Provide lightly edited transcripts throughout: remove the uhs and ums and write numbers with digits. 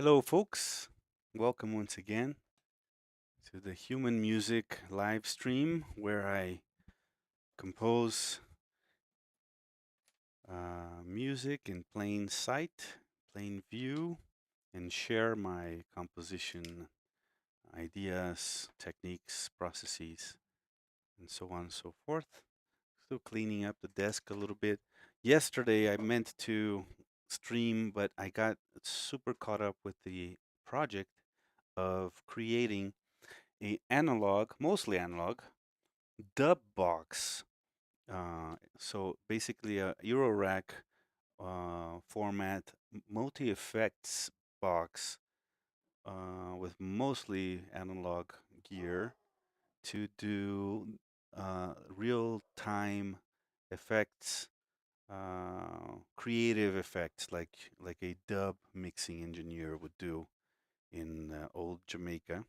Hello, folks. Welcome once again to the Human Music live stream where I compose music in plain sight, plain view, and share my composition ideas, techniques, processes, and so on and so forth. Still cleaning up the desk a little bit. Yesterday, I meant to stream, but I got super caught up with the project of creating a analog, mostly analog, dub box. So basically a Eurorack format multi-effects box with mostly analog gear to do real-time effects, creative effects like a dub mixing engineer would do in old Jamaica.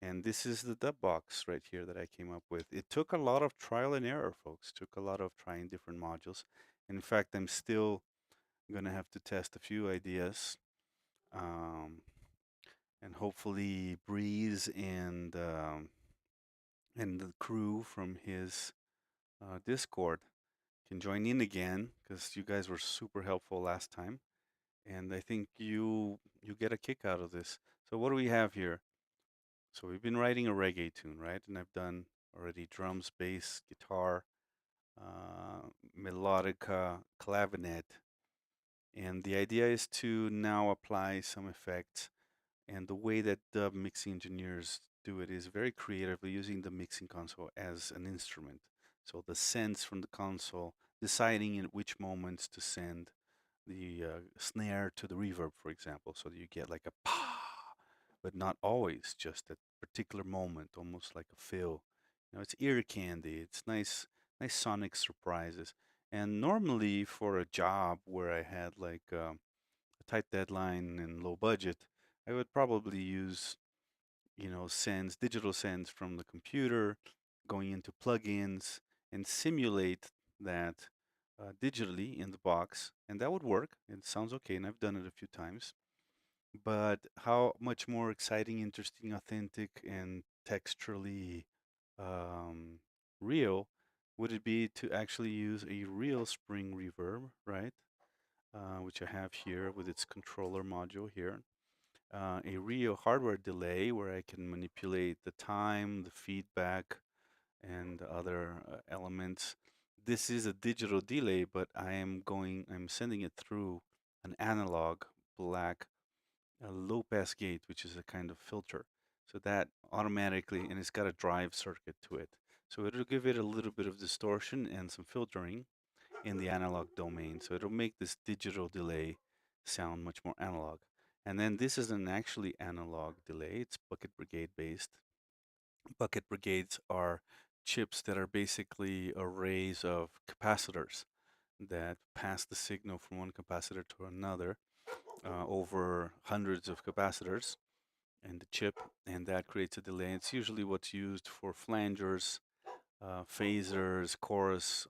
And this is the dub box right here that I came up with. It took a lot of trial and error, folks. Took a lot of trying different modules. In fact, I'm still gonna have to test a few ideas, um, and hopefully Breeze and the crew from his Discord can join in again because you guys were super helpful last time, and I think you get a kick out of this. So what do we have here? So we've been writing a reggae tune, right? And I've done already drums, bass, guitar, melodica, clavinet. And the idea is to now apply some effects. And the way that dub mixing engineers do it is very creatively using the mixing console as an instrument. So the sends from the console, deciding in which moments to send the snare to the reverb, for example, so that you get like a pa, but not always, just at particular moment, almost like a fill. It's ear candy. It's nice, nice sonic surprises. And normally for a job where I had like a tight deadline and low budget, I would probably use, sends, digital sends from the computer, going into plugins and simulate that digitally in the box, and that would work. It sounds okay, and I've done it a few times. But how much more exciting, interesting, authentic, and texturally um, real would it be to actually use a real spring reverb, right? Which I have here with its controller module here. A real hardware delay where I can manipulate the time, the feedback, and other elements. This is a digital delay, but I'm sending it through an analog black low pass gate, which is a kind of filter. So that automatically, and it's got a drive circuit to it. So it'll give it a little bit of distortion and some filtering in the analog domain. So it'll make this digital delay sound much more analog. And then this is an actually analog delay. It's bucket brigade based. Bucket brigades are chips that are basically arrays of capacitors that pass the signal from one capacitor to another over hundreds of capacitors in the chip, and that creates a delay. It's usually what's used for flangers, phasers, chorus,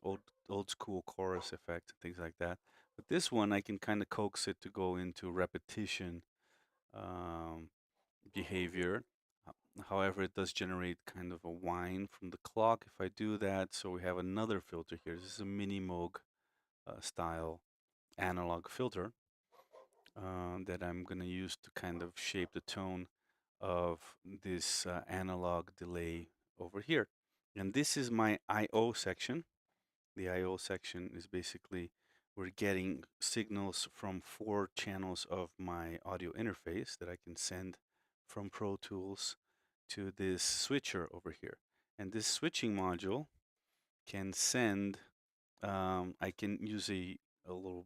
old school chorus effect, and things like that. But this one, I can kind of coax it to go into repetition um, behavior. However, it does generate kind of a whine from the clock if I do that. So we have another filter here. This is a mini Moog style analog filter that I'm going to use to kind of shape the tone of this analog delay over here. And this is my I/O section. The I/O section is basically we're getting signals from 4 channels of my audio interface that I can send from Pro Tools to this switcher over here. And this switching module can send, I can use a little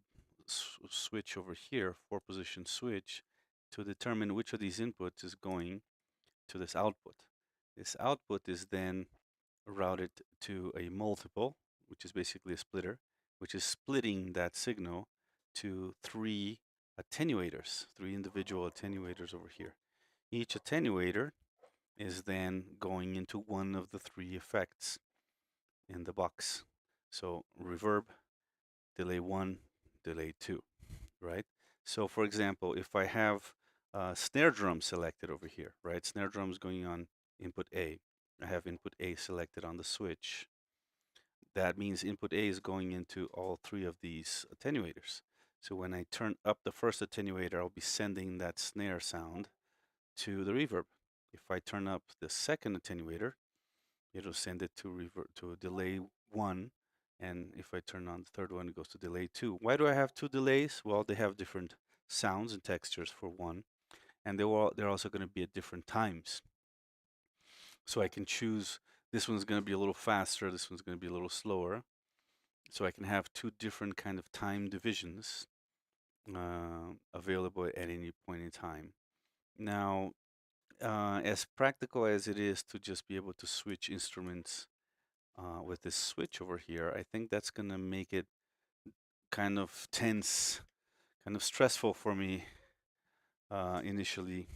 switch over here, 4-position switch, to determine which of these inputs is going to this output. This output is then routed to a multiple, which is basically a splitter, which is splitting that signal to 3 attenuators, 3 individual attenuators over here. Each attenuator is then going into one of the 3 effects in the box. So reverb, delay 1, delay 2, right? So for example, if I have snare drum selected over here, right? Snare drum is going on input A. I have input A selected on the switch. That means input A is going into all three of these attenuators. So when I turn up the first attenuator, I'll be sending that snare sound to the reverb. If I turn up the second attenuator, it'll send it to reverb to delay 1. And if I turn on the third one, it goes to delay 2. Why do I have two delays? Well, they have different sounds and textures for one, and they're also going to be at different times. So I can choose, this one's going to be a little faster, this one's going to be a little slower. So I can have two different kind of time divisions available at any point in time. Now, as practical as it is to just be able to switch instruments with this switch over here, I think that's going to make it kind of tense, kind of stressful for me initially.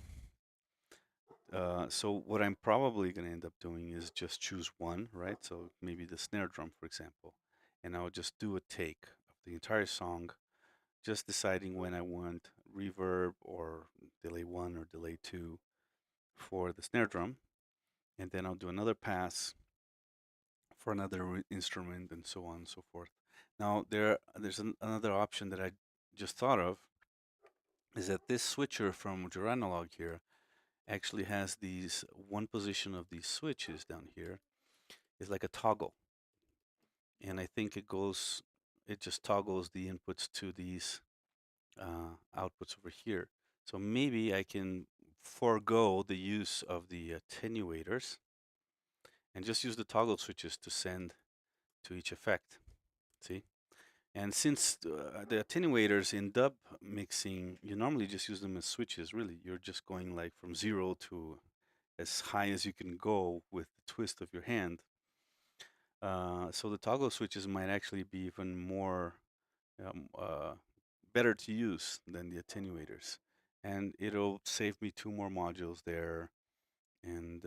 So what I'm probably going to end up doing is just choose one, right? So maybe the snare drum, for example, and I'll just do a take of the entire song, just deciding when I want reverb or delay 1 or delay 2 for the snare drum, and then I'll do another pass for another instrument and so on and so forth. Now there's another option that I just thought of, is that this switcher from your analog here actually has these, one position of these switches down here is like a toggle, and I think it just toggles the inputs to these outputs over here. So maybe I can forego the use of the attenuators and just use the toggle switches to send to each effect. See? And since the attenuators in dub mixing, you normally just use them as switches, really. You're just going like from 0 to as high as you can go with the twist of your hand. So the toggle switches might actually be even more um, uh, better to use than the attenuators, and it'll save me two more modules there, and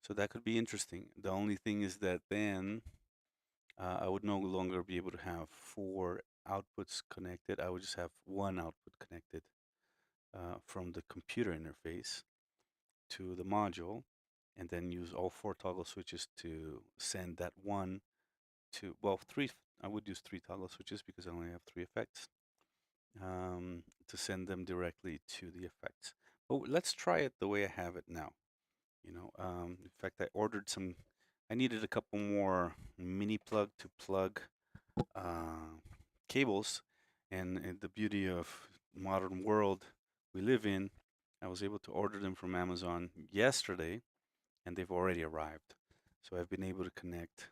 so that could be interesting. The only thing is that then I would no longer be able to have four outputs connected. I would just have one output connected from the computer interface to the module, and then use all four toggle switches to send that one to, well, three. I would use three toggle switches because I only have three effects, to send them directly to the effects. But let's try it the way I have it now. In fact, I needed a couple more mini plug to plug cables, and the beauty of modern world we live in, I was able to order them from Amazon yesterday, and they've already arrived. So I've been able to connect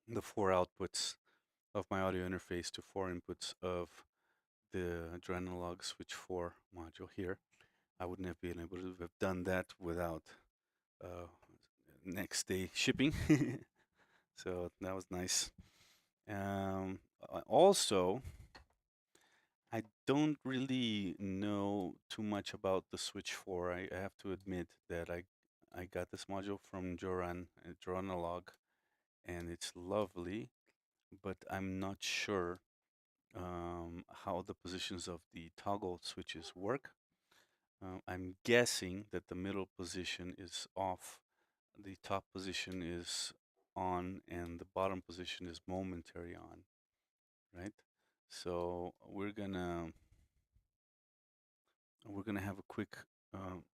the four outputs of my audio interface to four inputs of the Analog Switch 4 module here. I wouldn't have been able to have done that without uh, next day shipping. So that was nice. Also, I don't really know too much about the Switch 4. I have to admit that I got this module from Joran Analog, and it's lovely, but I'm not sure how the positions of the toggle switches work. I'm guessing that the middle position is off, the top position is on, and the bottom position is momentary on, right? So we're gonna have a quick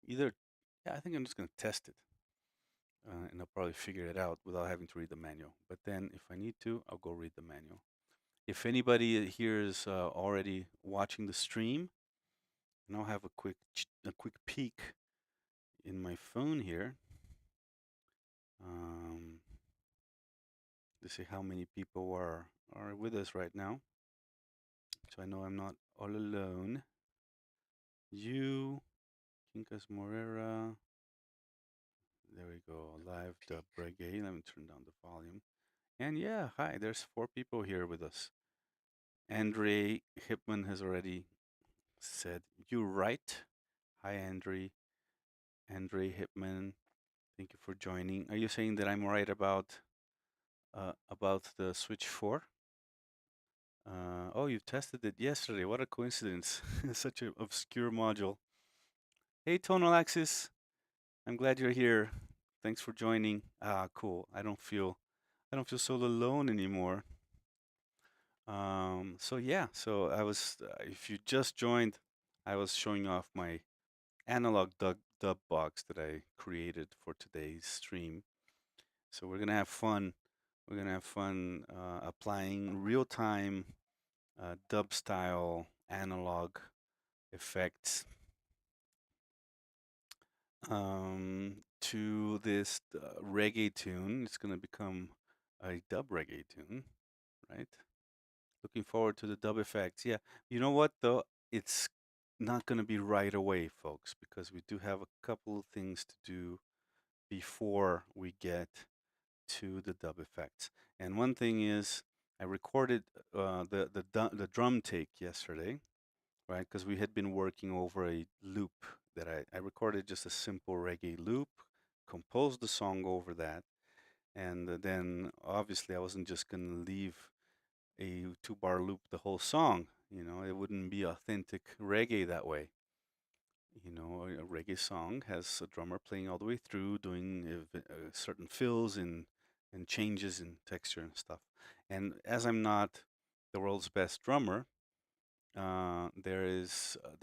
either. Yeah, I think I'm just gonna test it, and I'll probably figure it out without having to read the manual. But then, if I need to, I'll go read the manual. If anybody here is already watching the stream, and I'll have a quick peek in my phone here to see how many people are with us right now. So I know I'm not all alone. You, Quincas Morera. There we go. Live DUB Reggae. Let me turn down the volume. And yeah, hi. There's four people here with us. Andre Hipman has already said, "You right." Hi, Andre. Andre Hipman. Thank you for joining. Are you saying that I'm right about the Switch 4? Oh, you tested it yesterday. What a coincidence. Such an obscure module. Hey, Tonal Axis. I'm glad you're here. Thanks for joining. Ah, cool. I don't feel so alone anymore. So yeah, so if you just joined, I was showing off my analog dub box that I created for today's stream. So we're gonna have fun. We're gonna have fun applying real-time dub style analog effects to this reggae tune. It's gonna become a dub reggae tune, right? Looking forward to the dub effects. Yeah, you know what though? It's not gonna be right away, folks, because we do have a couple of things to do before we get to the dub effects. And one thing is, I recorded the drum take yesterday, right? Because we had been working over a loop that I recorded just a simple reggae loop, composed the song over that, and then obviously I wasn't just gonna leave a 2-bar loop the whole song. You know, it wouldn't be authentic reggae that way. You know, a reggae song has a drummer playing all the way through, doing certain fills and changes in texture and stuff. And as I'm not the world's best drummer, there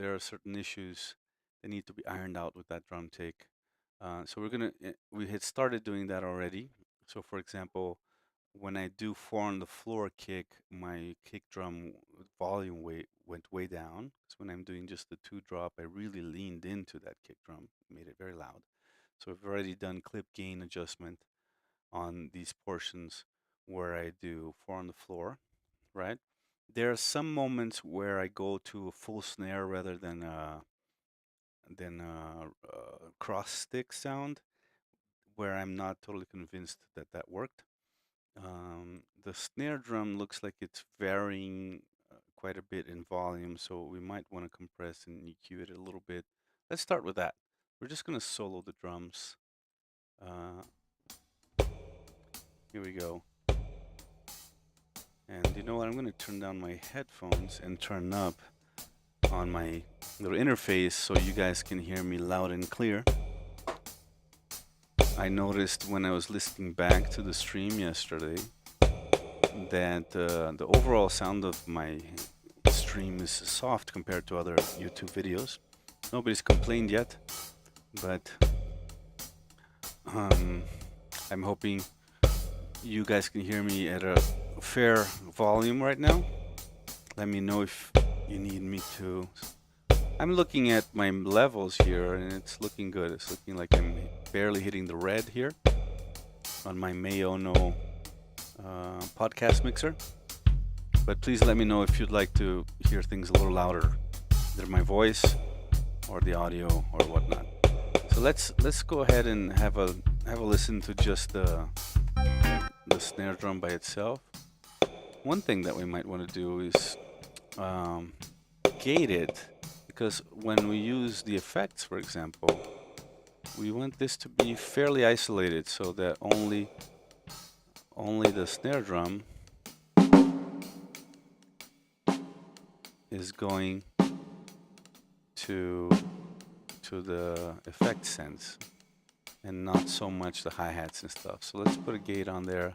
are certain issues that need to be ironed out with that drum take. So we had started doing that already. So for example, when I do 4 on the floor kick, my kick drum volume went way down. So when I'm doing just the 2 drop, I really leaned into that kick drum, made it very loud. So I've already done clip gain adjustment on these portions where I do 4 on the floor, right? There are some moments where I go to a full snare rather than cross stick sound, where I'm not totally convinced that that worked. The snare drum looks like it's varying quite a bit in volume, so we might want to compress and EQ it a little bit. Let's start with that. We're just going to solo the drums. Uh, Here we go. And you know what? I'm going to turn down my headphones and turn up on my little interface so you guys can hear me loud and clear. I noticed when I was listening back to the stream yesterday that the overall sound of my stream is soft compared to other YouTube videos. Nobody's complained yet, but I'm hoping you guys can hear me at a fair volume right now. Let me know if you need me to. I'm looking at my levels here and it's looking good. It's looking like I'm barely hitting the red here on my Mayono podcast mixer. But please let me know if you'd like to hear things a little louder, either my voice or the audio or whatnot. So let's go ahead and have a listen to just the snare drum by itself. One thing that we might want to do is gate it, because when we use the effects, for example, we want this to be fairly isolated so that only the snare drum is going to the effect sense and not so much the hi-hats and stuff. So let's put a gate on there.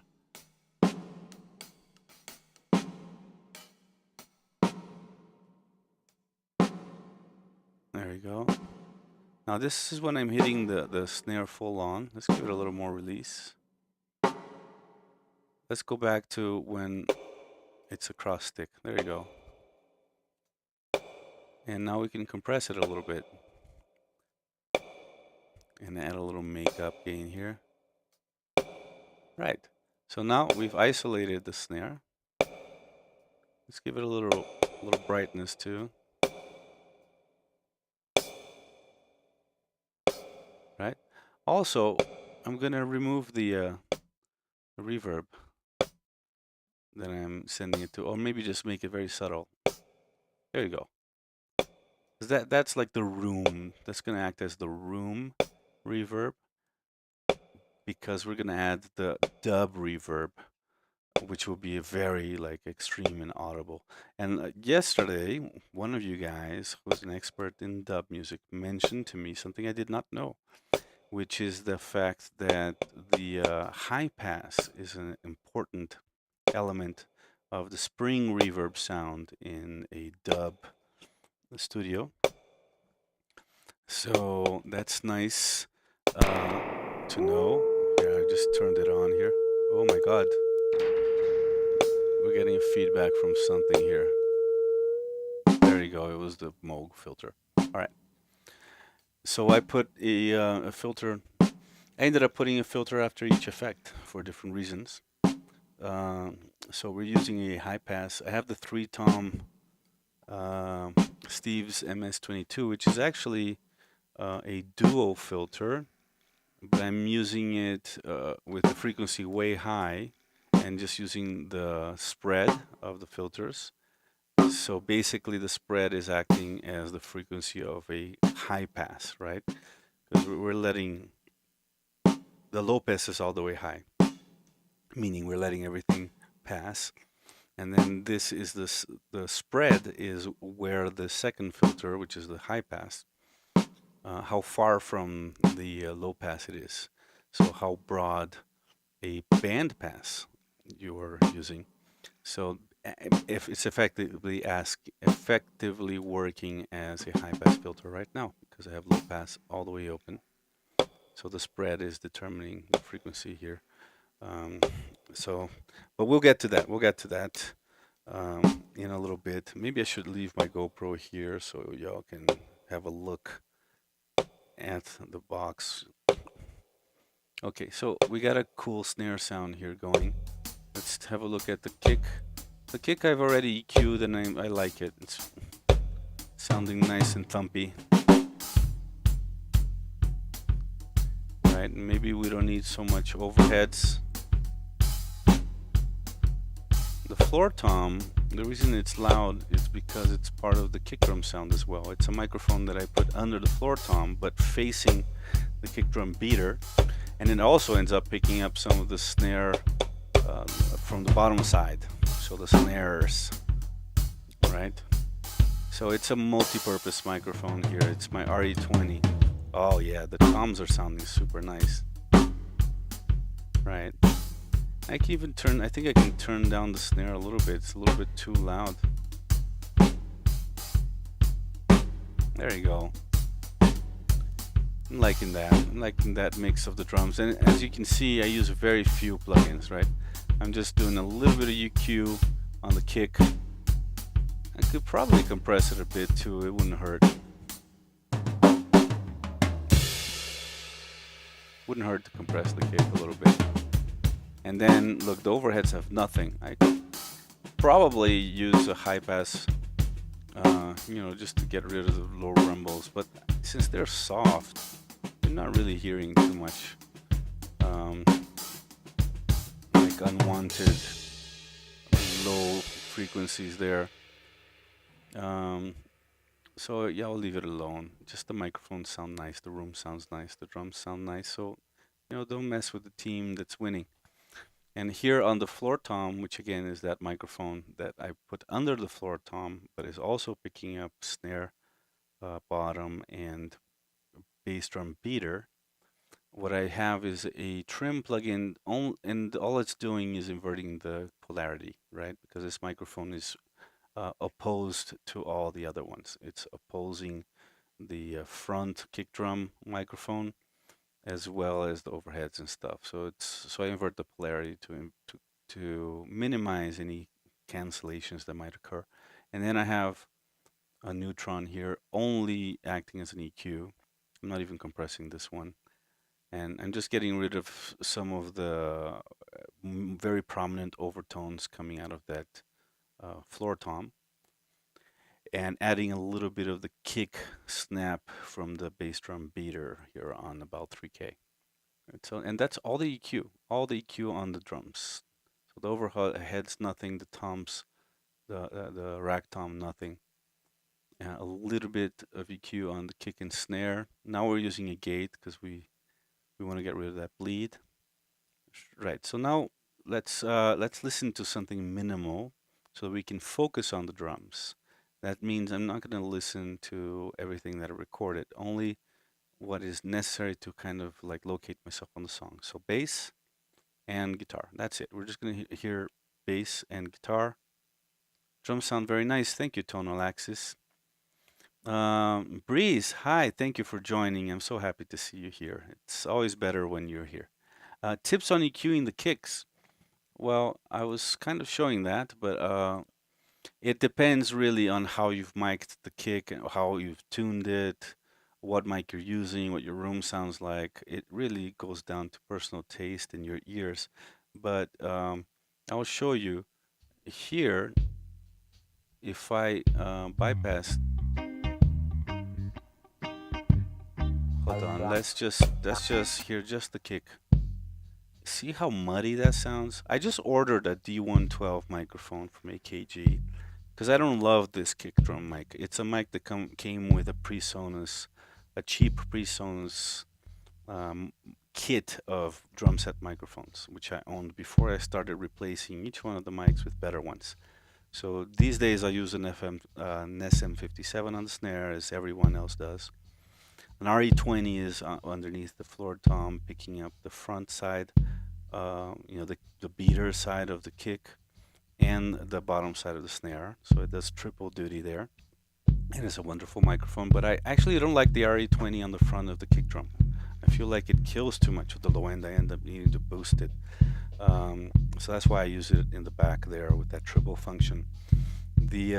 There we go. Now this is when I'm hitting the snare full on. Let's give it a little more release. Let's go back to when it's a cross stick. There you go. And now we can compress it a little bit and add a little makeup gain here. Right. So now we've isolated the snare. Let's give it a little brightness too. Right. Also, I'm gonna remove the reverb that I'm sending it to, or maybe just make it very subtle. There you go. That's like the room. That's gonna act as the room reverb, because we're gonna add the dub reverb which will be very like extreme and audible. And yesterday, one of you guys, who's an expert in dub music, mentioned to me something I did not know, which is the fact that the high pass is an important element of the spring reverb sound in a dub studio. So that's nice to know. Here, I just turned it on here. Oh my God. We're getting a feedback from something here. There you go. It was the Moog filter. All right. So I put a filter. I ended up putting a filter after each effect for different reasons. So we're using a high pass. I have the 3-tom Steve's MS-22, which is actually a duo filter, but I'm using it with the frequency way high and just using the spread of the filters. So basically the spread is acting as the frequency of a high pass, right? Because we're letting the low pass is all the way high, meaning we're letting everything pass. And then this is the spread is where the second filter, which is the high pass, how far from the low pass it is. So how broad a band pass you are using. So if it's effectively working as a high pass filter right now, because I have low pass all the way open. So the spread is determining the frequency here. But we'll get to that. We'll get to that in a little bit. Maybe I should leave my GoPro here so y'all can have a look at the box. Okay, so we got a cool snare sound here going. Let's have a look at the kick. The kick I've already EQ'd and I like it. It's sounding nice and thumpy. Right, maybe we don't need so much overheads. The floor tom, the reason it's loud is because it's part of the kick drum sound as well. It's a microphone that I put under the floor tom, but facing the kick drum beater. And it also ends up picking up some of the snare from the bottom side. So the snares, right? So it's a multi-purpose microphone here. It's my RE20. Oh yeah, the toms are sounding super nice. Right. I can even I think I can turn down the snare a little bit. It's a little bit too loud. There you go. I'm liking that. I'm liking that mix of the drums. And as you can see, I use very few plugins, right? I'm just doing a little bit of EQ on the kick. I could probably compress it a bit too. It wouldn't hurt. Wouldn't hurt to compress the kick a little bit. And then, look, the overheads have nothing. I could probably use a high pass, just to get rid of the low rumbles. But since they're soft, you're not really hearing too much, like unwanted low frequencies there. So yeah, I'll leave it alone. Just the microphones sound nice, the room sounds nice, the drums sound nice. So, don't mess with the team that's winning. And here on the floor tom, which again is that microphone that I put under the floor tom, but is also picking up snare, bottom, and bass drum beater. What I have is a trim plugin, and all it's doing is inverting the polarity, right? Because this microphone is opposed to all the other ones. It's opposing the front kick drum microphone as well as the overheads and stuff. So I invert the polarity to minimize any cancellations that might occur. And then I have a neutron here only acting as an EQ. I'm not even compressing this one. And I'm just getting rid of some of the very prominent overtones coming out of that floor tom, and adding a little bit of the kick snap from the bass drum beater here on about 3K. So, and that's all the EQ on the drums. So the overheads, nothing. The toms, the rack tom, nothing. A little bit of EQ on the kick and snare. Now we're using a gate because we want to get rid of that bleed. Right. So now let's listen to something minimal so we can focus on the drums. That means I'm not going to listen to everything that I recorded, only what is necessary to kind of like locate myself on the song. So bass and guitar. That's it. We're just going to hear bass and guitar. Drums sound very nice. Thank you, Tonal Axis. Breeze, hi. Thank you for joining. I'm so happy to see you here. It's always better when you're here. Tips on EQing the kicks. Well, I was kind of showing that, but it depends really on how you've mic'd the kick and how you've tuned it, what mic you're using, what your room sounds like. It really goes down to personal taste and your ears. But I'll show you here if I bypass. Hold on, let's just hear just the kick. See how muddy that sounds? I just ordered a D112 microphone from AKG because I don't love this kick drum mic. It's a mic that came with a PreSonus, a cheap PreSonus kit of drum set microphones, which I owned before I started replacing each one of the mics with better ones. So these days I use an SM57 on the snare, as everyone else does. An RE20 is underneath the floor tom, picking up the front side, the beater side of the kick, and the bottom side of the snare. So it does triple duty there. And it's a wonderful microphone, but I actually don't like the RE20 on the front of the kick drum. I feel like it kills too much with the low end. I end up needing to boost it. So that's why I use it in the back there with that triple function. The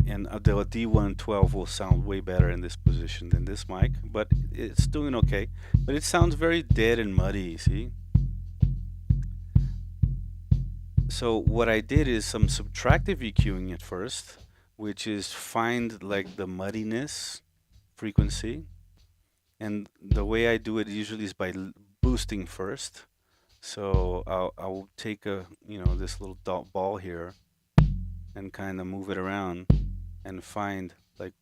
D112 will sound way better in this position than this mic, but it's doing okay. But it sounds very dead and muddy, see? So what I did is some subtractive EQing at first, which is find like the muddiness frequency. And the way I do it usually is by boosting first. So I'll take this little ball here and kind of move it around and find like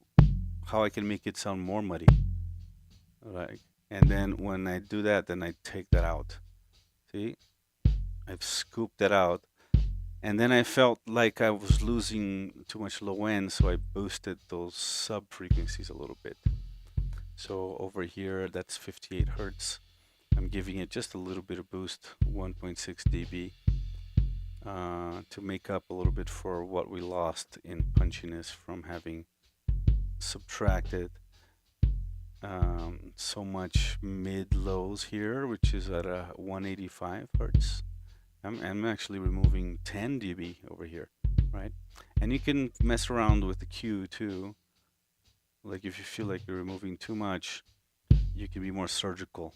how I can make it sound more muddy. Right. And then when I do that, then I take that out. See? I've scooped that out. And then I felt like I was losing too much low end, so I boosted those sub frequencies a little bit. So over here, that's 58 hertz. I'm giving it just a little bit of boost, 1.6 dB, to make up a little bit for what we lost in punchiness from having subtracted so much mid-lows here, which is at a 185 hertz. I'm actually removing 10 dB over here, right? And you can mess around with the Q too. Like if you feel like you're removing too much, you can be more surgical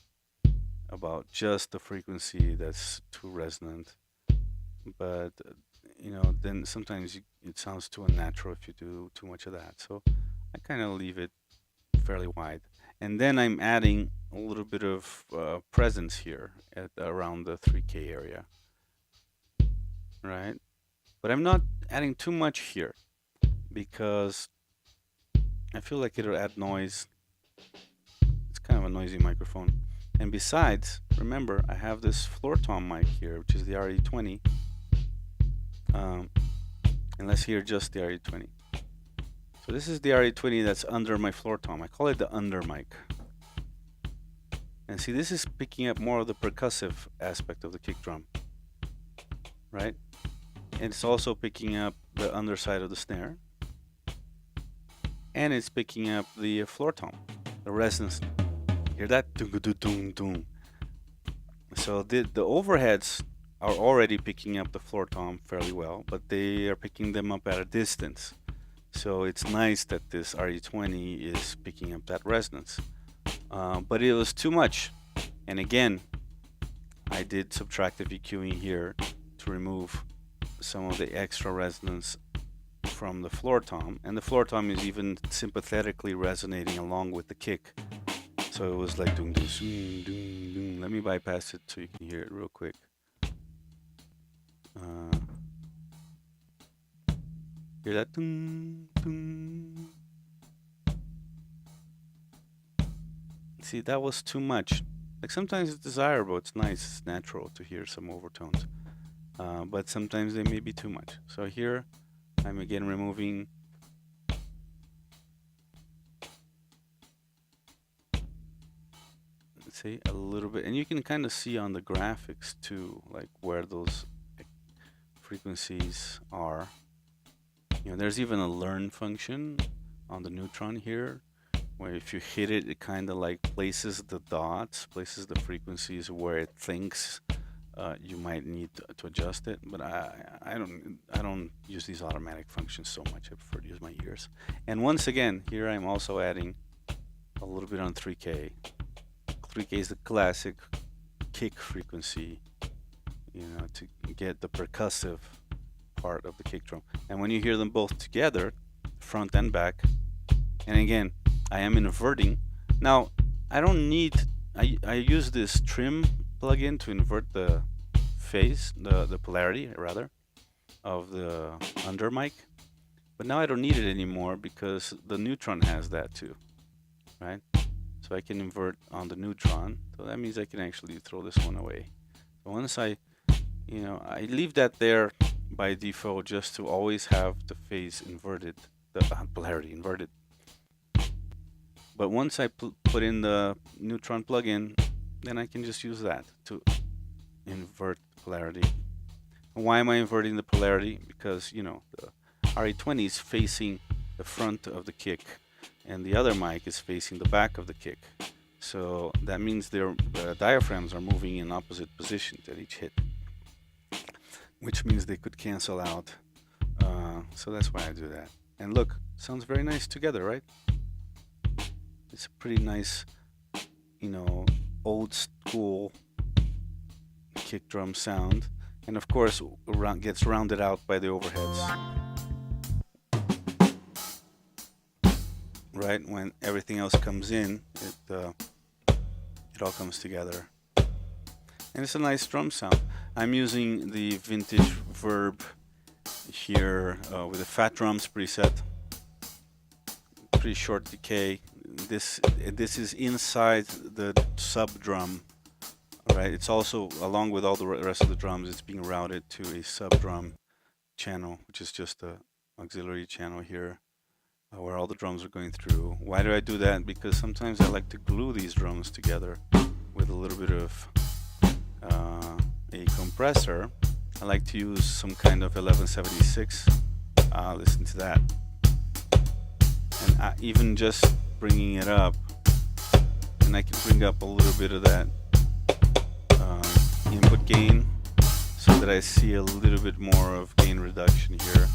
about just the frequency that's too resonant. But then sometimes it sounds too unnatural if you do too much of that. So I kind of leave it fairly wide. And then I'm adding a little bit of presence here at around the 3K area, right? But I'm not adding too much here because I feel like it'll add noise. It's kind of a noisy microphone. And besides, remember, I have this floor tom mic here, which is the RE20. And let's hear just the RE20. So this is the RE20 that's under my floor tom. I call it the under mic. And see, this is picking up more of the percussive aspect of the kick drum, right? And it's also picking up the underside of the snare. And it's picking up the floor tom, the resonance. Hear that? So the overheads are already picking up the floor tom fairly well, but they are picking them up at a distance. So it's nice that this RE20 is picking up that resonance. But it was too much. And again, I did subtractive EQing here to remove some of the extra resonance from the floor tom. And the floor tom is even sympathetically resonating along with the kick. So it was like doom, doom, doom, doom, doom. Let me bypass it so you can hear it real quick. Hear that? Doom, doom. See, that was too much. Like sometimes it's desirable, it's nice, it's natural to hear some overtones, but sometimes they may be too much. So here I'm again removing, let's say, a little bit, and you can kind of see on the graphics too, like where those frequencies are. You know, there's even a learn function on the neutron here, where if you hit it, it kind of like places the dots, places the frequencies where it thinks you might need to adjust it. But I don't use these automatic functions so much. I prefer to use my ears. And once again, here I'm also adding a little bit on 3K. 3K is the classic kick frequency, you know, to get the percussive part of the kick drum. And when you hear them both together, front and back, and again, I am inverting. Now, I don't need, I use this trim plugin to invert the phase, the polarity rather, of the under mic. But now I don't need it anymore because the neutron has that too, right? So I can invert on the neutron. So that means I can actually throw this one away. So once I leave that there by default just to always have the phase inverted, the polarity inverted. But once I put in the neutron plugin, then I can just use that to invert polarity. And why am I inverting the polarity? Because, you know, the RE20 is facing the front of the kick and the other mic is facing the back of the kick. So that means their diaphragms are moving in opposite positions at each hit, which means they could cancel out. So that's why I do that. And look, sounds very nice together, right? It's a pretty nice, you know, old school kick drum sound. And of course, gets rounded out by the overheads. Right? When everything else comes in, it all comes together. And it's a nice drum sound. I'm using the vintage Verb here with the Fat Drums preset. Pretty short decay. This is inside the sub drum. Right? It's also, along with all the rest of the drums, it's being routed to a sub drum channel, which is just a auxiliary channel here, where all the drums are going through. Why do I do that? Because sometimes I like to glue these drums together with a little bit of a compressor. I like to use some kind of 1176. Listen to that. And even just bringing it up, and I can bring up a little bit of that input gain so that I see a little bit more of gain reduction here.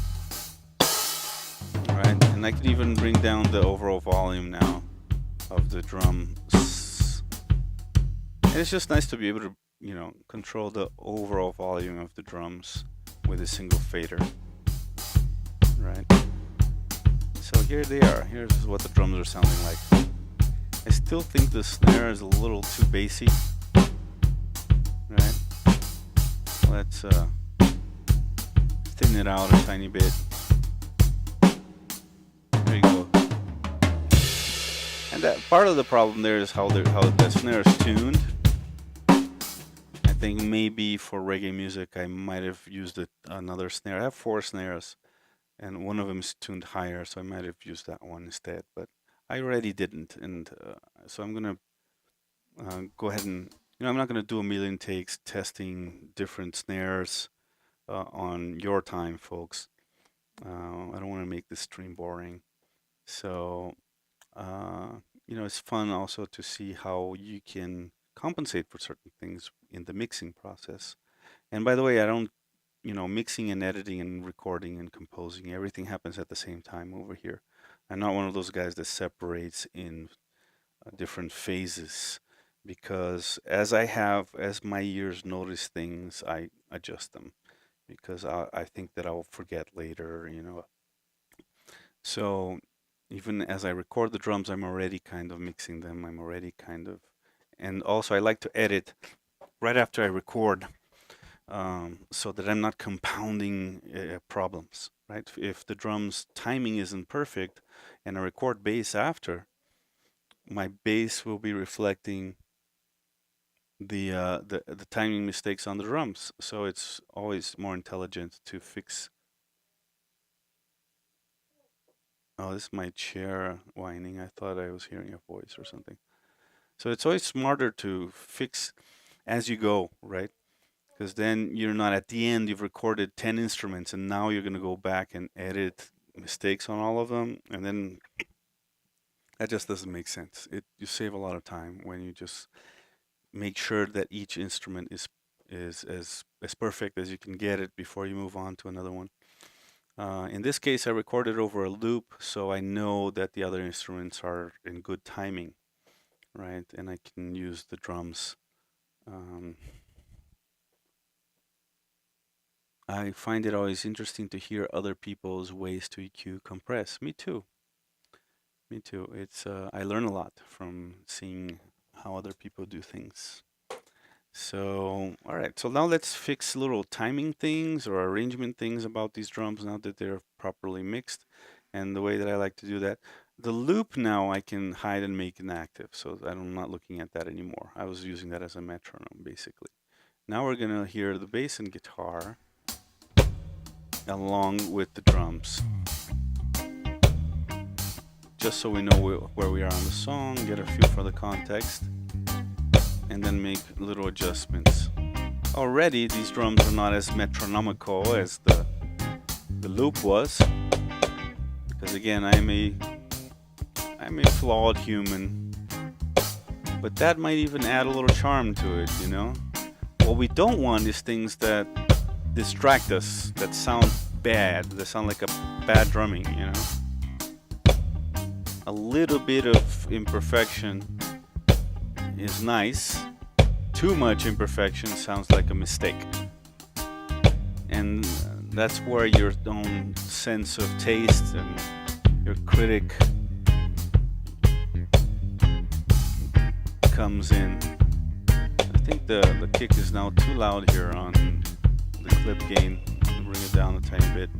Right, and I can even bring down the overall volume now of the drums. And it's just nice to be able to, you know, control the overall volume of the drums with a single fader. Right. So here they are. Here's what the drums are sounding like. I still think the snare is a little too bassy. Right. Let's thin it out a tiny bit. There you go. And that part of the problem there is how the snare is tuned. I think maybe for reggae music I might have used another snare. I have 4 snares, and one of them is tuned higher, so I might have used that one instead. But I already didn't, and so I'm gonna go ahead and, you know, I'm not gonna do a million takes testing different snares on your time, folks. I don't want to make this stream boring. So, you know, it's fun also to see how you can compensate for certain things in the mixing process. And by the way, I don't, you know, mixing and editing and recording and composing, everything happens at the same time over here. I'm not one of those guys that separates in different phases, because as my ears notice things, I adjust them, because I think that I'll forget later, you know. So even as I record the drums, I'm already kind of mixing them. I'm already kind of, and also I like to edit right after I record, so that I'm not compounding problems, right? If the drum's timing isn't perfect and I record bass after, my bass will be reflecting the timing mistakes on the drums. So it's always more intelligent to fix. Oh, this is my chair whining. I thought I was hearing a voice or something. So it's always smarter to fix as you go, right? Because then you're not at the end, you've recorded 10 instruments and now you're going to go back and edit mistakes on all of them. And then that just doesn't make sense. You save a lot of time when you just make sure that each instrument is as perfect as you can get it before you move on to another one. In this case, I recorded over a loop, so I know that the other instruments are in good timing, right? And I can use the drums. I find it always interesting to hear other people's ways to EQ compress. Me too. Me too. It's I learn a lot from seeing how other people do things. So, all right. So now let's fix little timing things or arrangement things about these drums now that they're properly mixed. And the way that I like to do that, the loop now I can hide and make inactive. So I'm not looking at that anymore. I was using that as a metronome, basically. Now we're going to hear the bass and guitar along with the drums. Just so we know where we are on the song, get a feel for the context, and then make little adjustments. Already, these drums are not as metronomical as the loop was, because again, I'm a flawed human, but that might even add a little charm to it, you know? What we don't want is things that distract us, that sound bad, that sound like a bad drumming, you know? A little bit of imperfection is nice. Too much imperfection sounds like a mistake. And that's where your own sense of taste and your critic comes in. I think the kick is now too loud here on the clip gain. I'll bring it down a tiny bit.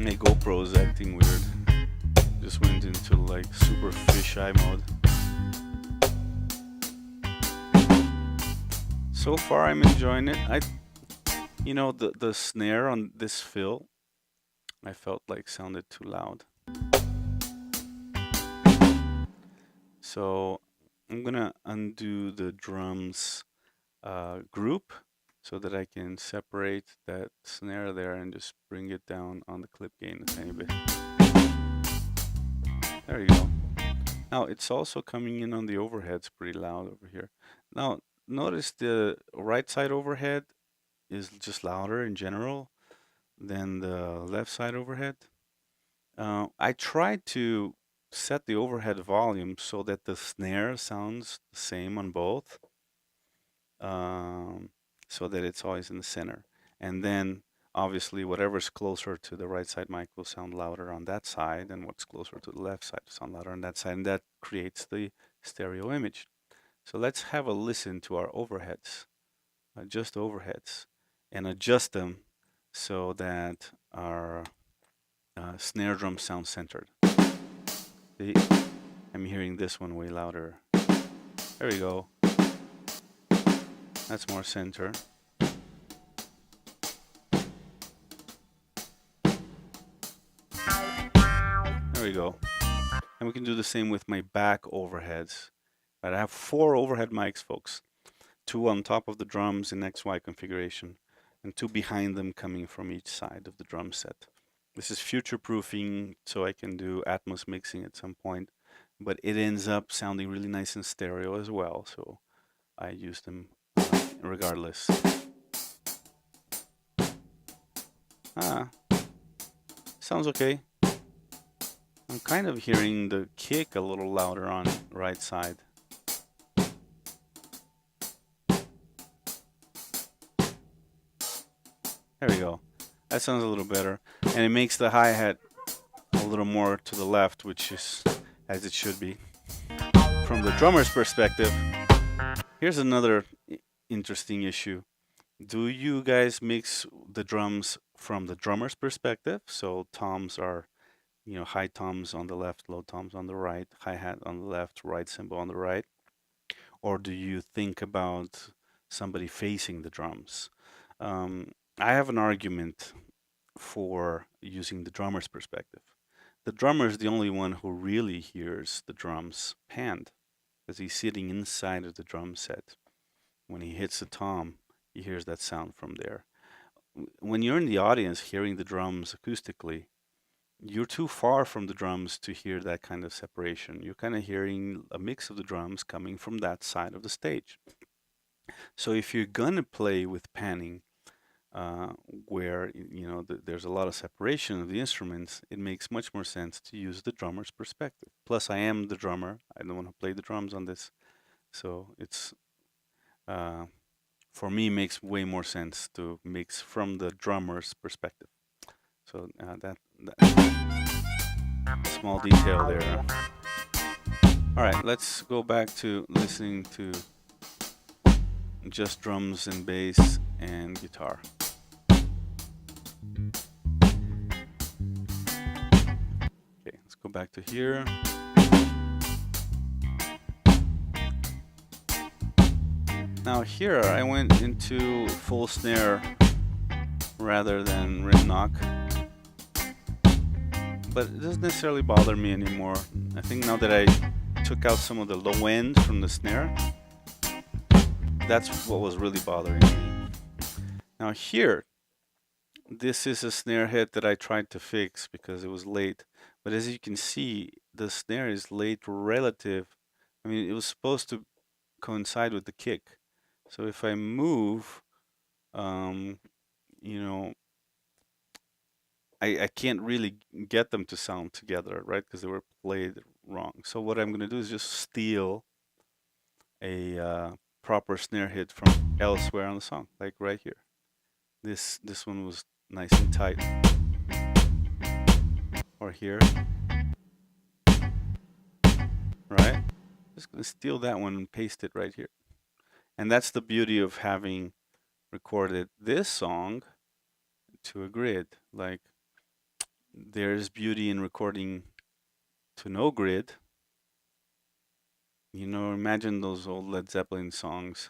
My GoPro's acting weird. Just went into like super fisheye mode. So far I'm enjoying it. You know, the snare on this fill, I felt like sounded too loud. So I'm gonna undo the drums group so that I can separate that snare there and just bring it down on the clip gain a tiny bit. There you go. Now it's also coming in on the overheads pretty loud over here. Now notice the right side overhead is just louder in general than the left side overhead. I tried to set the overhead volume so that the snare sounds the same on both. So that it's always in the center. And then obviously whatever's closer to the right side mic will sound louder on that side, and what's closer to the left side will sound louder on that side, and that creates the stereo image. So let's have a listen to our overheads, just overheads, and adjust them so that our snare drum sounds centered. See? I'm hearing this one way louder. There we go. That's more center. There we go. And we can do the same with my back overheads. But I have 4 overhead mics, folks. 2 on top of the drums in XY configuration, and 2 behind them coming from each side of the drum set. This is future-proofing, so I can do Atmos mixing at some point, but it ends up sounding really nice in stereo as well, so I use them regardless. Sounds okay. I'm kind of hearing the kick a little louder on the right side. There we go. That sounds a little better. And it makes the hi-hat a little more to the left, which is as it should be. From the drummer's perspective, here's another interesting issue. Do you guys mix the drums from the drummer's perspective. So toms are, high toms on the left, low toms on the right, hi-hat on the left, right cymbal on the right? Or do you think about somebody facing the drums? Um, I have an argument for using the drummer's perspective. The drummer is the only one who really hears the drums panned, because he's sitting inside of the drum set. When he hits the tom, he hears that sound from there. When you're in the audience hearing the drums acoustically, you're too far from the drums to hear that kind of separation. You're kind of hearing a mix of the drums coming from that side of the stage. So if you're gonna play with panning, uh, where there's a lot of separation of the instruments, it makes much more sense to use the drummer's perspective. Plus, I am the drummer. I don't want to play the drums on this, so it's uh, for me makes way more sense to mix from the drummer's perspective. So that small detail there. All right, let's go back to listening to just drums and bass and guitar. Okay, let's go back to here. Now here I went into full snare rather than rim knock, but it doesn't necessarily bother me anymore. I think now that I took out some of the low end from the snare, that's what was really bothering me. Now here, this is a snare hit that I tried to fix because it was late, but as you can see, the snare is late relative. I mean, it was supposed to coincide with the kick. So if I move, um, you know, I can't really get them to sound together, right? Because they were played wrong. So what I'm going to do is just steal a proper snare hit from elsewhere on the song, like right here. This one was nice and tight. Or here, right? Just going to steal that one and paste it right here. And that's the beauty of having recorded this song to a grid. Like, there's beauty in recording to no grid. Imagine those old Led Zeppelin songs.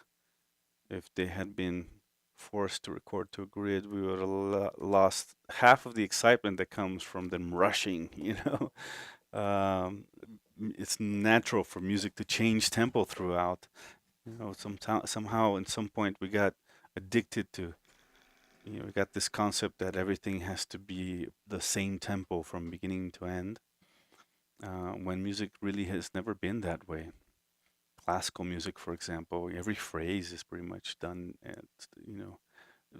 If they had been forced to record to a grid, we would have lost half of the excitement that comes from them rushing. It's natural for music to change tempo throughout. Somehow, at some point, we got addicted to. We got this concept that everything has to be the same tempo from beginning to end. When music really has never been that way. Classical music, for example, every phrase is pretty much done at,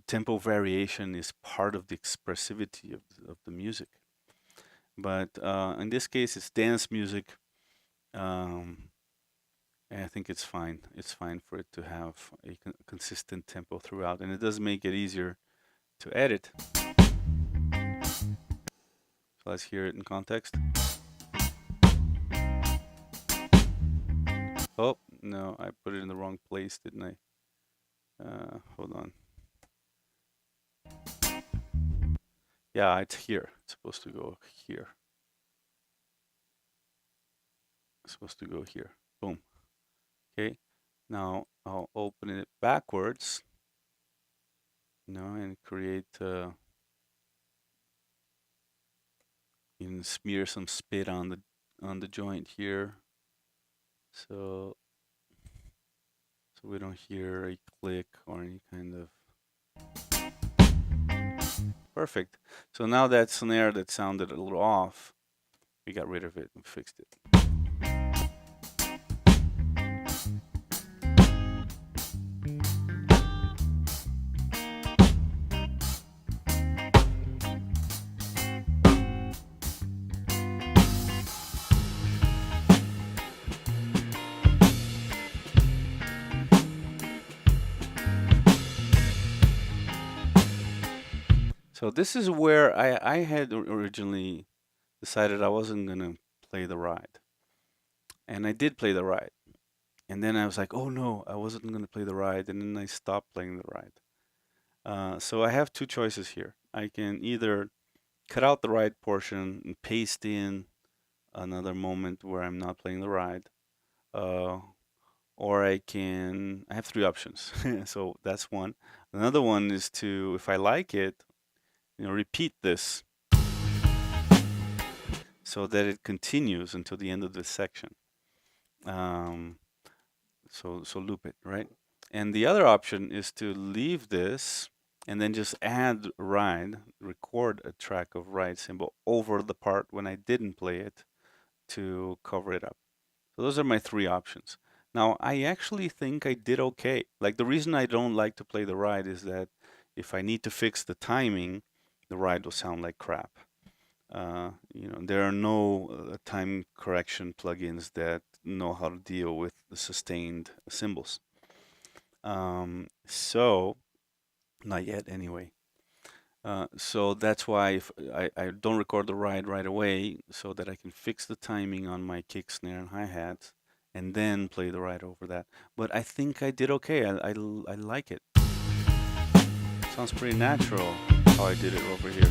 tempo variation is part of the expressivity of the music. But in this case, it's dance music. And I think it's fine. It's fine for it to have a consistent tempo throughout, and it does make it easier to edit. So let's hear it in context. Oh, no, I put it in the wrong place, didn't I? Hold on. Yeah, it's here. It's supposed to go here. It's supposed to go here. Boom. Okay. Now I'll open it backwards. And create. You can smear some spit on the joint here, so we don't hear a click or any kind of. Perfect. So now that snare that sounded a little off, we got rid of it and fixed it. So this is where I had originally decided I wasn't gonna play the ride, and I did play the ride, and then I was like, oh no, I wasn't gonna play the ride, and then I stopped playing the ride. So I have two choices here. I can either cut out the ride portion and paste in another moment where I'm not playing the ride, uh, or I have three options. So that's one. Another one is to, if I like it, repeat this so that it continues until the end of this section. Um, so loop it, right? And the other option is to leave this and then just add ride, record a track of ride cymbal over the part when I didn't play it to cover it up. So those are my three options. Now, I actually think I did okay. Like, the reason I don't like to play the ride is that if I need to fix the timing, the ride will sound like crap. There are no time correction plugins that know how to deal with the sustained cymbals. So, not yet anyway. So that's why if I don't record the ride right away so that I can fix the timing on my kick, snare, and hi-hats and then play the ride over that. But I think I did okay. I like it. Sounds pretty natural how I did it over here.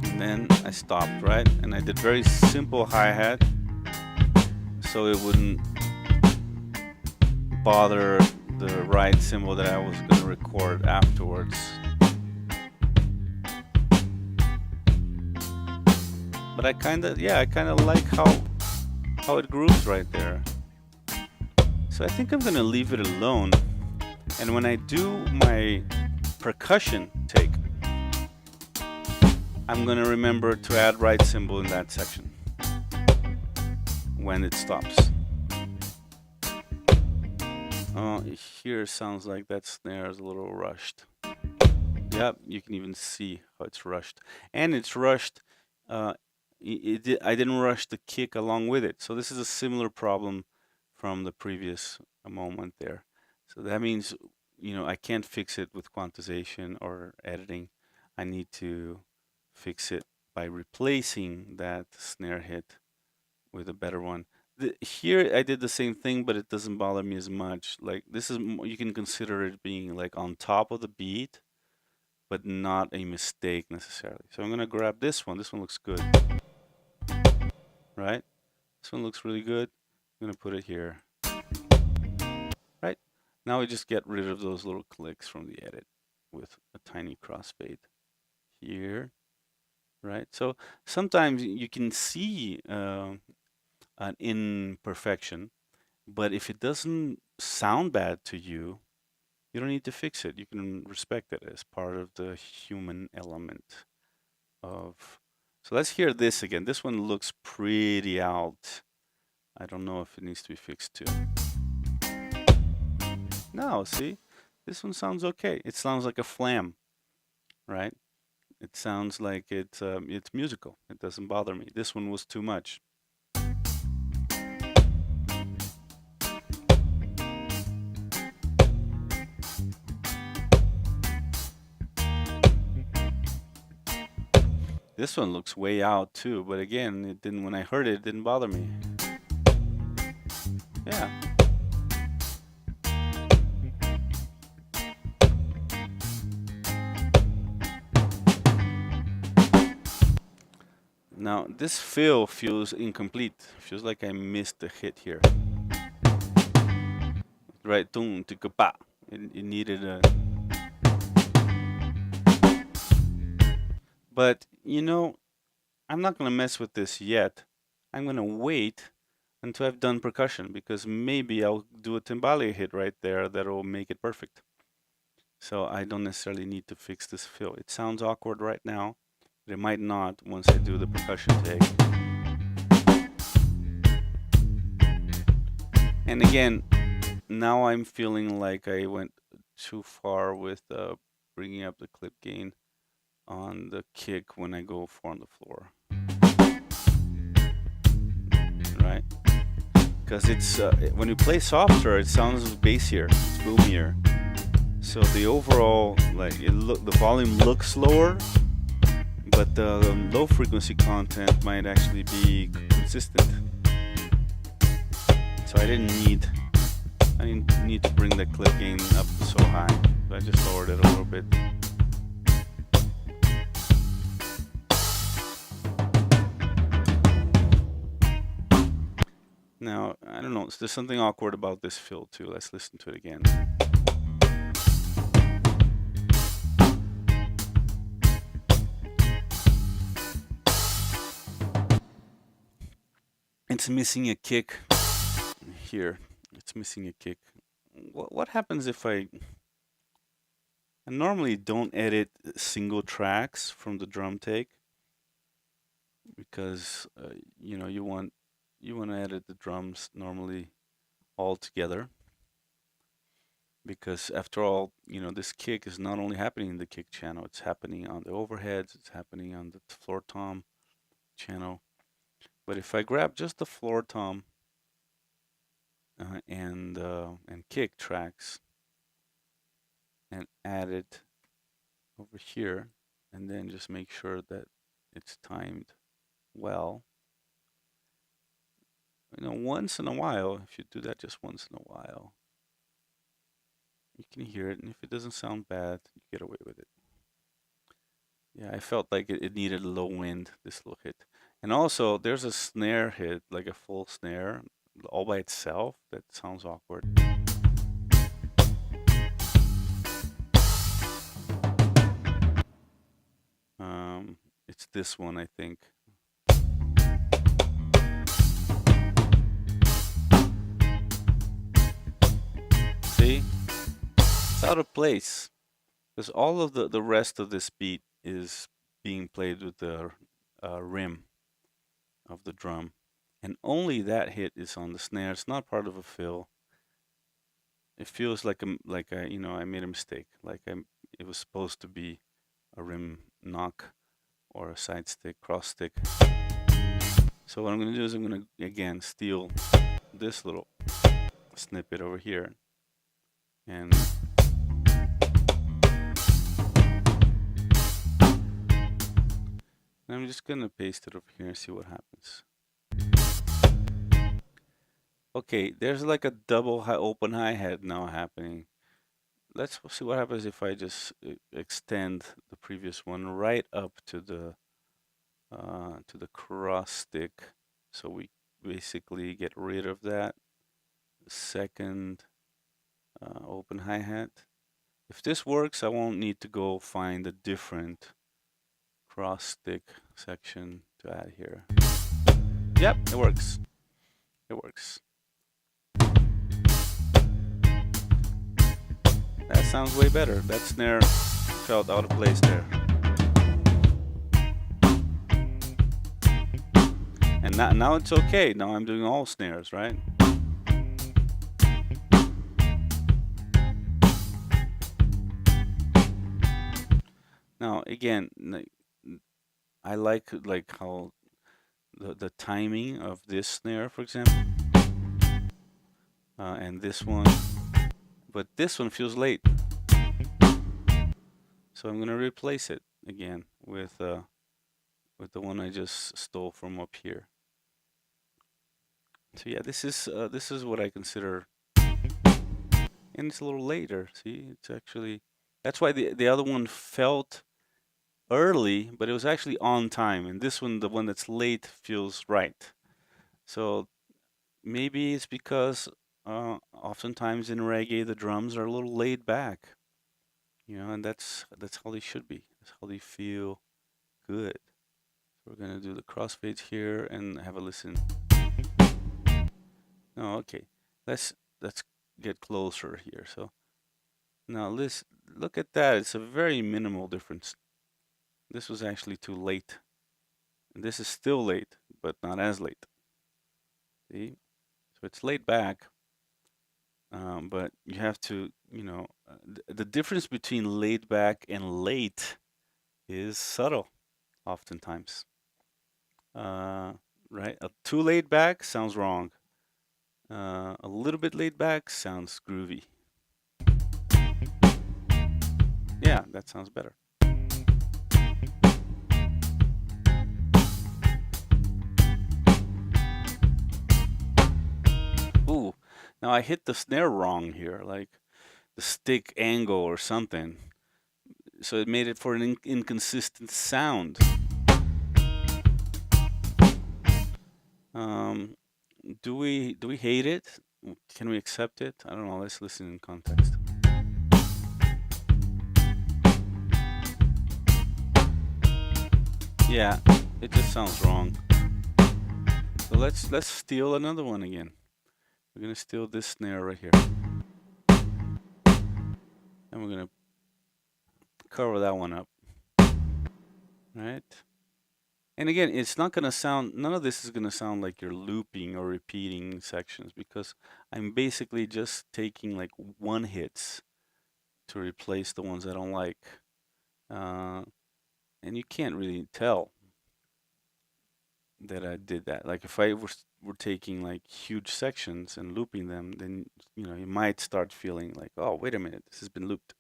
And then I stopped, right? And I did very simple hi-hat so it wouldn't bother the ride cymbal that I was going to record afterwards. But I kind of like how it grooves right there. So I think I'm going to leave it alone. And when I do my percussion take, I'm going to remember to add ride cymbal in that section when it stops. Oh, here sounds like that snare is a little rushed. Yep, you can even see how it's rushed. And it's rushed, I didn't rush the kick along with it. So this is a similar problem from the previous moment there. So that means, I can't fix it with quantization or editing. I need to fix it by replacing that snare hit with a better one. Here I did the same thing, but it doesn't bother me as much. Like, this is, you can consider it being like on top of the beat, but not a mistake necessarily. So I'm gonna grab this one. This one looks good, right? This one looks really good. I'm gonna put it here, right? Now we just get rid of those little clicks from the edit with a tiny crossfade here, right? So sometimes you can see an imperfection, but if it doesn't sound bad to you, you don't need to fix it. You can respect it as part of the human element of. So let's hear this again. This one looks pretty out. I don't know if it needs to be fixed too. No, see, this one sounds okay. It sounds like a flam, right? It sounds like it's musical. It doesn't bother me. This one was too much. This one looks way out too, but again, it didn't. When I heard it, it didn't bother me. Yeah. Now this fill feels incomplete. Feels like I missed a hit here. Right, boom, tika-pa. It needed a. But I'm not gonna mess with this yet. I'm gonna wait until I've done percussion, because maybe I'll do a timbale hit right there that'll make it perfect. So I don't necessarily need to fix this fill. It sounds awkward right now, but it might not once I do the percussion take. And again, now I'm feeling like I went too far with bringing up the clip gain on the kick when I go 4 on the floor. Right? Because it's when you play softer, it sounds bassier, it's boomier. So the overall, like, the volume looks lower, but the low frequency content might actually be consistent. So I didn't need to bring the clip gain up so high. So I just lowered it a little bit. Now, I don't know, there's something awkward about this fill too. Let's listen to it again. It's missing a kick here. It's missing a kick. What happens if I normally don't edit single tracks from the drum take, because you know, you want to edit the drums normally all together, because after all, you know, this kick is not only happening in the kick channel, it's happening on the overheads, it's happening on the floor tom channel. But if I grab just the floor tom and kick tracks and add it over here, and then just make sure that it's timed well, you know, once in a while, if you do that just once in a while, you can hear it, and if it doesn't sound bad, you get away with it. Yeah, I felt like it needed a low end, this little hit. And also, there's a snare hit, like a full snare, all by itself. That sounds awkward. It's this one, I think. See? It's out of place. Because all of the rest of this beat is being played with the rim of the drum. And only that hit is on the snare. It's not part of a fill. It feels like you know, I made a mistake. Like it was supposed to be a rim knock or a side stick, cross stick. So what I'm going to do is I'm going to, again, steal this little snippet over here. And I'm just going to paste it over here and see what happens. Okay, there's like a double open hi-hat now happening. Let's see what happens if I just extend the previous one right up to the cross stick. So we basically get rid of that second open hi-hat. If this works, I won't need to go find a different cross stick section to add here. Yep, it works. It works. That sounds way better. That snare felt out of place there. And now it's okay. Now I'm doing all snares, right? Now again, I like how the timing of this snare, for example, and this one, but this one feels late. So I'm gonna replace it again with the one I just stole from up here. So yeah, this is what I consider, and it's a little later. See, it's actually, that's why the other one felt early, but it was actually on time, and this one, the one that's late, feels right. So maybe it's because oftentimes in reggae the drums are a little laid back, you know, and that's how they should be. That's how they feel good. So we're gonna do the crossfades here and have a listen. Oh, okay. Let's get closer here. So now look at that. It's a very minimal difference. This was actually too late. And this is still late, but not as late. See? So it's laid back, but you have to, you know, the difference between laid back and late is subtle, oftentimes. Right? Too laid back sounds wrong. A little bit laid back sounds groovy. Yeah, that sounds better. Ooh, Now I hit the snare wrong here, like the stick angle or something. So it made it for an inconsistent sound. Um, do we hate it? Can we accept it? I don't know. Let's listen in context. Yeah, it just sounds wrong. So let's steal another one again. We're gonna steal this snare right here, and we're gonna cover that one up, right? And again, it's not gonna sound. None of this is gonna sound like you're looping or repeating sections because I'm basically just taking like one hits to replace the ones I don't like, uh, and you can't really tell that I did that. Like if I were taking like huge sections and looping them, then you might start feeling like, oh, wait a minute, this has been looped.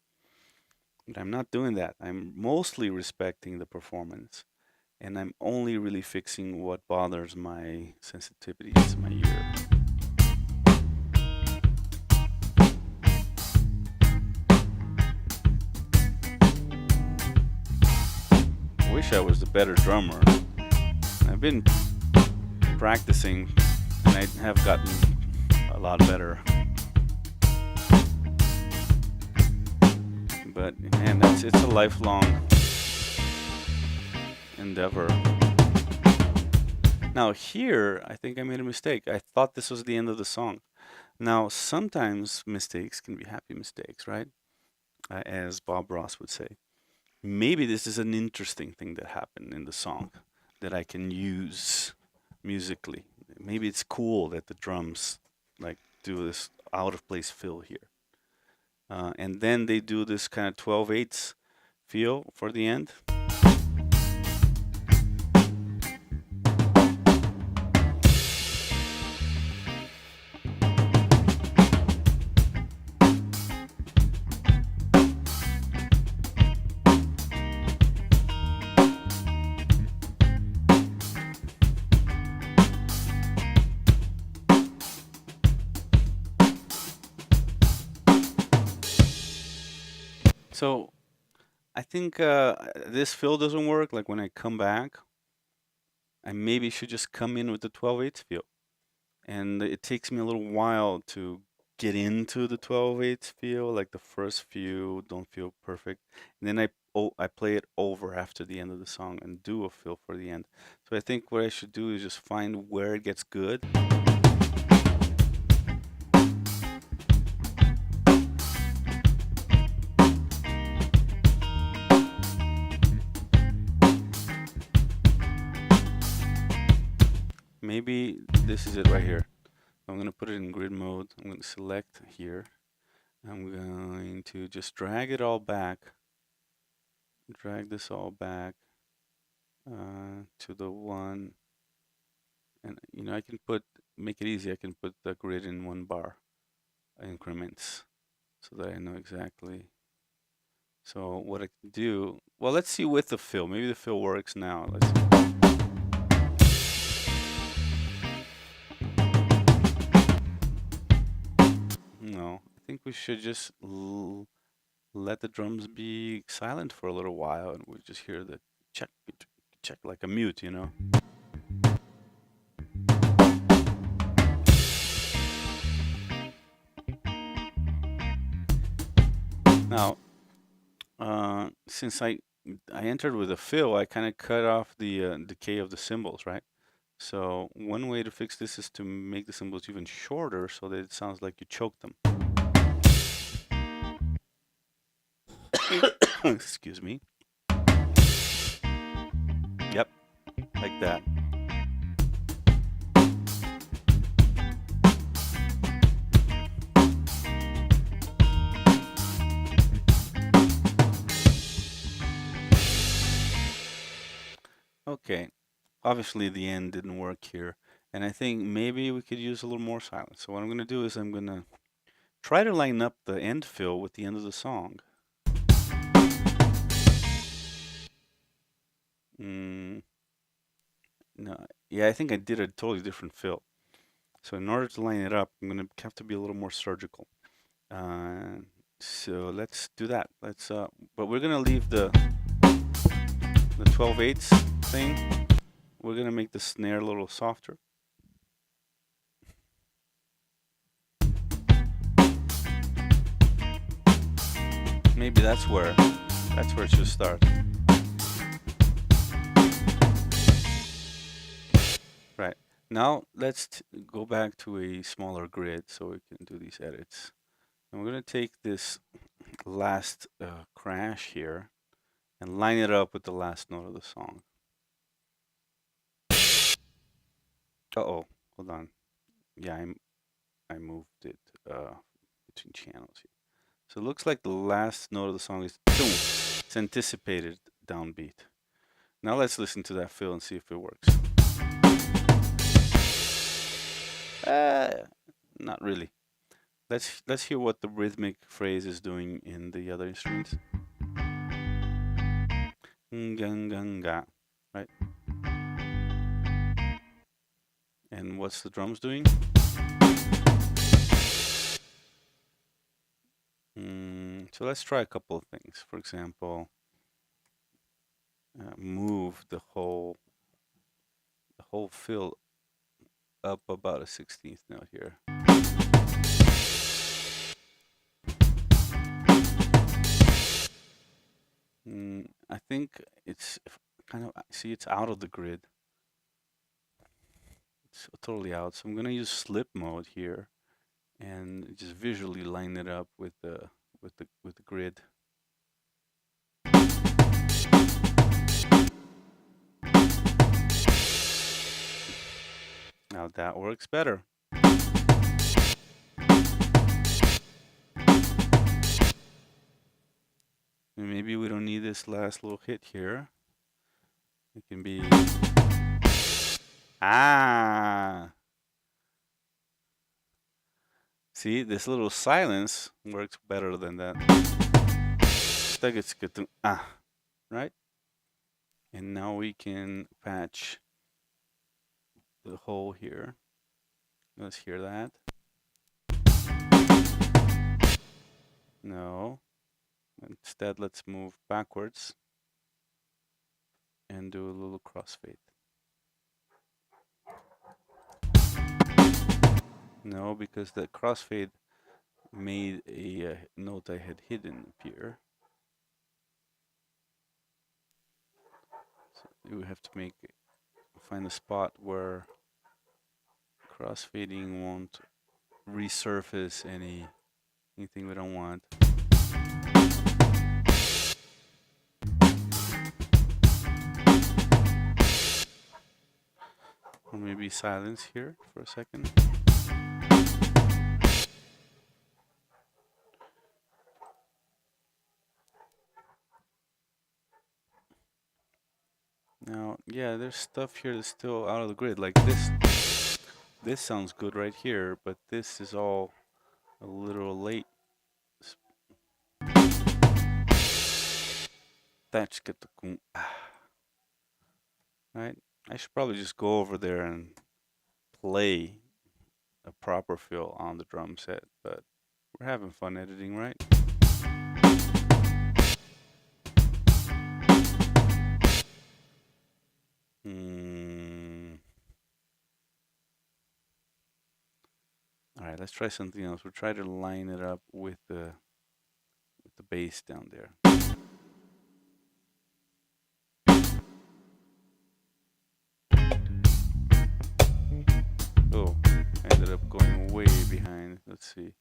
But I'm not doing that. I'm mostly respecting the performance, and I'm only really fixing what bothers my sensitivities, my ear. I wish I was a better drummer. I've been practicing, and I have gotten a lot better. But man, it's a lifelong endeavor. Now here, I think I made a mistake. I thought this was the end of the song. Now, sometimes mistakes can be happy mistakes, right? As Bob Ross would say. Maybe this is an interesting thing that happened in the song that I can use musically. Maybe it's cool that the drums like do this out of place fill here. And then they do this kind of 12/8 feel for the end. So I think this fill doesn't work. Like when I come back, I maybe should just come in with the 12/8 feel. And it takes me a little while to get into the 12/8 feel. Like the first few don't feel perfect. And then I play it over after the end of the song and do a fill for the end. So I think what I should do is just find where it gets good. Maybe this is it right here. I'm going to put it in grid mode. I'm going to select here. I'm going to just drag it all back. Drag this all back to the one. And I can make it easy. I can put the grid in 1 bar increments so that I know exactly. So what I can do, well, let's see with the fill. Maybe the fill works now. Let's see. No, I think we should just let the drums be silent for a little while, and we just hear the check, check like a mute, Now, since I entered with a fill, I kind of cut off the decay of the cymbals, right? So one way to fix this is to make the cymbals even shorter so that it sounds like you choke them. Excuse me. Yep, like that. Okay, obviously the end didn't work here, and I think maybe we could use a little more silence. So what I'm going to do is I'm going to try to line up the end fill with the end of the song. No, yeah, I think I did a totally different fill. So in order to line it up, I'm going to have to be a little more surgical. So let's do that. But we're going to leave the 12/8 thing. We're going to make the snare a little softer. Maybe that's where it should start. Right. Now let's go back to a smaller grid so we can do these edits. And we're going to take this last crash here and line it up with the last note of the song. Uh-oh, hold on. Yeah, I moved it between channels here. So it looks like the last note of the song is boom. It's anticipated downbeat. Now let's listen to that fill and see if it works. Not really. Let's hear what the rhythmic phrase is doing in the other instruments. Nga, right? And what's the drums doing? So let's try a couple of things. For example, move the whole fill up about a 16th note here. I think it's kind of, see, it's out of the grid. It's totally out. So I'm going to use slip mode here and just visually line it up with the grid. Now that works better. And maybe we don't need this last little hit here. It can be see, this little silence works better than that. Right? And now we can patch the hole here. Let's hear that. No. Instead, let's move backwards and do a little crossfade. No, because the crossfade made a note I had hidden appear. So we have to find a spot where crossfading won't resurface anything we don't want. Or maybe silence here for a second. Now, yeah, there's stuff here that's still out of the grid, like this. This sounds good right here, but this is all a little late. That's good. Right? I should probably just go over there and play a proper fill on the drum set, but we're having fun editing, right? All right, let's try something else. We'll try to line it up with the bass down there. Oh, I ended up going way behind. Let's see.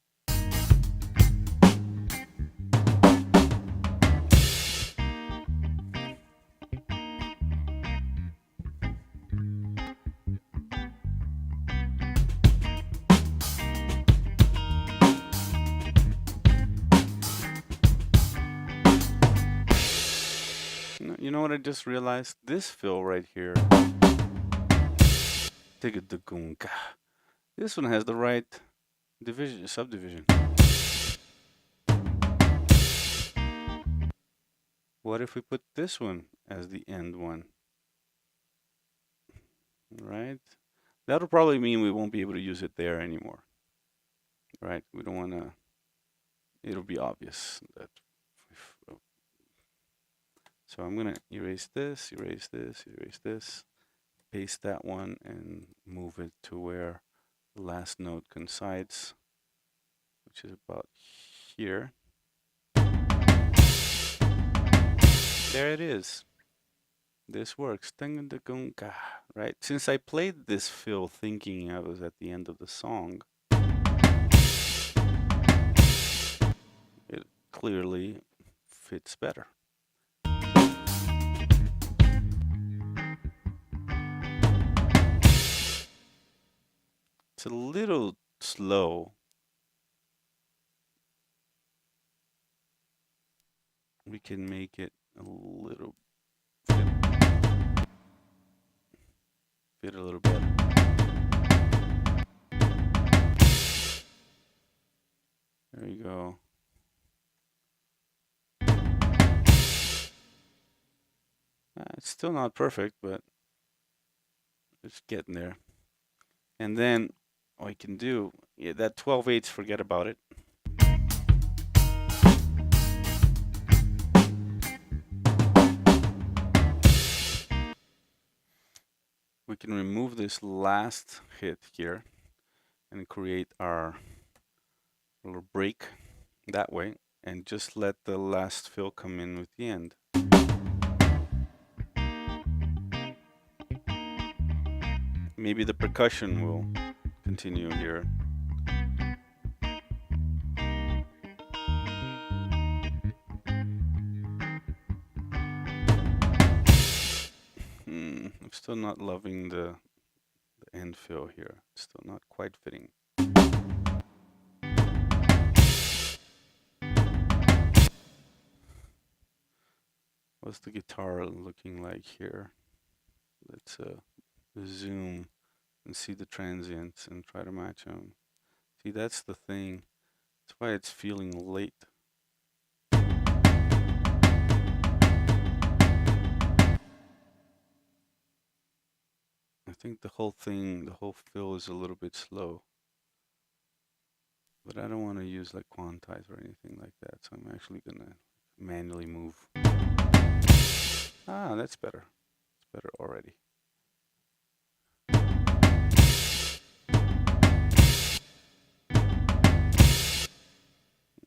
You know what I just realized? This fill right here. This one has the right subdivision. What if we put this one as the end one? Right? That'll probably mean we won't be able to use it there anymore, right? We don't want to, it'll be obvious that. So I'm going to erase this, erase this, erase this, paste that one, and move it to where the last note coincides, which is about here. There it is. This works. Right? Since I played this fill thinking I was at the end of the song, it clearly fits better. It's a little slow. We can make it a little fit a little better. There you go. It's still not perfect, but it's getting there. And then what I can do, yeah, that 12/8, forget about it. We can remove this last hit here and create our little break that way and just let the last fill come in with the end. Maybe the percussion will continue here. I'm still not loving the end fill here. It's still not quite fitting. What's the guitar looking like here? Let's zoom and see the transients and try to match them. See, that's the thing. That's why it's feeling late. I think the whole thing, the whole fill is a little bit slow. But I don't want to use like quantize or anything like that. So I'm actually going to manually move. Ah, that's better. It's better already.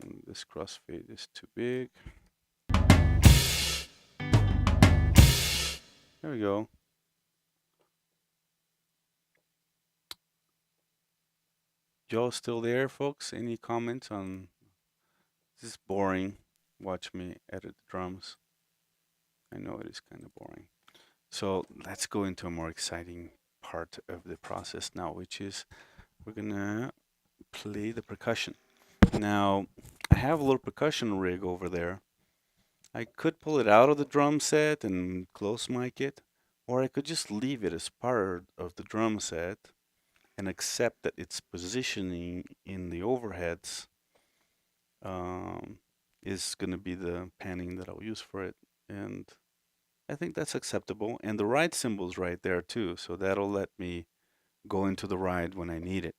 And this crossfade is too big. There we go. Y'all still there, folks? Any comments on this? Is boring. Watch me edit the drums. I know it is kind of boring. So let's go into a more exciting part of the process now, which is we're gonna play the percussion. Now, I have a little percussion rig over there. I could pull it out of the drum set and close mic it, or I could just leave it as part of the drum set and accept that its positioning in the overheads is going to be the panning that I'll use for it. And I think that's acceptable. And the ride symbol's right there too, so that'll let me go into the ride when I need it.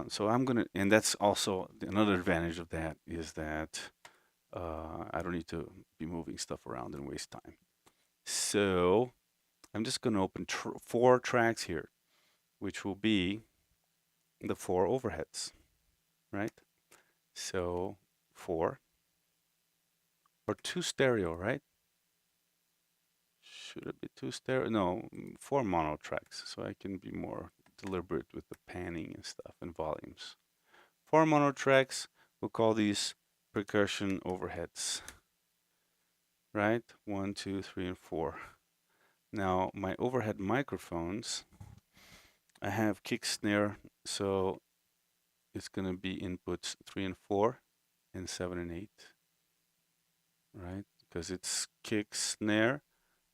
So I'm gonna, and that's also another advantage of that is that I don't need to be moving stuff around and waste time. So I'm just gonna open 4 tracks here, which will be the 4 overheads, right? So 4 or 2 stereo, right? Should it be 2 stereo? No, 4 mono tracks, so I can be more deliberate with the panning and stuff and volumes. 4 mono tracks, we'll call these percussion overheads, right? 1, 2, 3, and 4. Now, my overhead microphones, I have kick snare, so it's going to be inputs 3 and 4 and 7 and 8, right? Because it's kick snare,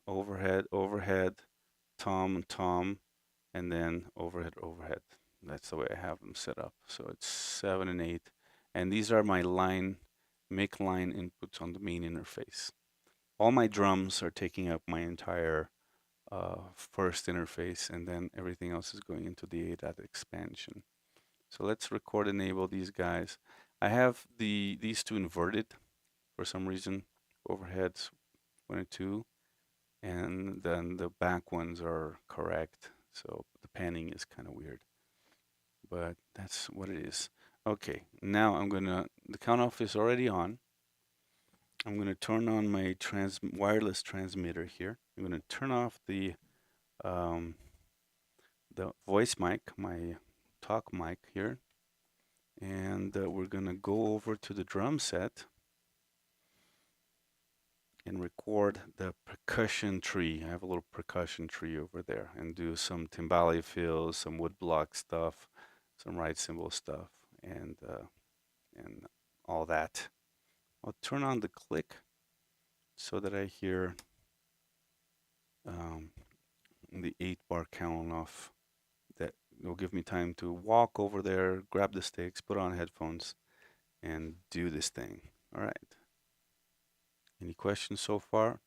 overhead, overhead, tom, tom, and then overhead, overhead. That's the way I have them set up. So it's 7 and 8. And these are my mic line inputs on the main interface. All my drums are taking up my entire first interface, and then everything else is going into the ADAT expansion. So let's record enable these guys. I have these two inverted for some reason. Overheads 1 and 2, and then the back ones are correct. So the panning is kind of weird, but that's what it is. Okay, now the count off is already on. I'm gonna turn on my wireless transmitter here. I'm gonna turn off the voice mic, my talk mic here, and we're gonna go over to the drum set and record the percussion tree. I have a little percussion tree over there, and do some timbale fills, some woodblock stuff, some ride cymbal stuff, and all that. I'll turn on the click so that I hear the 8-bar count off. That will give me time to walk over there, grab the sticks, put on headphones, and do this thing. All right. Any questions so far?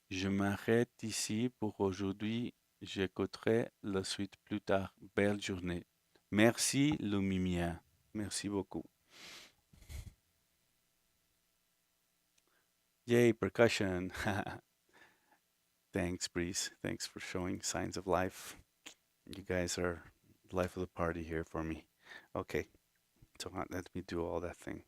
Je m'arrête ici pour aujourd'hui. J'écouterai la suite plus tard. Belle journée. Merci, Lumimia. Merci beaucoup. Yay, percussion. Thanks, Breeze. Thanks for showing signs of life. You guys are the life of the party here for me. Okay, so let me do all that thing.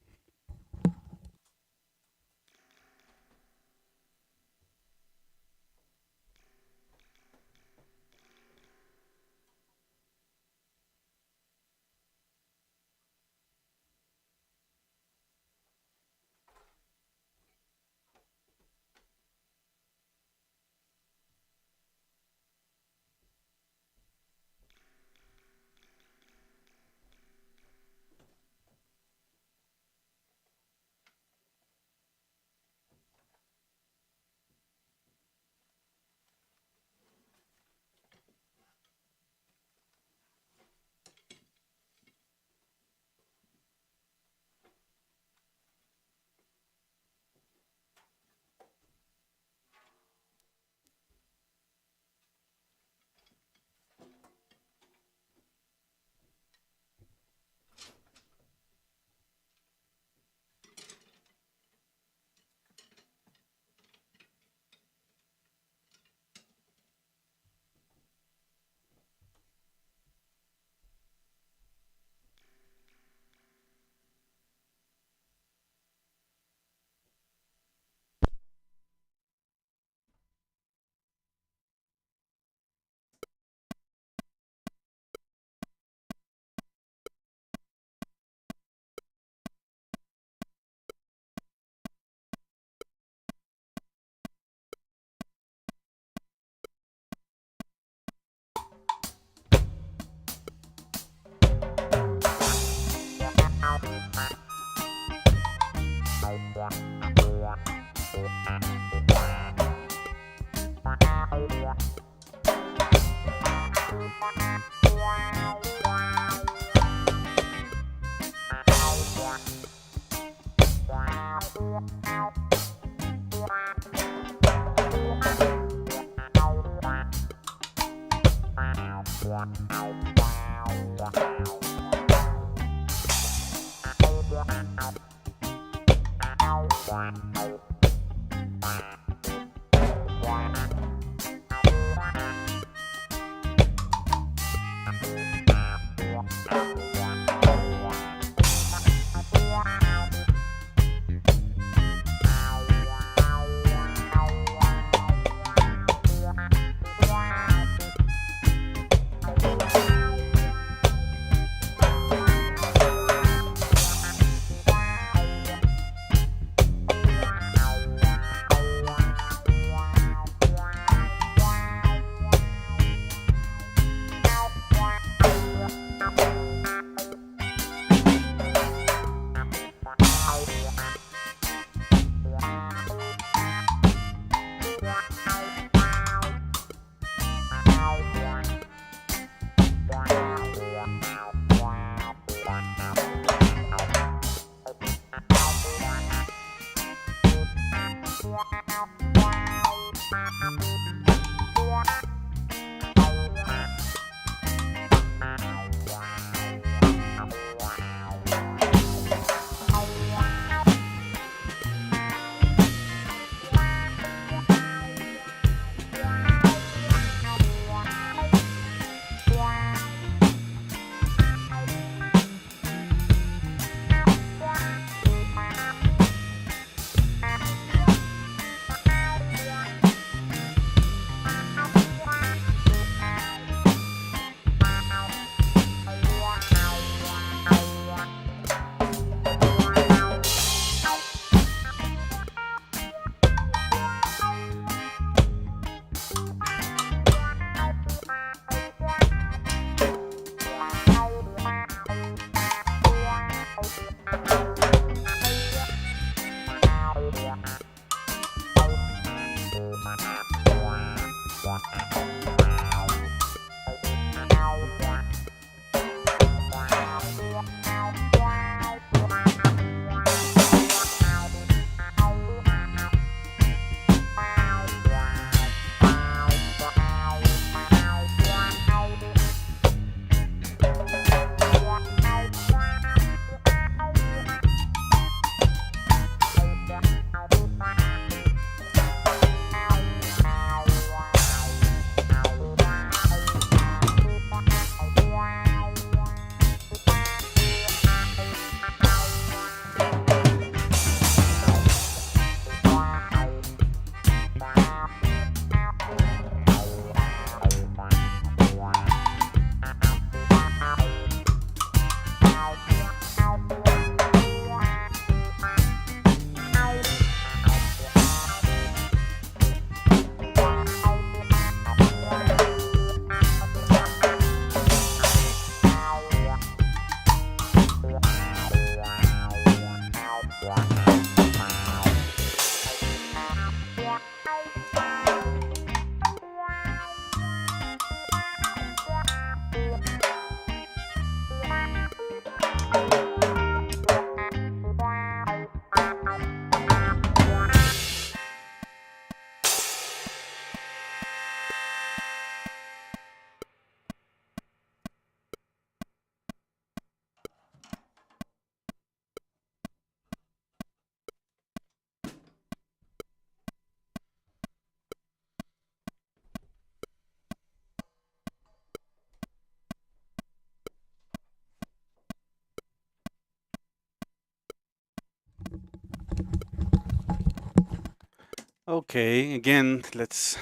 Okay, again, let's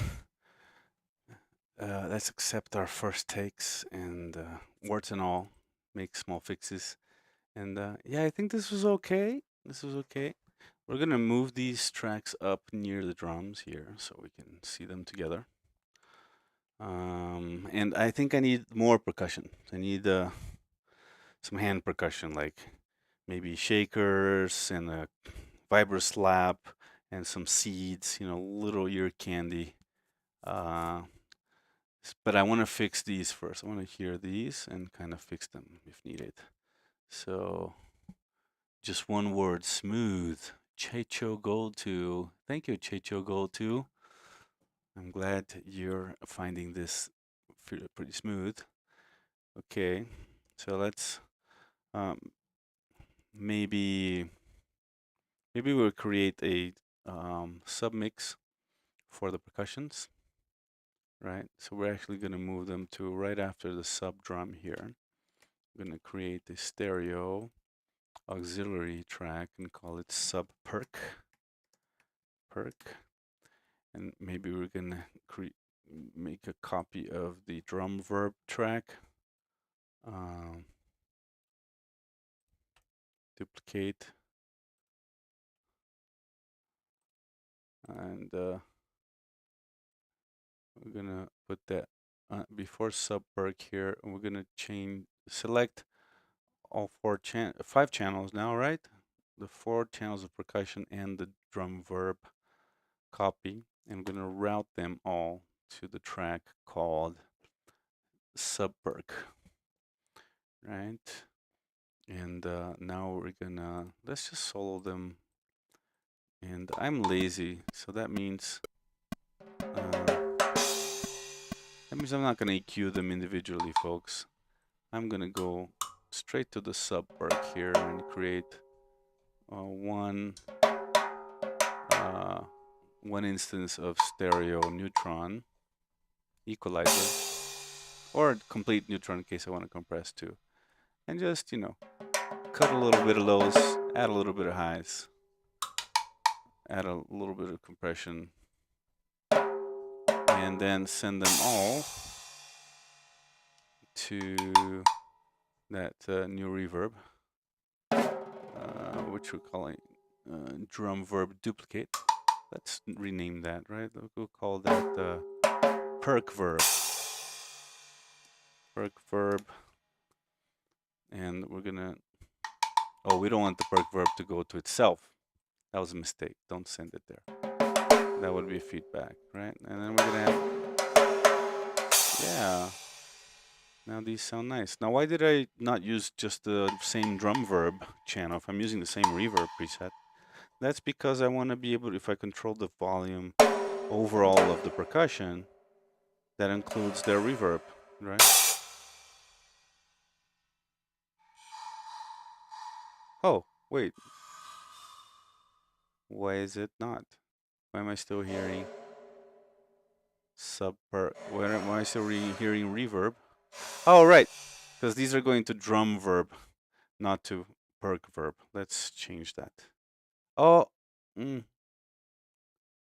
accept our first takes and warts and all, make small fixes. And yeah, I think this was okay. This was okay. We're gonna move these tracks up near the drums here so we can see them together. And I think I need more percussion. I need some hand percussion, like maybe shakers and a vibro slap and some seeds, you know, little ear candy. But I want to fix these first. I want to hear these and kind of fix them if needed. So just one word, smooth. Checho Gold 2. Thank you, Checho Gold 2. I'm glad you're finding this pretty smooth. Okay, so let's maybe we'll create a submix for the percussions, right? So we're actually going to move them to right after the sub drum here. I'm going to create a stereo auxiliary track and call it sub perk. And maybe we're going to make a copy of the drum verb track. Duplicate. And we're gonna put that before sub perk here, and we're gonna select all 5 channels now, right? The 4 channels of percussion and the drum verb copy, and we're gonna route them all to the track called sub perk, right? And now we're gonna let's just solo them. And I'm lazy, so that means I'm not gonna EQ them individually, folks. I'm gonna go straight to the sub perk here and create one instance of stereo neutron equalizer, or complete neutron in case I want to compress too, and just, you know, cut a little bit of lows, add a little bit of highs, add a little bit of compression, and then send them all to that new reverb, which we're calling drum verb duplicate. Let's rename that, right? We'll call that perk verb. Perk verb. And we're gonna, oh, we don't want the perk verb to go to itself. That was a mistake. Don't send it there. That would be feedback, right? And then we're gonna have, yeah. Now these sound nice. Now, why did I not use just the same drum verb channel if I'm using the same reverb preset? That's because I want to be able to, if I control the volume overall of the percussion, that includes their reverb, right? Oh, wait. Why is it not? Why am I still hearing why am I still hearing reverb? Oh, right. Because these are going to drum verb, not to perk verb. Let's change that. Oh,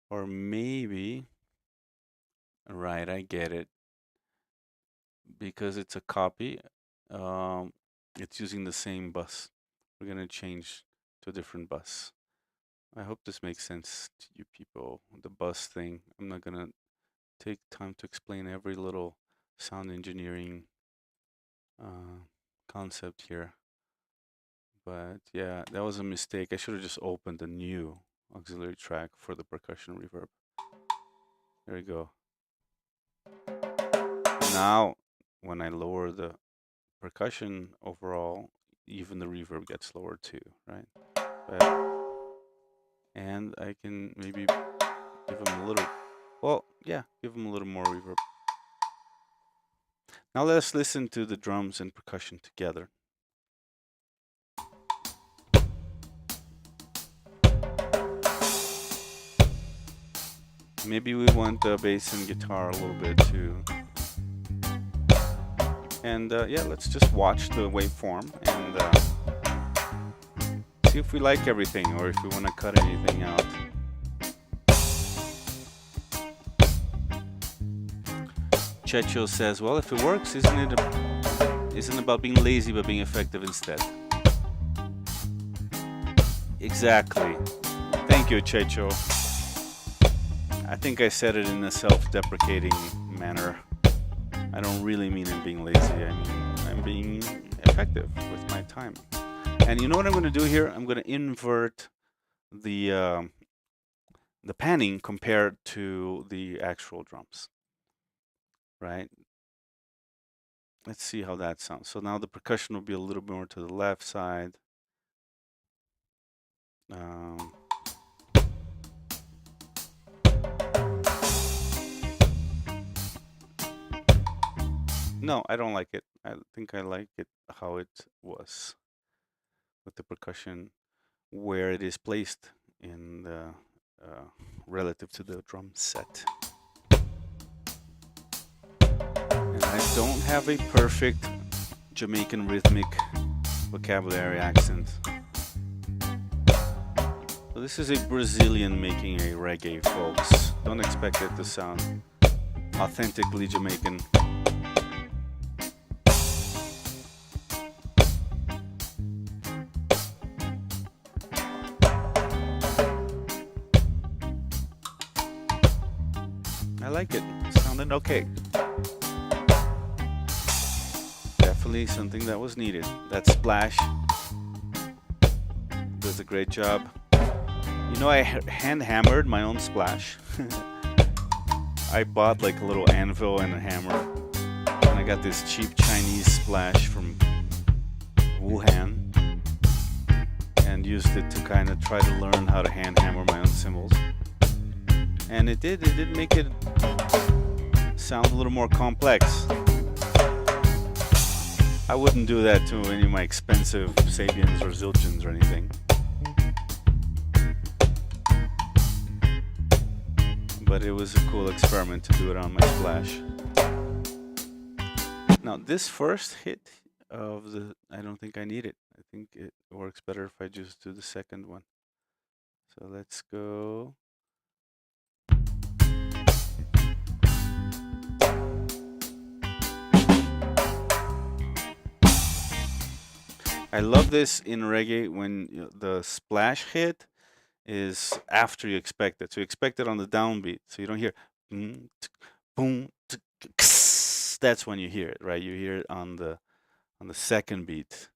or maybe, right, I get it. Because it's a copy, it's using the same bus. We're going to change to a different bus. I hope this makes sense to you people, the bus thing. I'm not going to take time to explain every little sound engineering concept here. But yeah, that was a mistake. I should have just opened a new auxiliary track for the percussion reverb. There we go. Now, when I lower the percussion overall, even the reverb gets lower too, right? And I can maybe give them a little, well, yeah, give them a little more reverb. Now let's listen to the drums and percussion together. Maybe we want the bass and guitar a little bit too. And yeah, let's just watch the waveform and see if we like everything or if we want to cut anything out. Checho says, well, if it works, isn't it about being lazy but being effective instead? Exactly. Thank you, Checho. I think I said it in a self-deprecating manner. I don't really mean I'm being lazy. I mean I'm being effective with my time. And you know what I'm going to do here? I'm going to invert the panning compared to the actual drums. Right? Let's see how that sounds. So now the percussion will be a little bit more to the left side. No, I don't like it. I think I like it how it was with the percussion, where it is placed in the relative to the drum set. And I don't have a perfect Jamaican rhythmic vocabulary accent. So this is a Brazilian making a reggae, folks. Don't expect it to sound authentically Jamaican. I like it. Sounded okay. Definitely something that was needed. That splash does a great job. You know, I hand hammered my own splash. I bought like a little anvil and a hammer, and I got this cheap Chinese splash from Wuhan and used it to kind of try to learn how to hand hammer my own cymbals. And it did make it sound a little more complex. I wouldn't do that to any of my expensive Sabians or Zildjians or anything. But it was a cool experiment to do it on my splash. Now this first hit of the, I don't think I need it. I think it works better if I just do the second one. So let's go. I love this in reggae when the splash hit is after you expect it. So you expect it on the downbeat. So you don't hear boom, boom. That's when you hear it, right? You hear it on the second beat.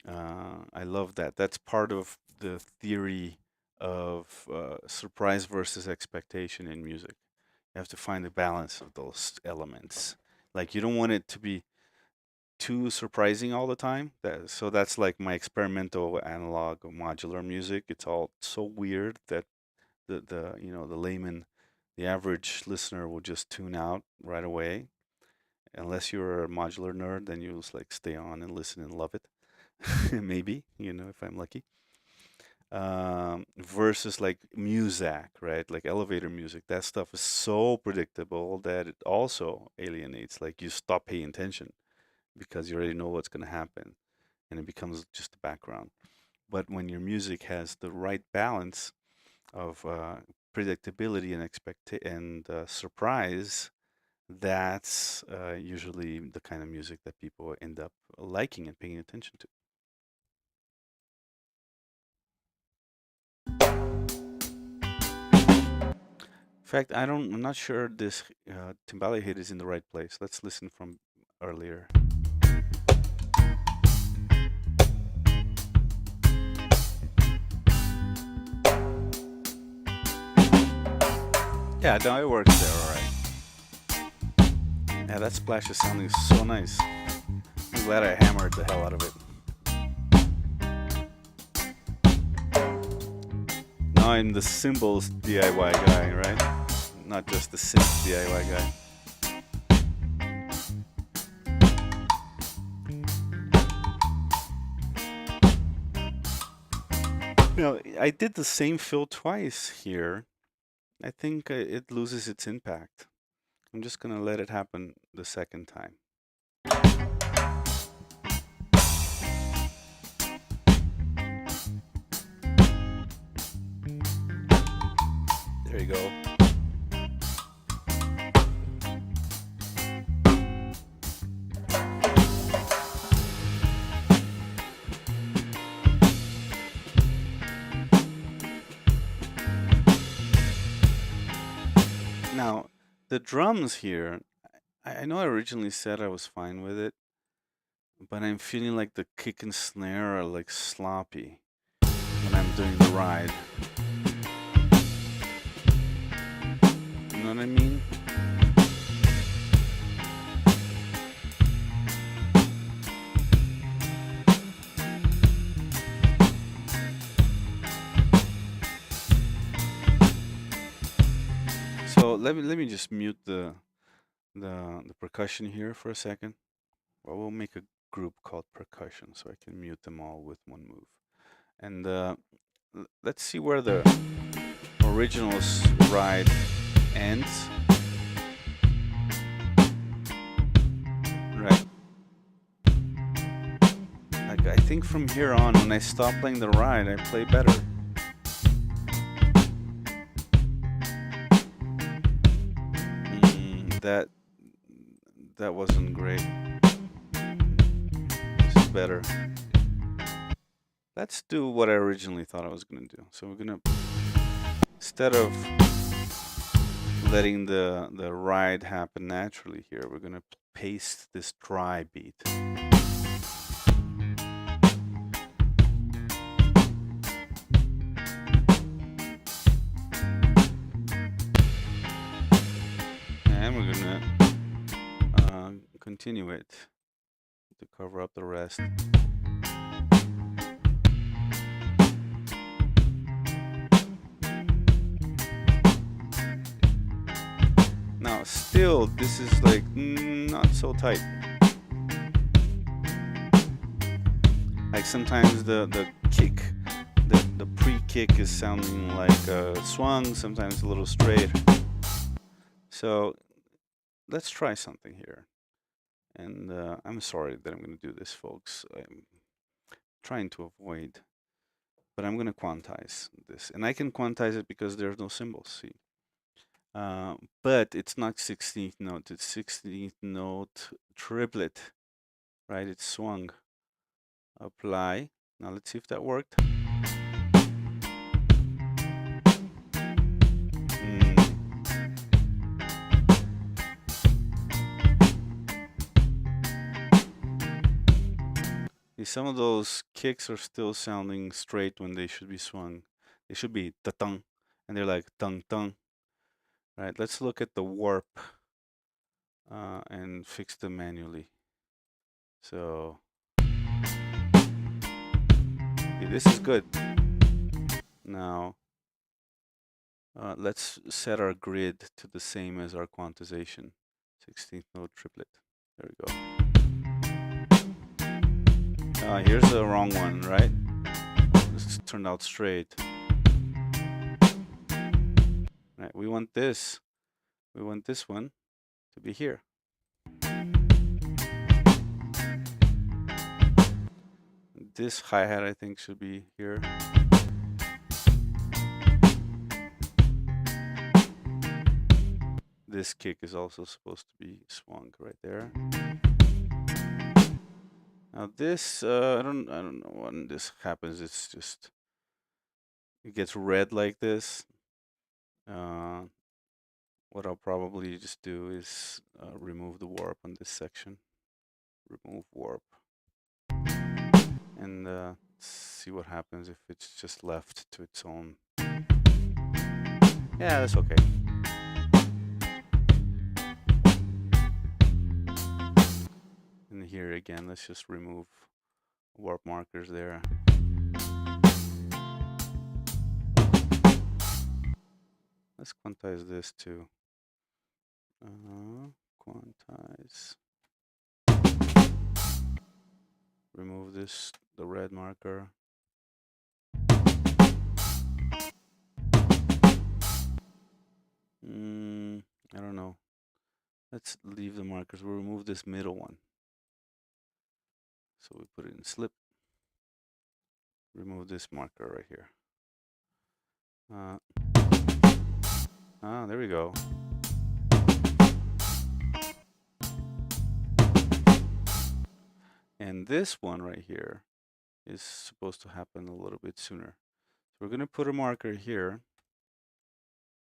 I love that. That's part of the theory of surprise versus expectation in music. You have to find the balance of those elements. Like you don't want it to be too surprising all the time. So that's like my experimental analog modular music. It's all so weird that the layman, the average listener will just tune out right away. Unless you're a modular nerd, then you'll just like stay on and listen and love it. Maybe, if I'm lucky. Versus like Muzak, right? Like elevator music. That stuff is so predictable that it also alienates. Like you stop paying attention because you already know what's going to happen, and it becomes just the background. But when your music has the right balance of predictability and surprise, that's usually the kind of music that people end up liking and paying attention to. In fact, I'm not sure this timbale hit is in the right place. Let's listen from earlier. Yeah, no, it works there, all right. Yeah, that splash is sounding so nice. I'm glad I hammered the hell out of it. Now I'm the cymbals DIY guy, right? Not just the synth DIY guy. I did the same fill twice here. I think it loses its impact. I'm just gonna let it happen the second time. There you go. The drums here, I know I originally said I was fine with it, but I'm feeling like the kick and snare are like sloppy when I'm doing the ride. You know what I mean? So let me just mute the percussion here for a second. Well, we'll make a group called Percussion so I can mute them all with one move. And let's see where the original ride ends. Right. Like I think from here on, when I stop playing the ride, I play better. That wasn't great. This is better. Let's do what I originally thought I was gonna do. So we're gonna, instead of letting the ride happen naturally here, we're gonna paste this dry beat. And we're gonna continue it to cover up the rest. Now, still, this is like not so tight. Like sometimes the kick, the pre-kick is sounding like a swung, sometimes a little straight. So let's try something here. And I'm sorry that I'm going to do this, folks. I'm trying to avoid, but I'm going to quantize this. And I can quantize it because there's no cymbals, see. But it's not 16th note, it's 16th note triplet, right? It's swung. Apply. Now let's see if that worked. Some of those kicks are still sounding straight when they should be swung. They should be ta-tung, and they're like tung-tung. Right, let's look at the warp and fix them manually. So, okay, this is good. Now, let's set our grid to the same as our quantization. 16th note triplet. There we go. Here's the wrong one, right? This turned out straight. Right, we want this. We want this one to be here. This hi-hat, I think, should be here. This kick is also supposed to be swung right there. Now this, I don't know when this happens. It's just, it gets red like this. What I'll probably just do is remove the warp on this section. Remove warp. And see what happens if it's just left to its own. Yeah, that's okay. And here again, let's just remove warp markers there. Let's quantize this too. Quantize. Remove this, the red marker. I don't know. Let's leave the markers. We'll remove this middle one. So we put it in slip. Remove this marker right here. There we go. And this one right here is supposed to happen a little bit sooner. So we're going to put a marker here.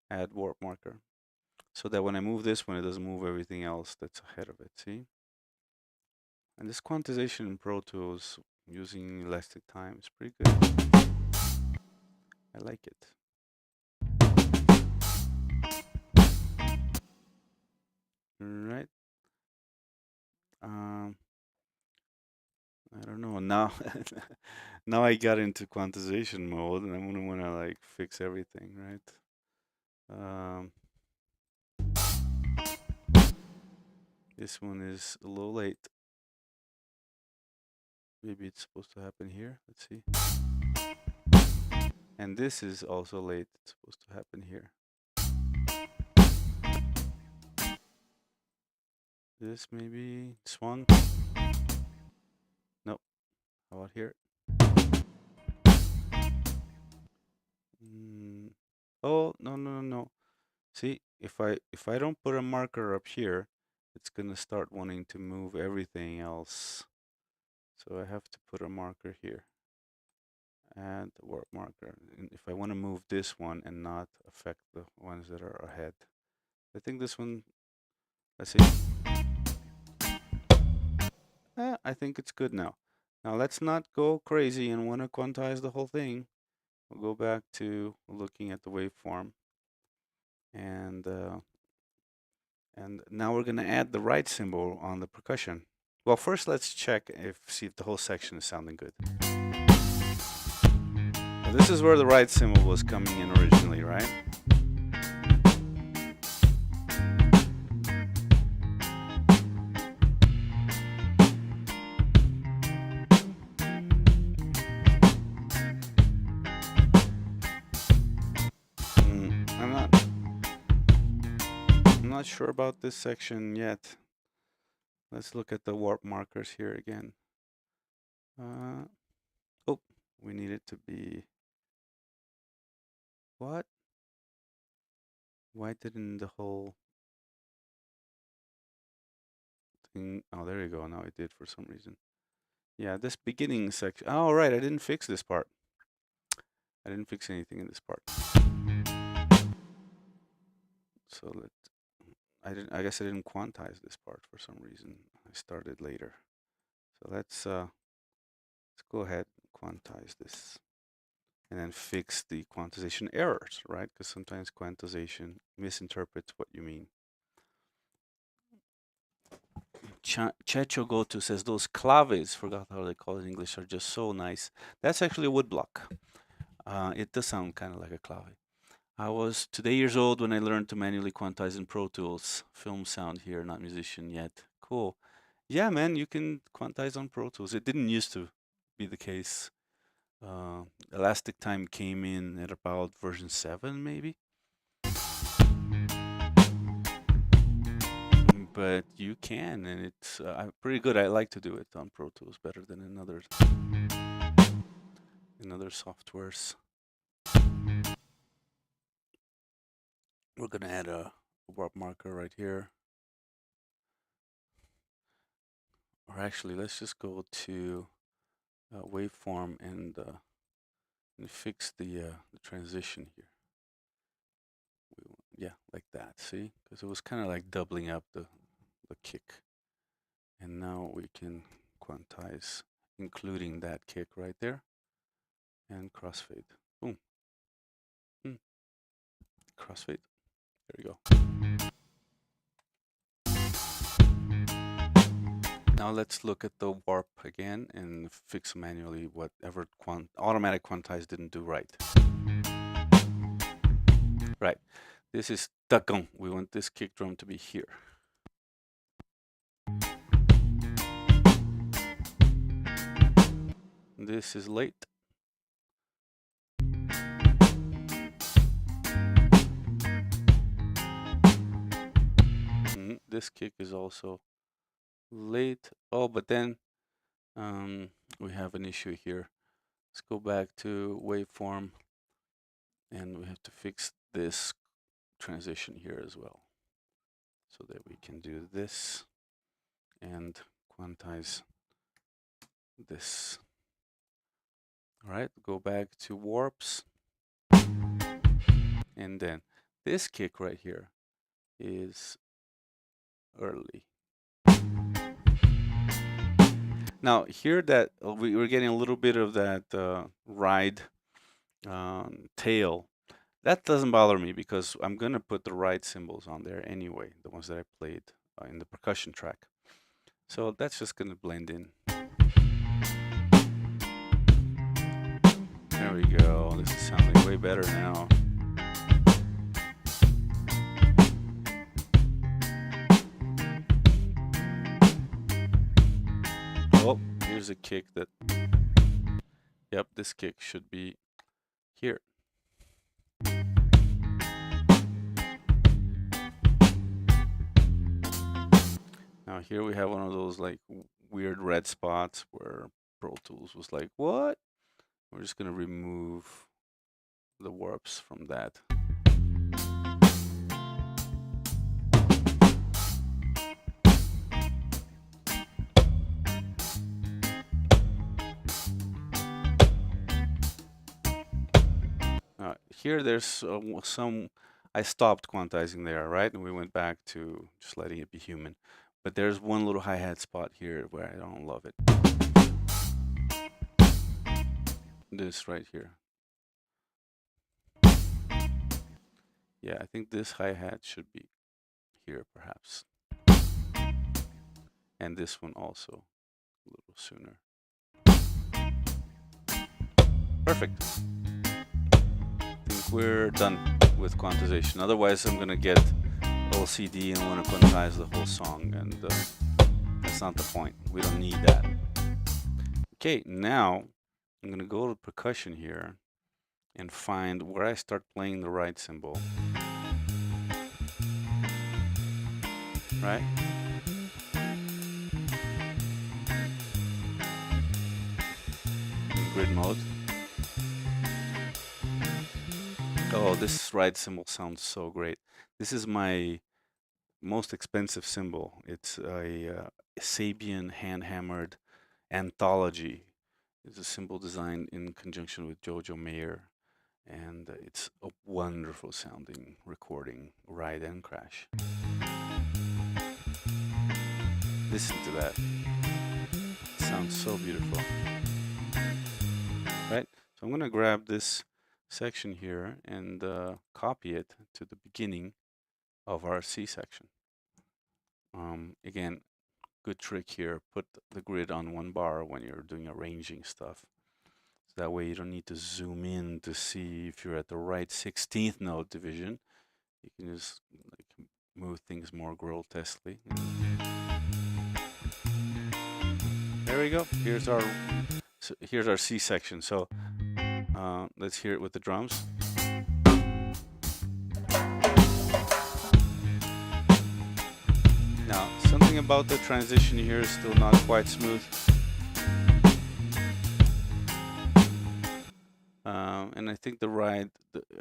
Add warp marker. so that when I move this one, it doesn't move everything else that's ahead of it, see? And this quantization in Pro Tools using elastic time is pretty good. I like it. All right. I don't know. Now now I got into quantization mode and I'm gonna wanna like fix everything, right? This one is a little late. Maybe it's supposed to happen here. Let's see. And this is also late. It's supposed to happen here. This maybe swung. Nope. How about here? Oh, no. See, if I don't put a marker up here, it's gonna start wanting to move everything else. So I have to put a marker here. Add the warp marker. And if I want to move this one and not affect the ones that are ahead. I think this one, let's see. I think it's good now. Now let's not go crazy and want to quantize the whole thing. We'll go back to looking at the waveform. And now we're going to add the right symbol on the percussion. Well, first let's check see if the whole section is sounding good. Well, this is where the right symbol was coming in originally, right? I'm not sure about this section yet. Let's look at the warp markers here again. Oh, we need it to be what? Why didn't the whole thing? Oh, there you go. Now it did for some reason. Yeah, this beginning section. Oh, right. I didn't fix this part. I didn't fix anything in this part. So I guess I didn't quantize this part for some reason. I started later. So let's go ahead and quantize this. And then fix the quantization errors, right? Because sometimes quantization misinterprets what you mean. Checho Goto says those claves, forgot how they call it in English, are just so nice. That's actually a wood block. It does sound kind of like a clave. I was 2 years old when I learned to manually quantize in Pro Tools. Film sound here, not musician yet. Cool. Yeah, man, you can quantize on Pro Tools. It didn't used to be the case. Elastic time came in at about version 7, maybe. But you can, and it's pretty good. I like to do it on Pro Tools better than in other softwares. We're gonna add a warp marker right here. Or actually, let's just go to waveform and fix the transition here. Yeah, like that. See, because it was kind of like doubling up the kick, and now we can quantize, including that kick right there, and crossfade. Boom. Crossfade. There you go. Now let's look at the warp again and fix manually whatever automatic quantize didn't do right. Right. This is takon. We want this kick drum to be here. This is late. This kick is also late. Oh, but then we have an issue here. Let's go back to waveform, and we have to fix this transition here as well, so that we can do this and quantize this. All right, go back to warps, and then this kick right here. is early. Now here that we're getting a little bit of that ride tail. That doesn't bother me because I'm gonna put the ride cymbals on there anyway, the ones that I played in the percussion track. So that's just gonna blend in. There we go. This is sounding way better now. Oh, here's a kick that, yep, this kick should be here. Now here we have one of those like weird red spots where Pro Tools was like, what? We're just gonna remove the warps from that. Here there's some, I stopped quantizing there, right? And we went back to just letting it be human. But there's one little hi-hat spot here where I don't love it. This right here. Yeah, I think this hi-hat should be here perhaps. And this one also a little sooner. Perfect. I think we're done with quantization. Otherwise, I'm gonna get LCD and want to quantize the whole song, and that's not the point. We don't need that. Okay, now I'm gonna go to percussion here and find where I start playing the right cymbal. Right? In grid mode. Oh, this right cymbal sounds so great. This is my most expensive cymbal. It's a Sabian hand-hammered anthology. It's a cymbal designed in conjunction with Jojo Mayer, and it's a wonderful sounding recording, ride and crash. Listen to that. It sounds so beautiful. Right? So I'm going to grab this section here and copy it to the beginning of our C section. Again, good trick here, put the grid on one bar when you're doing arranging stuff. So that way you don't need to zoom in to see if you're at the right 16th note division. You can just like move things more grotesquely. There we go. Here's our C section. So let's hear it with the drums. Now, something about the transition here is still not quite smooth. And I think the ride,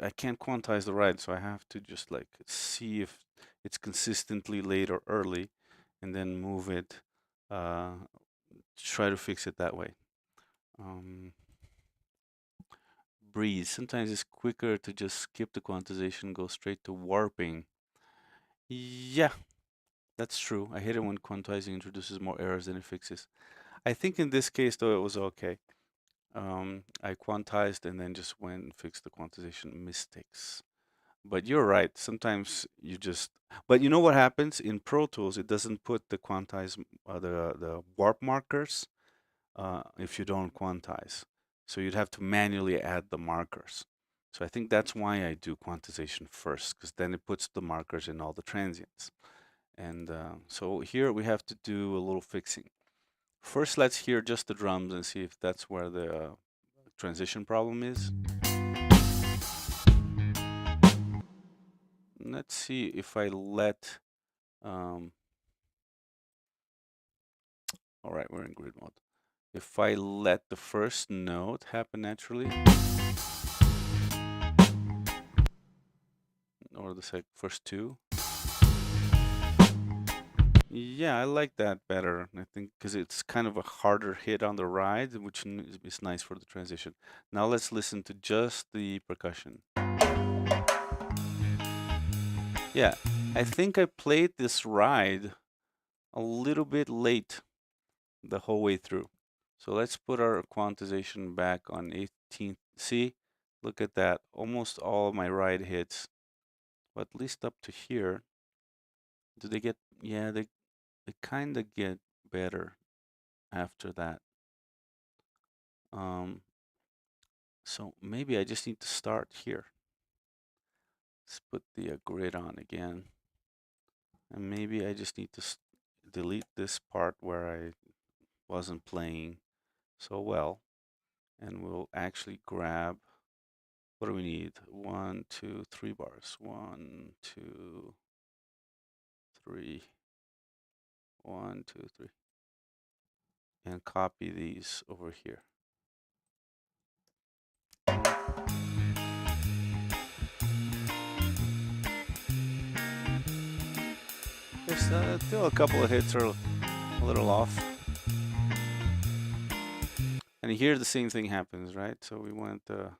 I can't quantize the ride, so I have to just like see if it's consistently late or early, and then move it, try to fix it that way. Breeze. Sometimes it's quicker to just skip the quantization, go straight to warping. Yeah, that's true. I hate it when quantizing introduces more errors than it fixes. I think in this case, though, it was okay. I quantized and then just went and fixed the quantization mistakes. But you're right. Sometimes you just. But you know what happens in Pro Tools? It doesn't put the quantize the warp markers if you don't quantize. So you'd have to manually add the markers. So I think that's why I do quantization first, because then it puts the markers in all the transients. And so here we have to do a little fixing. First, let's hear just the drums and see if that's where the transition problem is. Let's see if I let, all right, we're in grid mode. If I let the first note happen naturally, or the first two. Yeah, I like that better. I think because it's kind of a harder hit on the ride, which is nice for the transition. Now let's listen to just the percussion. Yeah, I think I played this ride a little bit late the whole way through. So let's put our quantization back on 18th. See, look at that. Almost all of my ride hits, but at least up to here. Do they get, yeah, they kind of get better after that. So maybe I just need to start here. Let's put the grid on again. And maybe I just need to delete this part where I wasn't playing so well. And we'll actually grab, what do we need? 1, 2, 3 bars. 1, 2, 3. 1, 2, 3. And copy these over here. There's still a couple of hits are a little off. And here the same thing happens, right? So we want to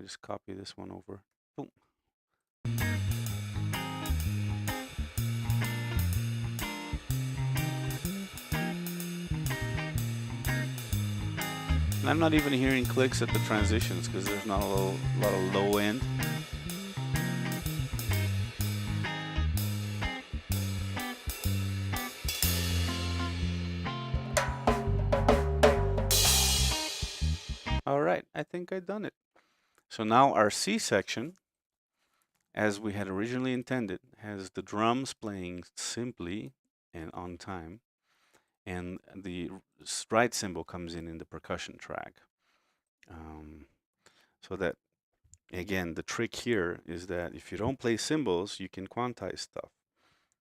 just copy this one over. Boom. And I'm not even hearing clicks at the transitions because there's not a lot of low end. All right, I think I've done it. So now our C section, as we had originally intended, has the drums playing simply and on time, and the ride cymbal comes in the percussion track. So that, again, the trick here is that if you don't play cymbals, you can quantize stuff.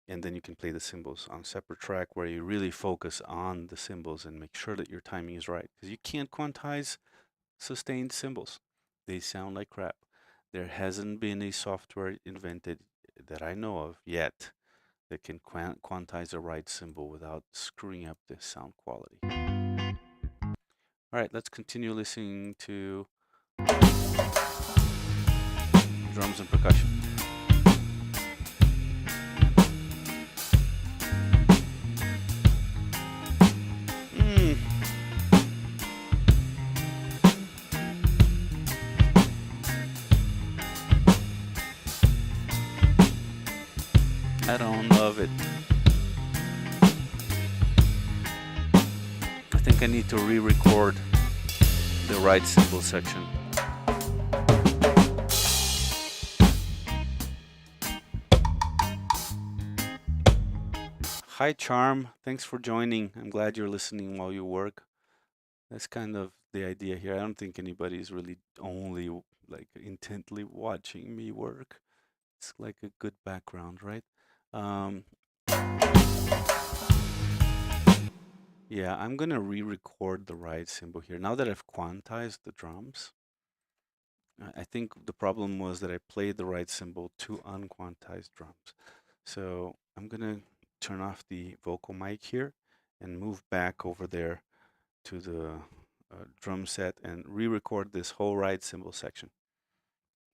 And then you can play the cymbals on a separate track where you really focus on the cymbals and make sure that your timing is right. Because you can't quantize sustained cymbals. They sound like crap. There hasn't been a software invented that I know of yet that can quantize the right cymbal without screwing up the sound quality. All right, let's continue listening to drums and percussion. I don't love it. I think I need to re-record the right cymbal section. Hi, Charm. Thanks for joining. I'm glad you're listening while you work. That's kind of the idea here. I don't think anybody's really only like intently watching me work. It's like a good background, right? Yeah, I'm gonna re-record the ride cymbal here. Now that I've quantized the drums, I think the problem was that I played the right cymbal to unquantized drums. So I'm gonna turn off the vocal mic here and move back over there to the drum set and re-record this whole ride cymbal section.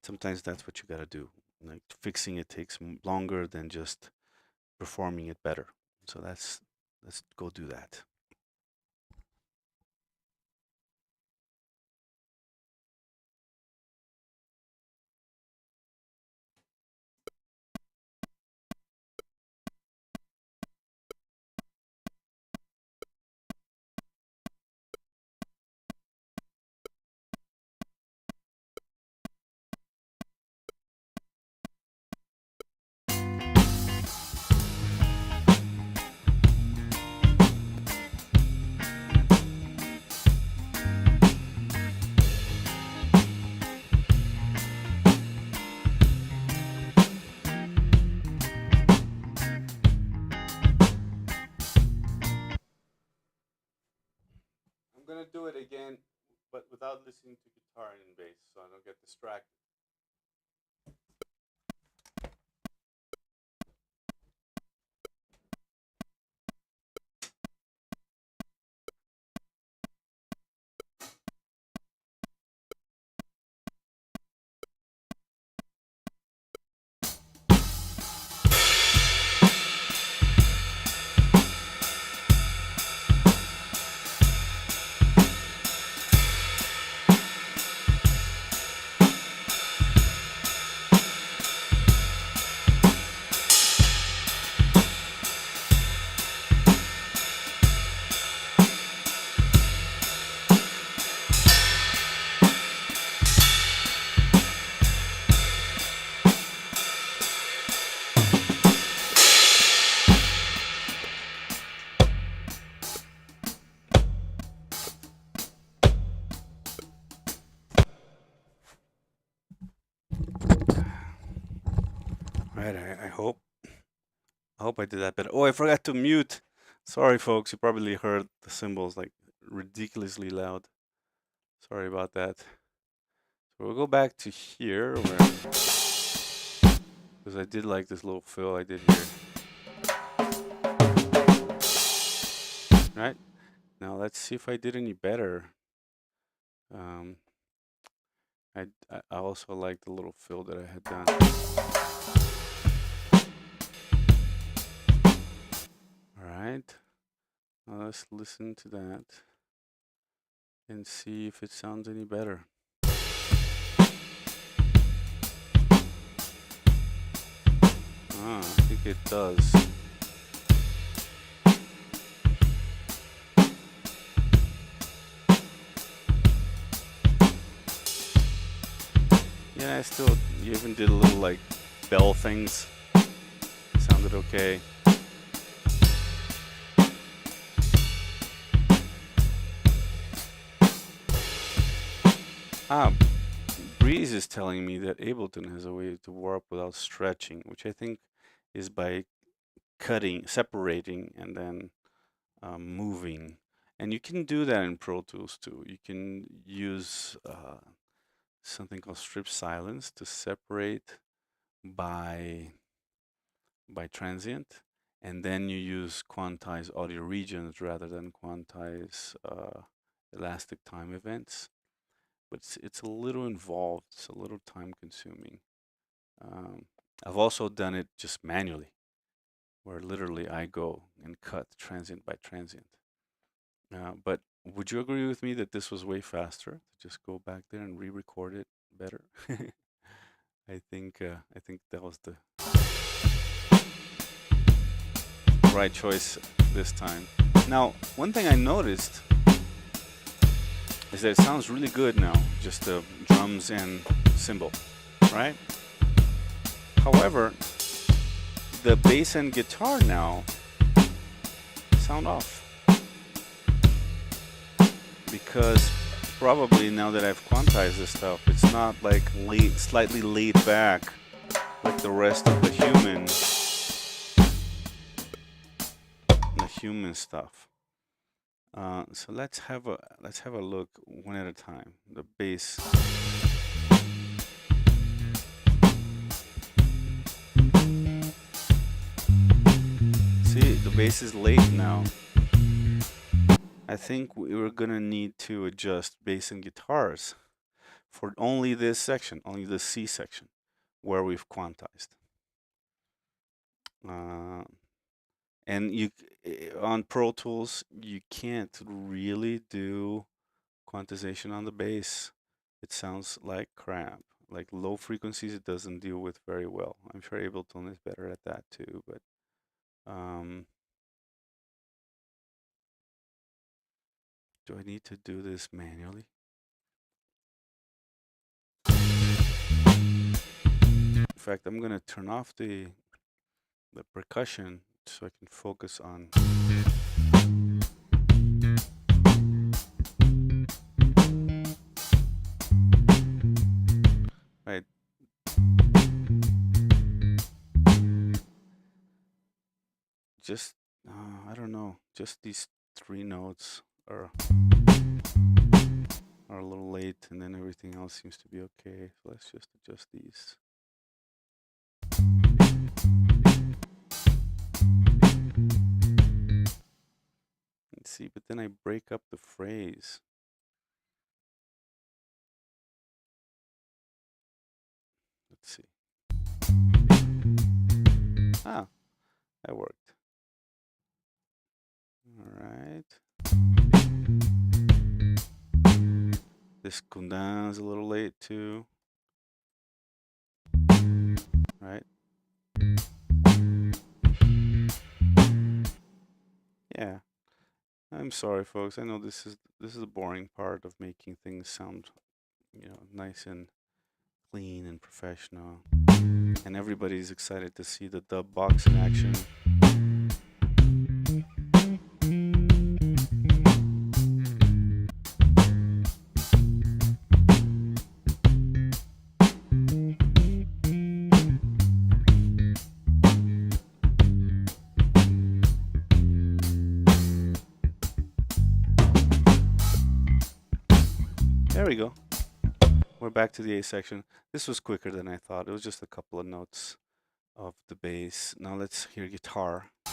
Sometimes that's what you gotta do. Like fixing it takes longer than just performing it better. So let's go do that. I'm gonna do it again, but without listening to guitar and bass, so I don't get distracted. Right, I hope I did that better. Oh, I forgot to mute. Sorry, folks. You probably heard the cymbals like ridiculously loud. Sorry about that. So we'll go back to here where, because I did like this little fill I did here. Right? Now let's see if I did any better. I also like the little fill that I had done. All right. Now let's listen to that and see if it sounds any better. I think it does. Yeah, you even did a little like bell things. Sounded okay. Breeze is telling me that Ableton has a way to warp without stretching, which I think is by cutting, separating, and then moving. And you can do that in Pro Tools too. You can use something called strip silence to separate by transient, and then you use quantize audio regions rather than quantize elastic time events. But it's a little involved. It's a little time consuming. I've also done it just manually, where literally I go and cut transient by transient. But would you agree with me that this was way faster to just go back there and re-record it better? I think that was the right choice this time. Now, one thing I noticed is that it sounds really good now, just the drums and cymbal, right? However, the bass and guitar now sound off. Because probably now that I've quantized this stuff, it's not like slightly laid back like the rest of the human stuff. So let's have a look one at a time. The bass. See, the bass is late now. I think we're gonna need to adjust bass and guitars for only this section, only the C section, where we've quantized. And on Pro Tools, you can't really do quantization on the bass. It sounds like crap. Like low frequencies, it doesn't deal with very well. I'm sure Ableton is better at that too, but do I need to do this manually? In fact, I'm gonna turn off the percussion so I can focus on right. Just I don't know, just these 3 notes are a little late, and then everything else seems to be okay. So let's just adjust these. Let's see, but then I break up the phrase. Let's see. Ah, that worked. All right. This Kundan is a little late too. Right? Yeah. I'm sorry, folks. I know this is the boring part of making things sound, nice and clean and professional. And everybody's excited to see the dub box in action. There we go. We're back to the A section. This was quicker than I thought. It was just a couple of notes of the bass. Now let's hear guitar. I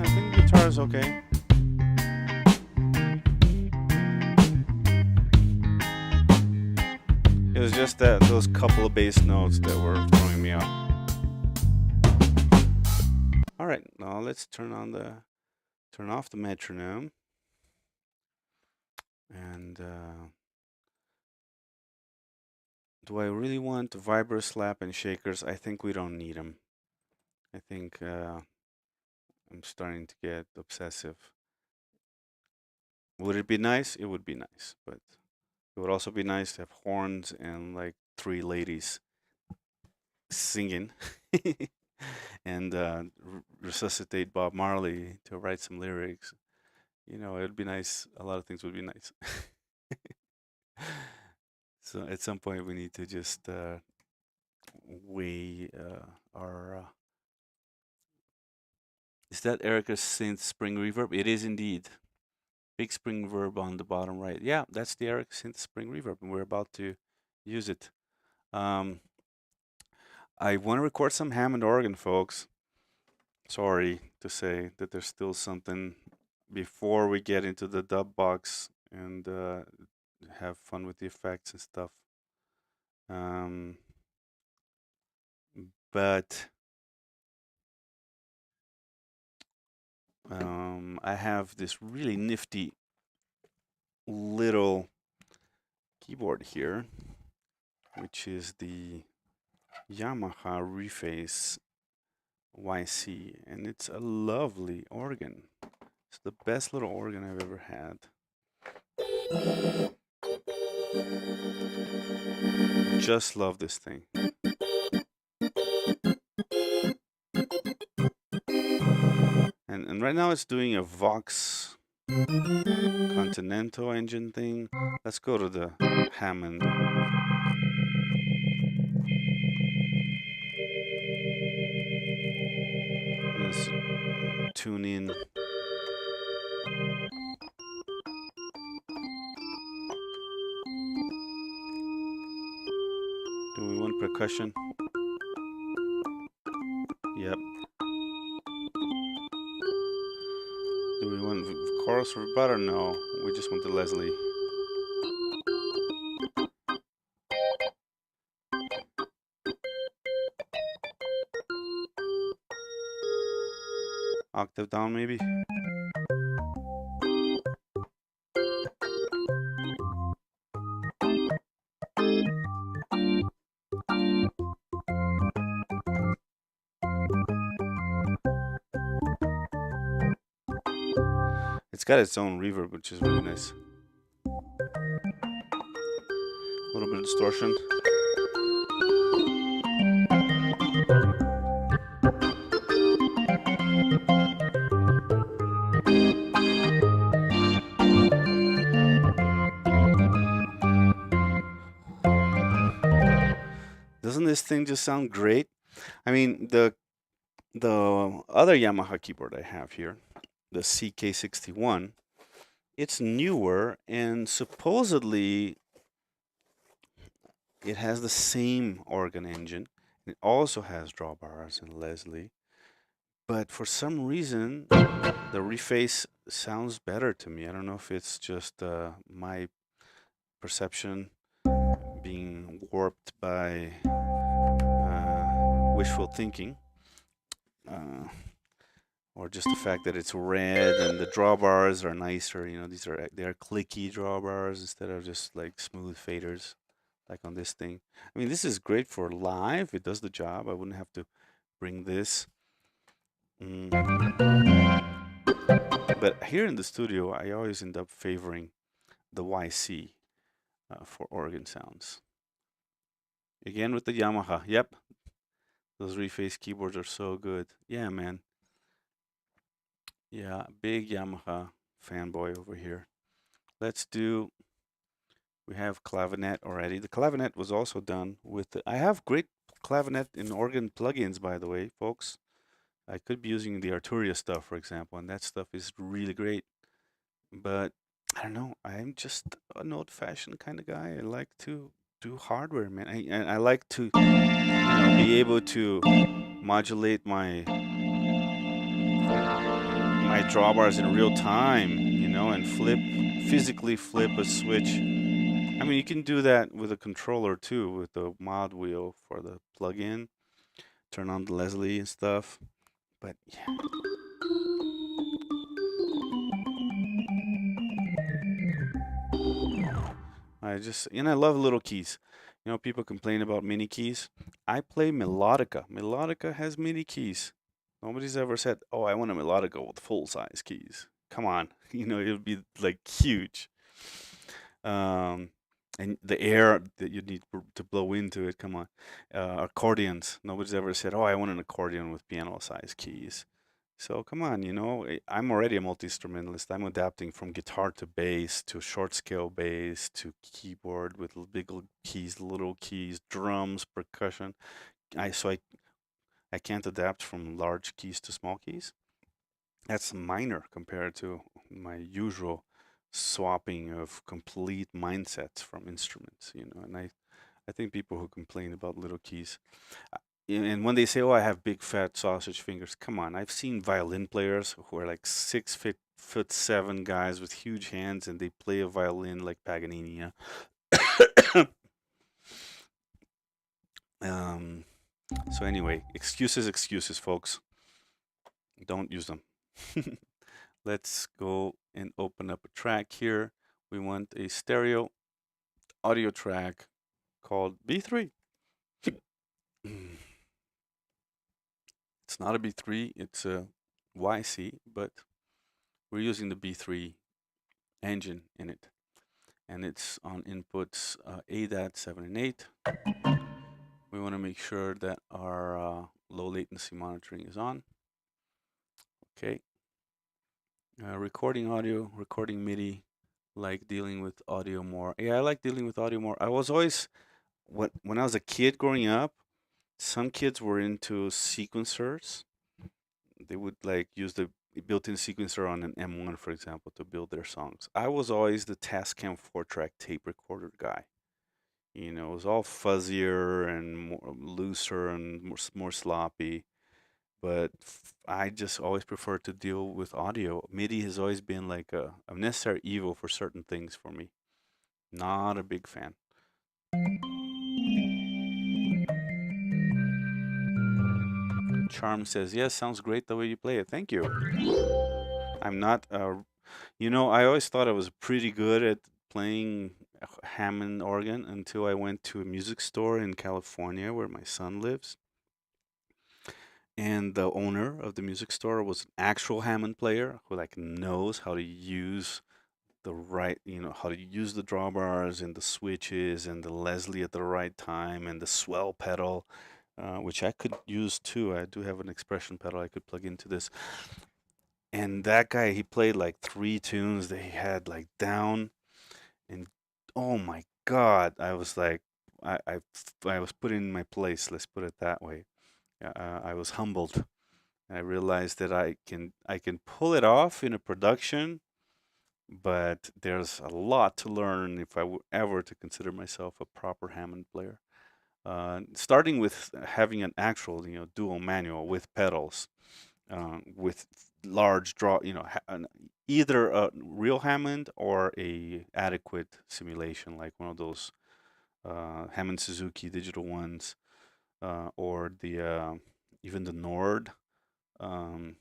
think guitar is okay. It was just that those couple of bass notes that were throwing me off. All right, now let's turn off the metronome, and do I really want vibro slap and shakers? I think we don't need them. I think I'm starting to get obsessive. Would it be nice? It would be nice, but it would also be nice to have horns and like 3 ladies singing and resuscitate Bob Marley to write some lyrics. You know, it'd be nice. A lot of things would be nice. So at some point we need to just weigh our. Is that Erica's synth spring reverb? It is indeed. Big spring reverb on the bottom right. Yeah, that's the Eric synth spring reverb, and we're about to use it. I want to record some Hammond organ, folks. Sorry to say that there's still something before we get into the dub box and have fun with the effects and stuff. But I have this really nifty little keyboard here, which is the Yamaha Reface YC, and it's a lovely organ. It's the best little organ I've ever had. Just love this thing. And right now it's doing a Vox Continental engine thing. Let's go to the Hammond. Let's tune in. Do we want percussion? Yep. Do we want chorus or butter? No, we just want the Leslie. Octave down, maybe. It's got its own reverb, which is really nice. A little bit of distortion. Doesn't this thing just sound great? I mean, the other Yamaha keyboard I have here, the CK61, it's newer and supposedly it has the same organ engine. It also has drawbars and Leslie, but for some reason the Reface sounds better to me. I don't know if it's just my perception being warped by wishful thinking, or just the fact that it's red and the drawbars are nicer. You know, they are clicky drawbars instead of just like smooth faders, like on this thing. I mean, this is great for live. It does the job. I wouldn't have to bring this. But here in the studio, I always end up favoring the YC for organ sounds. Again with the Yamaha. Yep. Those Reface keyboards are so good. Yeah, man. Yeah, big Yamaha fanboy over here. let's do. We have clavinet already. The clavinet was also done with. I have great clavinet and organ plugins, by the way, folks. I could be using the Arturia stuff, for example, and that stuff is really great. But I don't know. I'm just an old-fashioned kind of guy. I like to do hardware, man. I like to, be able to modulate my drawbars in real time, and physically flip a switch. I mean, you can do that with a controller too, with the mod wheel for the plug-in. Turn on the Leslie and stuff. But yeah. I love little keys. People complain about mini keys. I play Melodica. Melodica has mini keys. Nobody's ever said, "Oh, I want a Melodica with full size keys." Come on, it would be like huge. Um, and the air that you need to blow into it. Come on, accordions. Nobody's ever said, "Oh, I want an accordion with piano size keys." So come on, I'm already a multi-instrumentalist. I'm adapting from guitar to bass to short scale bass to keyboard with big keys, little keys, drums, percussion. I can't adapt from large keys to small keys. That's minor compared to my usual swapping of complete mindsets from instruments. And I think people who complain about little keys, and when they say, "Oh, I have big fat sausage fingers," come on. I've seen violin players who are like 6 foot 7 guys with huge hands, and they play a violin like Paganini. Yeah? um. So anyway, excuses, folks. Don't use them. Let's go and open up a track here. We want a stereo audio track called B3. It's not a B3, it's a YC, but we're using the B3 engine in it. And it's on inputs ADAT 7 and 8. We want to make sure that our low latency monitoring is on. Okay. Recording audio, recording MIDI, like dealing with audio more. Yeah, I like dealing with audio more. I was always, when I was a kid growing up, some kids were into sequencers. They would like use the built-in sequencer on an M1, for example, to build their songs. I was always the Tascam 4-track tape recorder guy. It was all fuzzier and more looser and more sloppy. But I just always prefer to deal with audio. MIDI has always been like a necessary evil for certain things for me. Not a big fan. Charm says, "Yes, sounds great the way you play it. Thank you." I'm not, I always thought I was pretty good at playing Hammond organ until I went to a music store in California where my son lives. And the owner of the music store was an actual Hammond player who like knows how to use the right, how to use the drawbars and the switches and the Leslie at the right time and the swell pedal, which I could use too. I do have an expression pedal I could plug into this. And that guy, he played like 3 tunes that he had like down, and oh my God, I was like, I was put in my place. Let's put it that way. I was humbled. I realized that I can pull it off in a production, but there's a lot to learn if I were ever to consider myself a proper Hammond player. Starting with having an actual, dual manual with pedals, with large draw, either a real Hammond or a adequate simulation, like one of those Hammond Suzuki digital ones, or the even the Nord, um,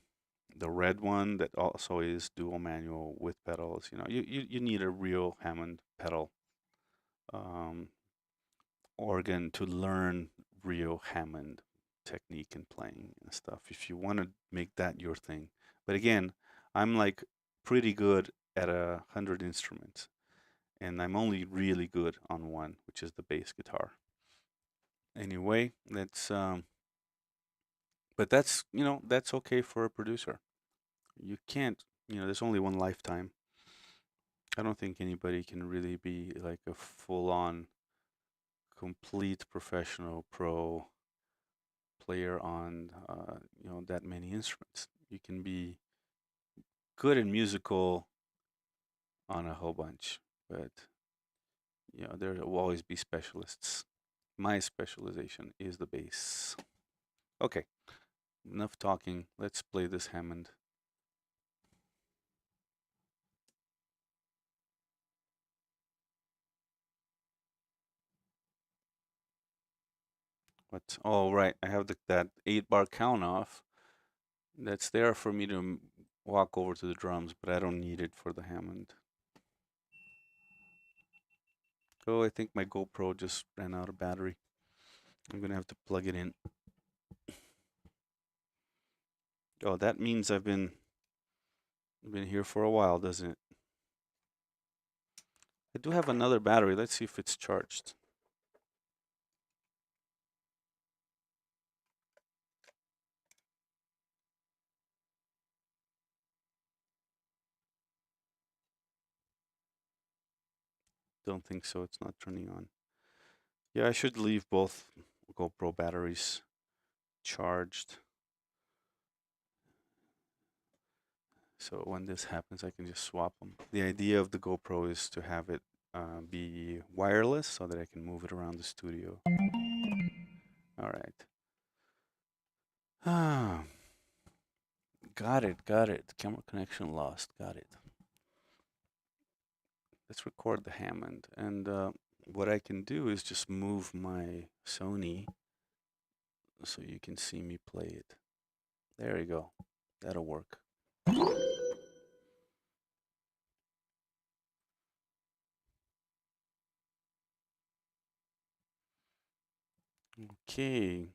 the red one that also is dual manual with pedals. You need a real Hammond pedal um, organ to learn real Hammond technique and playing and stuff if you want to make that your thing. But again, I'm like pretty good at 100 instruments, and I'm only really good on one, which is the bass guitar. Anyway, but that's okay for a producer. You can't, there's only one lifetime. I don't think anybody can really be like a full-on, complete professional pro player on that many instruments. You can be good and musical on a whole bunch, but there will always be specialists. My specialization is the bass. Okay, enough talking. Let's play this Hammond. What? Oh, right. I have that 8-bar count off. That's there for me to walk over to the drums, but I don't need it for the Hammond. Oh, I think my GoPro just ran out of battery. I'm gonna have to plug it in. Oh, that means I've been here for a while, doesn't it? I do have another battery. Let's see if it's charged. Don't think so. It's not turning on. Yeah, I should leave both GoPro batteries charged. So when this happens, I can just swap them. The idea of the GoPro is to have it be wireless so that I can move it around the studio. All right. Ah, got it. Camera connection lost. Got it. Let's record the Hammond. And what I can do is just move my Sony so you can see me play it. There you go. That'll work. Okay.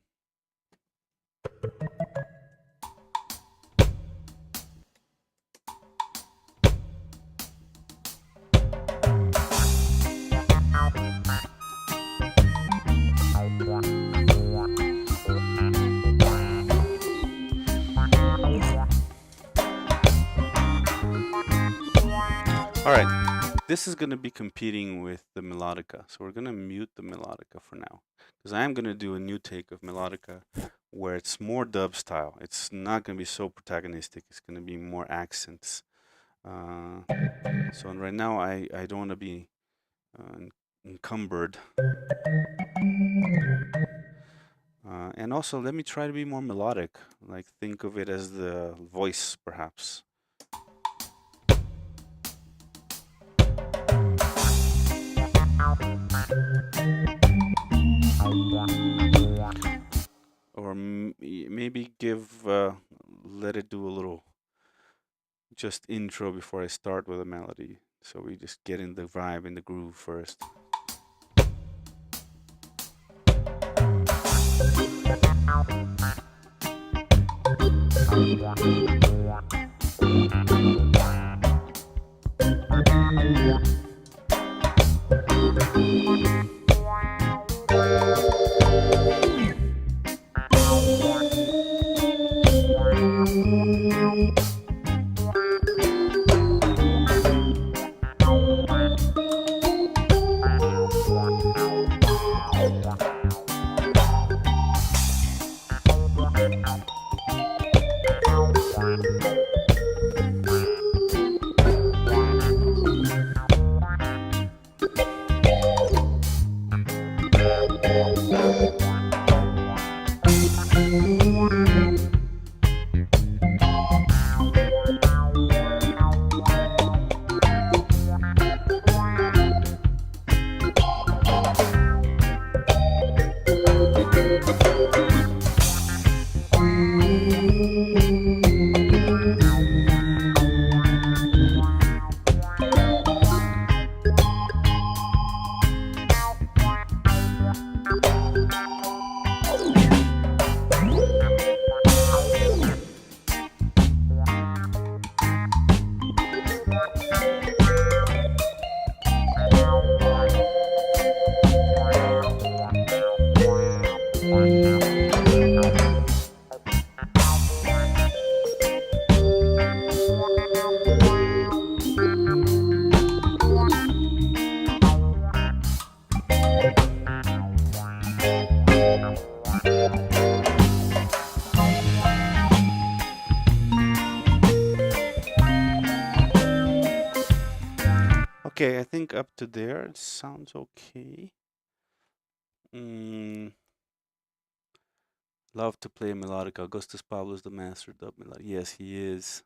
All right, this is going to be competing with the Melodica, so we're going to mute the Melodica for now, because I am going to do a new take of Melodica where it's more dub style. It's not going to be so protagonistic. It's going to be more accents. So right now, I don't want to be encumbered. And also, let me try to be more melodic. Like, think of it as the voice, perhaps. Or maybe let it do a little just intro before I start with a melody. So we just get in the vibe, in the groove first. Okay, I think up to there it sounds okay. Love to play Melodica. Augustus Pablo is the master dub melodic. Yes, he is.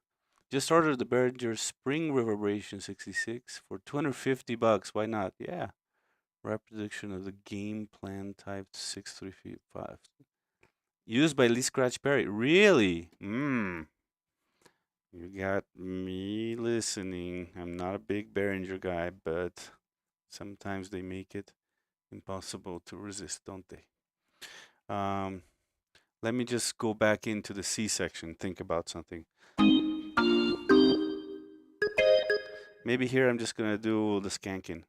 Just ordered the Behringer Spring Reverberation 66 for $250. Why not? Yeah. Reproduction of the game plan type 635. Used by Lee Scratch Perry. Really? You got me listening. I'm not a big Behringer guy, but sometimes they make it impossible to resist, don't they? Let me just go back into the C section, think about something. Maybe here I'm just gonna do the skanking.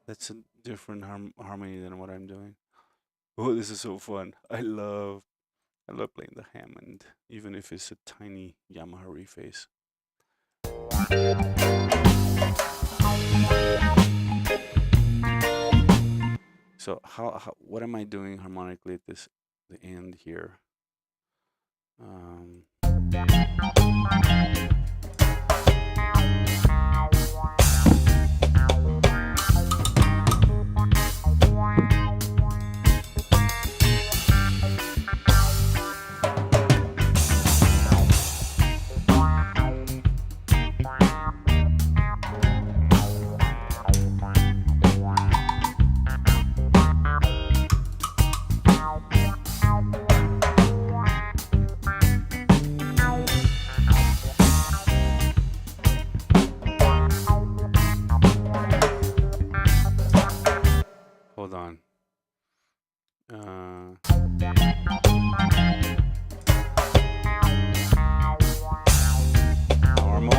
That's a different harmony than what I'm doing. Oh, this is so fun. I love playing the Hammond, even if it's a tiny Yamaha reface. So what am I doing harmonically at the end here? Hold on. Normal.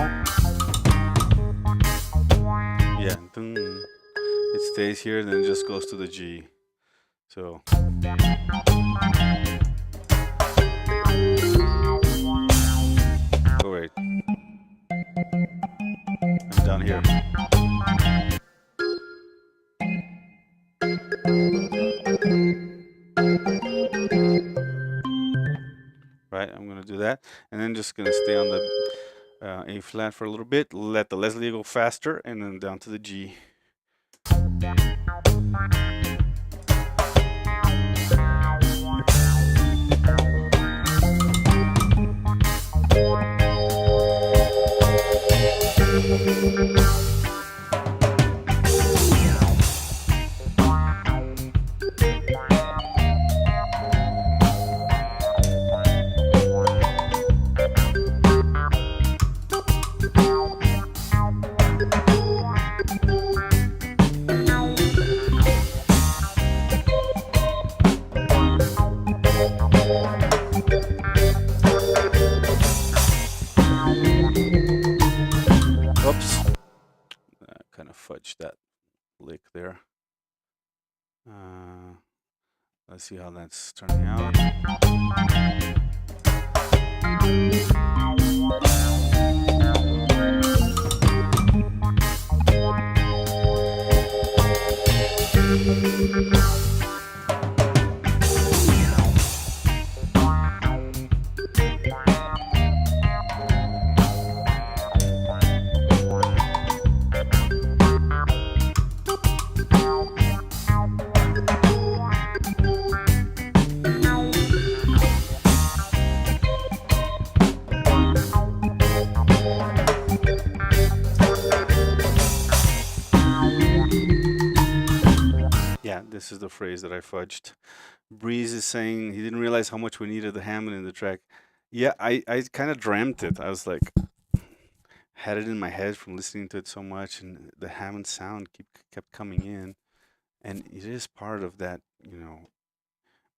Yeah. It stays here, then it just goes to the G. So. Oh, wait. I'm down here. Right, I'm gonna do that, and then just gonna stay on the A flat for a little bit, let the Leslie go faster, and then down to the G. Fudge that lick there. Let's see how that's turning out. this is the phrase that I fudged. Breeze is saying he didn't realize how much we needed the Hammond in the track. Yeah, I kind of dreamt it. I was like, had it in my head from listening to it so much, and the Hammond sound kept coming in, and it is part of that,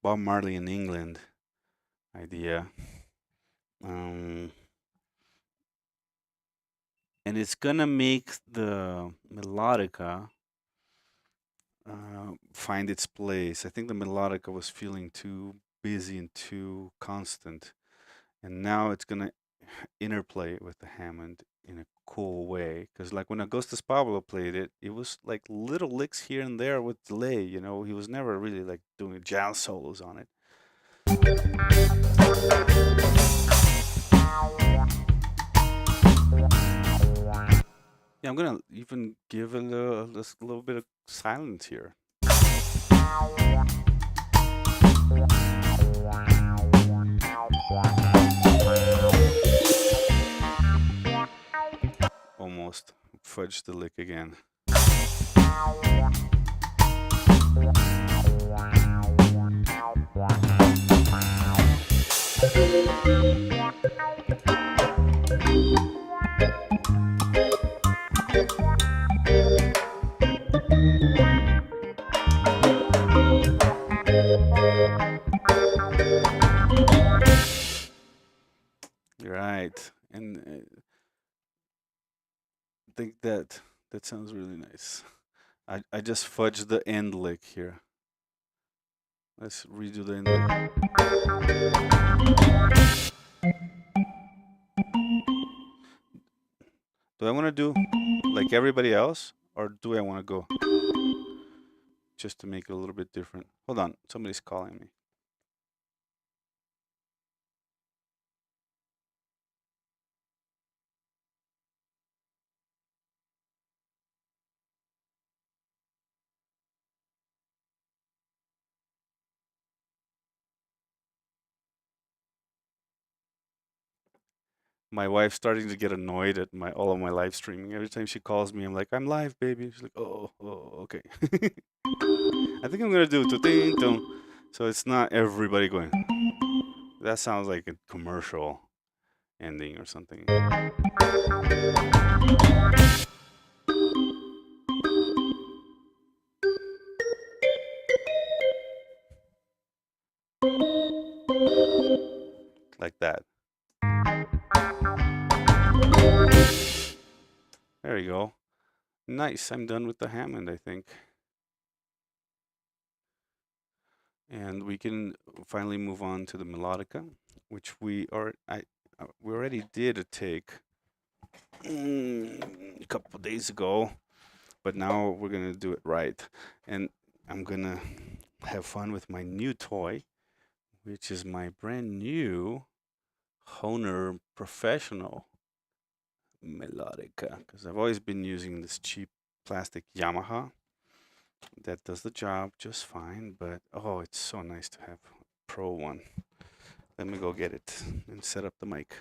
Bob Marley in England idea. Um, and it's gonna make the melodica find its place. I think the melodica was feeling too busy and too constant, and now it's gonna interplay with the Hammond in a cool way. Because like when Augustus Pablo played it, it was like little licks here and there with delay. He was never really like doing jazz solos on it. Yeah, I'm gonna even give it a little bit of silence here. Almost fudged the lick again. Right, and I think that sounds really nice. I just fudged the end lick here. Let's redo the end lick. Do I want to do like everybody else, or do I want to go just to make it a little bit different? Hold on, somebody's calling me. My wife's starting to get annoyed at all of my live streaming. Every time she calls me, I'm like, "I'm live, baby." She's like, "Oh, okay." I think I'm gonna do it, so it's not everybody going. That sounds like a commercial ending or something. Like that. There you go. Nice. I'm done with the Hammond, I think. And we can finally move on to the melodica, which we already did a take a couple of days ago, but now we're gonna do it right, and I'm gonna have fun with my new toy, which is my brand new Honer Professional Melodica, because I've always been using this cheap plastic Yamaha that does the job just fine, but oh, it's so nice to have a pro one. Let me go get it and set up the mic.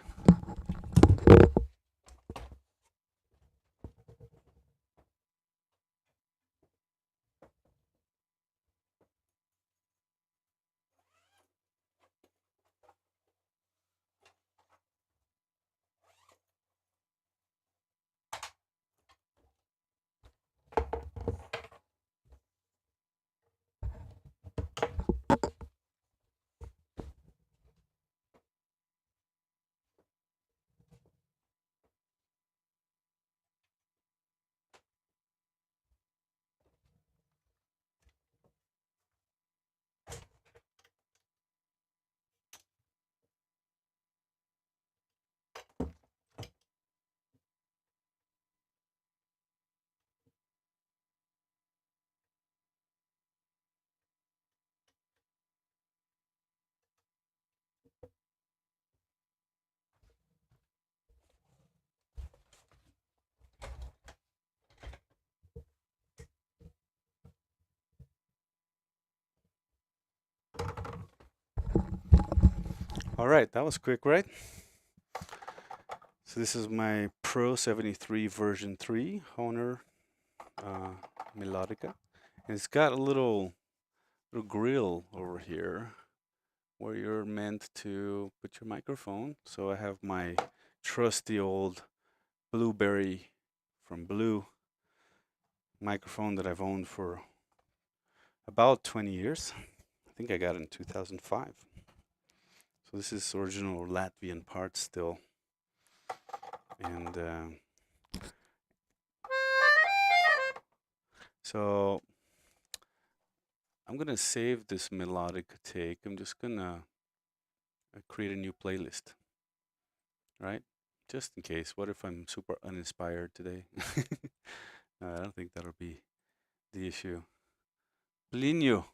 All right, that was quick, right? So this is my Pro 73 version 3 Honer Melodica. And it's got a little little grill over here where you're meant to put your microphone. So I have my trusty old Blueberry from Blue microphone that I've owned for about 20 years. I think I got it in 2005. So this is original Latvian parts still. And so I'm gonna save this Melodica take. I'm just gonna create a new playlist, right? Just in case. What if I'm super uninspired today? No, I don't think that'll be the issue. Plinio.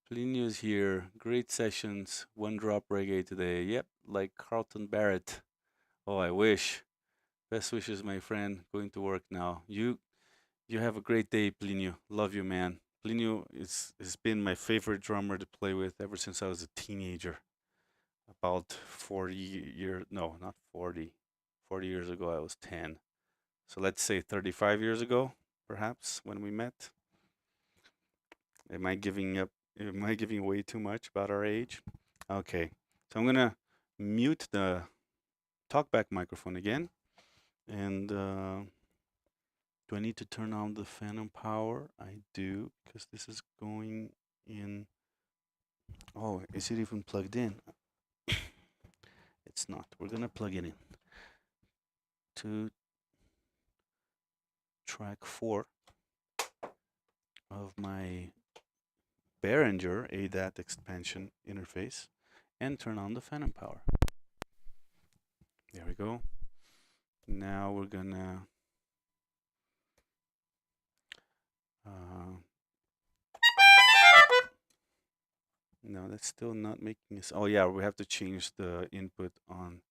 Plinio's here. Great sessions. One drop reggae today. Yep, like Carlton Barrett. Oh, I wish. Best wishes, my friend. Going to work now. You have a great day, Plinio. Love you, man. Plinio has been my favorite drummer to play with ever since I was a teenager. About 40 years, no, not 40. 40 years ago, I was 10. So let's say 35 years ago, perhaps, when we met. Am I giving way too much about our age? Okay, so I'm gonna mute the talkback microphone again. And do I need to turn on the phantom power? I do, because this is going in. Oh, is it even plugged in? It's not. We're gonna plug it in to track 4 of my Behringer ADAT expansion interface and turn on the phantom power. There we go. Now we're gonna no, that's still not making us. Oh yeah, we have to change the input on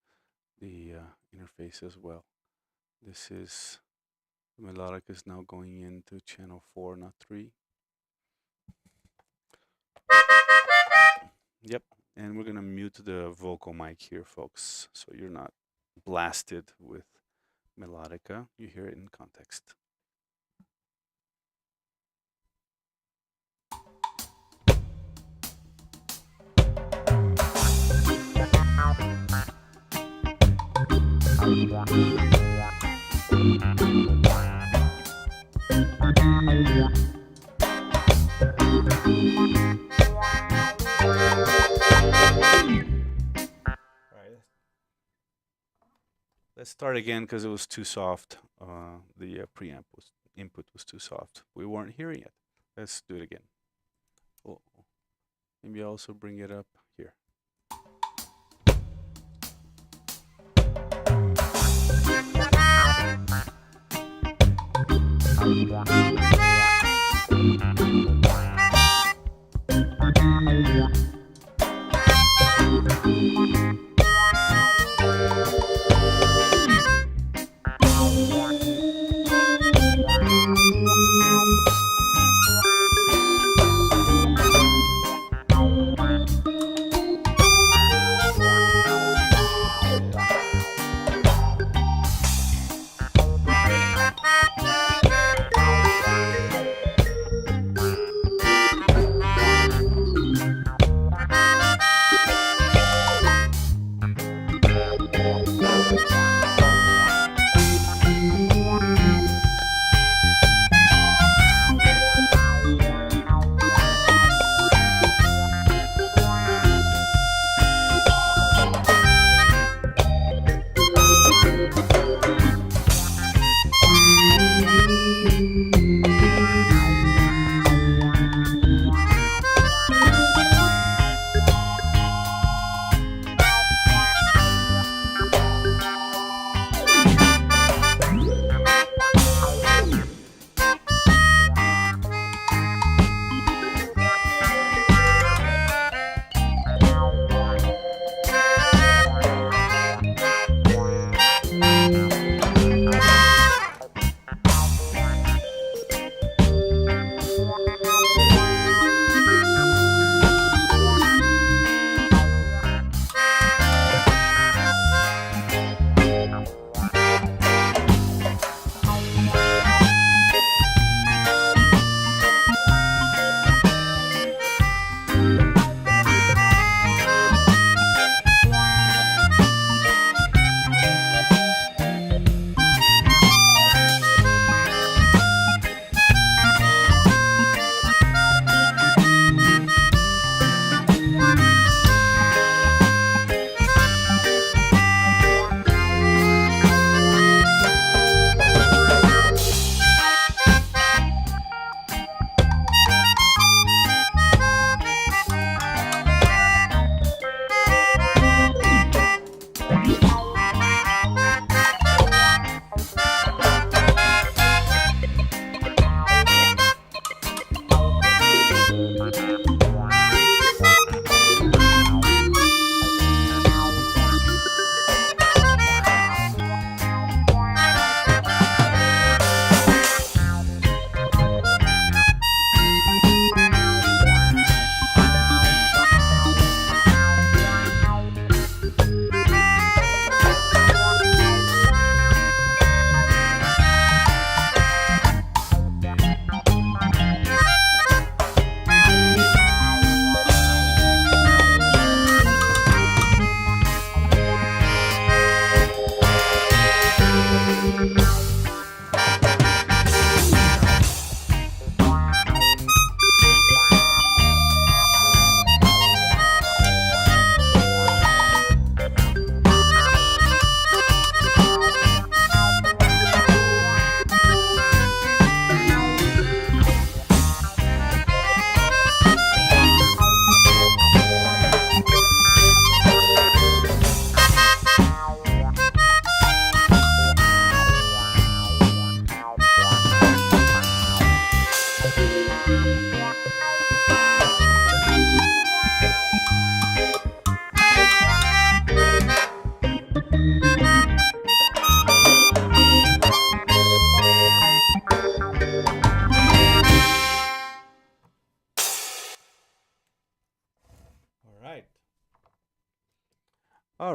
the interface as well. This is Melodica is now going into channel 4, not 3. Yep, and we're gonna mute the vocal mic here, folks, so you're not blasted with Melodica. You hear it in context. Let's start again because it was too soft. The preamp input was too soft. We weren't hearing it. Let's do it again. Oh, maybe also bring it up here.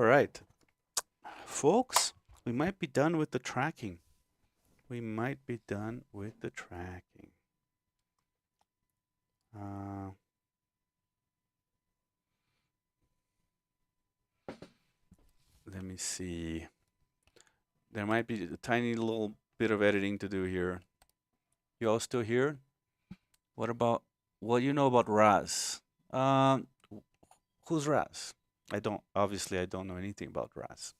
right, folks, we might be done with the tracking. We might be done with the tracking. Let me see. There might be a tiny little bit of editing to do here. You all still here? What about what you know about Raz? Who's Raz? Obviously I don't know anything about Raz.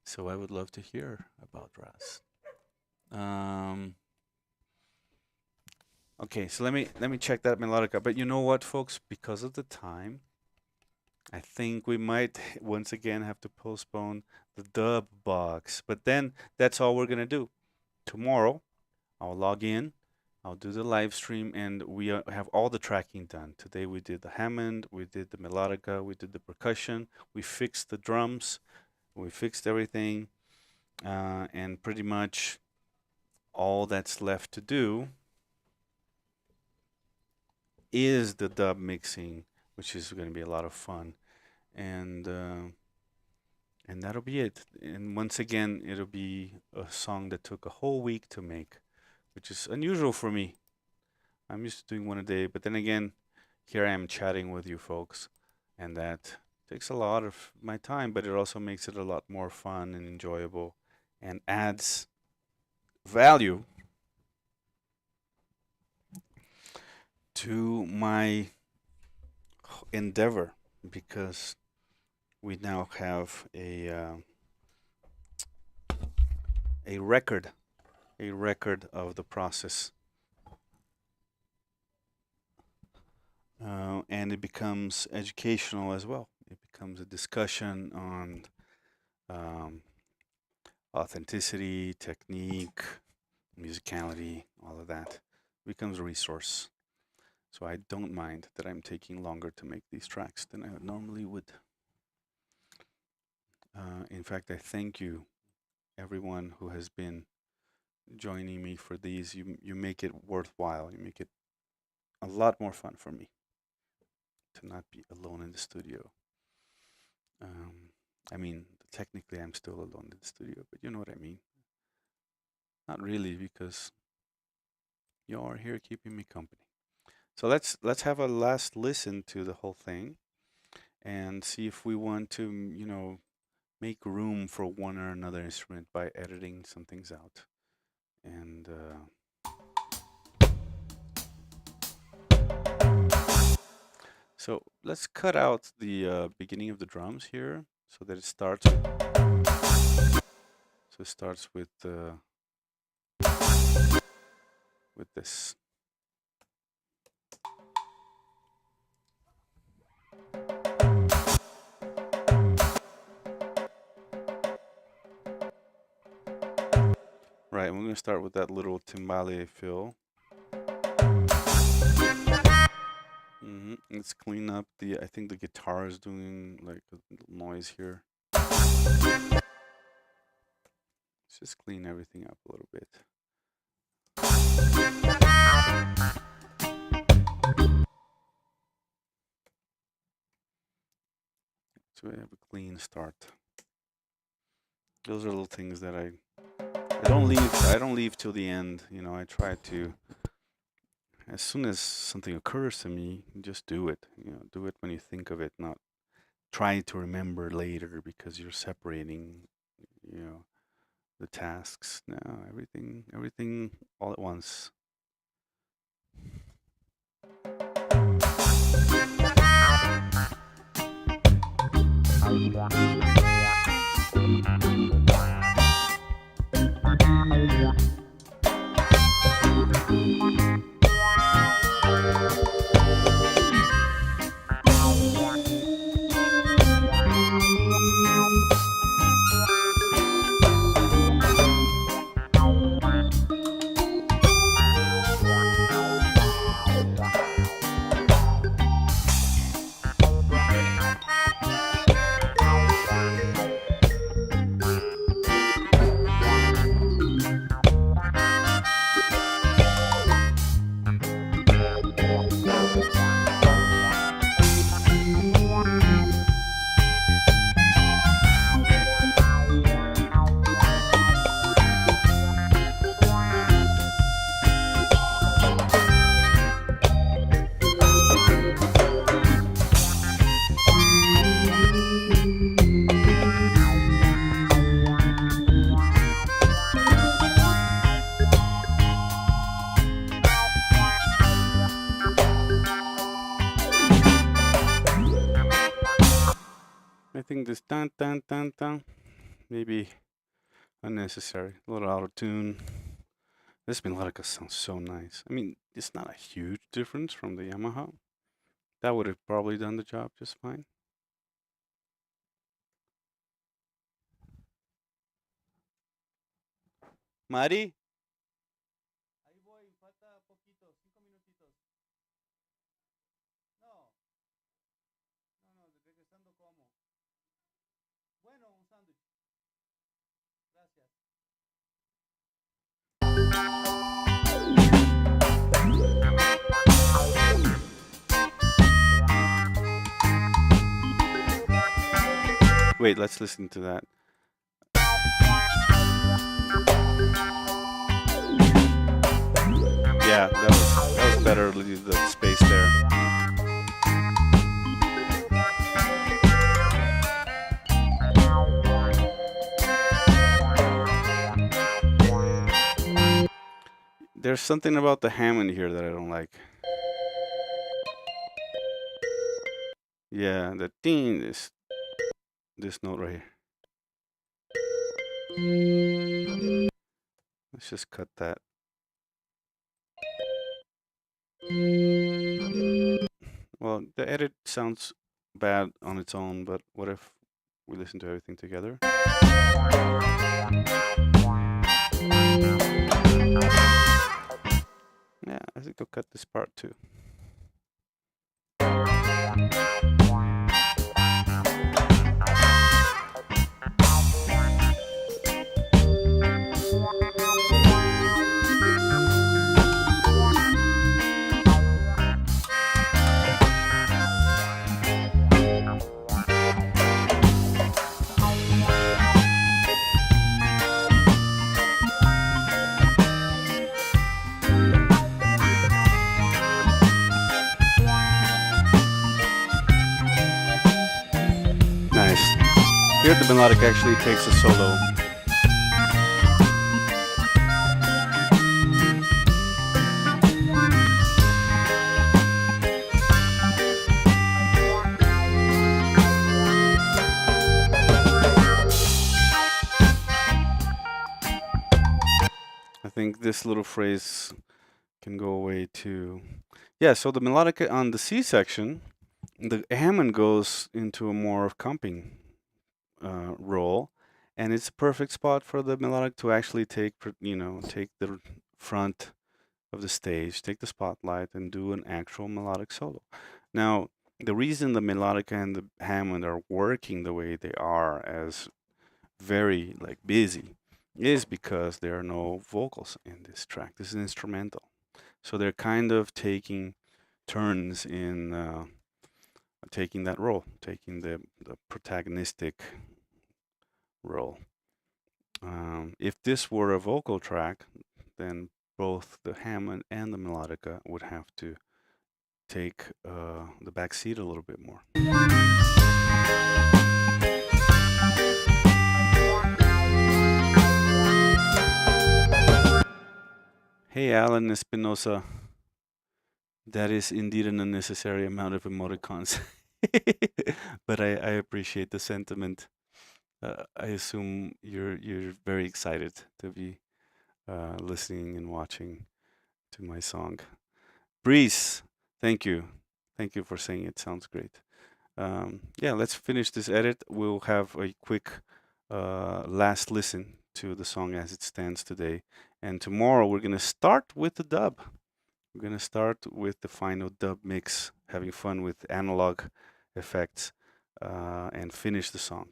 So I would love to hear about Raz. Okay, so let me check that Melodica. But you know what, folks? Because of the time, I think we might once again have to postpone the dub box. But then that's all we're gonna do. Tomorrow, I'll log in, I'll do the live stream, and we have all the tracking done. Today we did the Hammond, we did the Melodica, we did the percussion, we fixed the drums, we fixed everything, and pretty much all that's left to do is the dub mixing, which is going to be a lot of fun, and that'll be it. And once again, it'll be a song that took a whole week to make, which is unusual for me. I'm used to doing one a day, but then again, here I am chatting with you folks, and that takes a lot of my time, but it also makes it a lot more fun and enjoyable and adds value to my endeavor, because we now have a record of the process, and it becomes educational as well. It becomes a discussion on authenticity, technique, musicality, all of that. It becomes a resource. So I don't mind that I'm taking longer to make these tracks than I normally would. In fact, I thank you, everyone who has been joining me for these. You make it worthwhile. You make it a lot more fun for me to not be alone in the studio. I mean, technically I'm still alone in the studio, but you know what I mean. Not really, because you are here keeping me company. So let's have a last listen to the whole thing and see if we want to, you know, make room for one or another instrument by editing some things out. And so let's cut out the beginning of the drums here so that it starts. So it starts with this. Right, we're going to start with that little timbale fill. Let's clean up I think the guitar is doing like a little noise here. Let's just clean everything up a little bit. So we have a clean start. Those are little things that I don't leave till the end. You know, I try to, as soon as something occurs to me, just do it. You know, do it when you think of it, not try to remember later because you're separating, you know, the tasks. No, everything all at once. this dun dun dun dun. Maybe unnecessary. A little out of tune. This Melodica sounds so nice. I mean, it's not a huge difference from the Yamaha. That would have probably done the job just fine. Mari? Ahí voy, falta poquito, 5 minutitos. No, regresando como. Bueno, un sándwich. Gracias. Wait, let's listen to that. Yeah, that was better. Leave the space there. There's something about the Hammond here that I don't like. Yeah, the ding, this note right here. Let's just cut that. Well, the edit sounds bad on its own, but what if we listen to everything together? Yeah, I think I'll cut this part too. Here the Melodica actually takes a solo. I think this little phrase can go away too. Yeah, so the Melodica on the C section, the Hammond goes into a more comping role, and it's a perfect spot for the melodic to actually take the front of the stage, take the spotlight, and do an actual melodic solo. Now, the reason the Melodica and the Hammond are working the way they are as very busy is because there are no vocals in this track. This is instrumental, so they're kind of taking turns in taking that role, taking the protagonistic role. If this were a vocal track, then both the Hammond and the Melodica would have to take the back seat a little bit more. Hey, Alan Espinosa. That is indeed an unnecessary amount of emoticons. But I appreciate the sentiment. I assume you're very excited to be listening and watching to my song. Breeze, thank you. Thank you for saying it sounds great. Yeah, let's finish this edit. We'll have a quick last listen to the song as it stands today. And tomorrow we're going to start with the dub. We're going to start with the final dub mix, having fun with analog effects, and finish the song.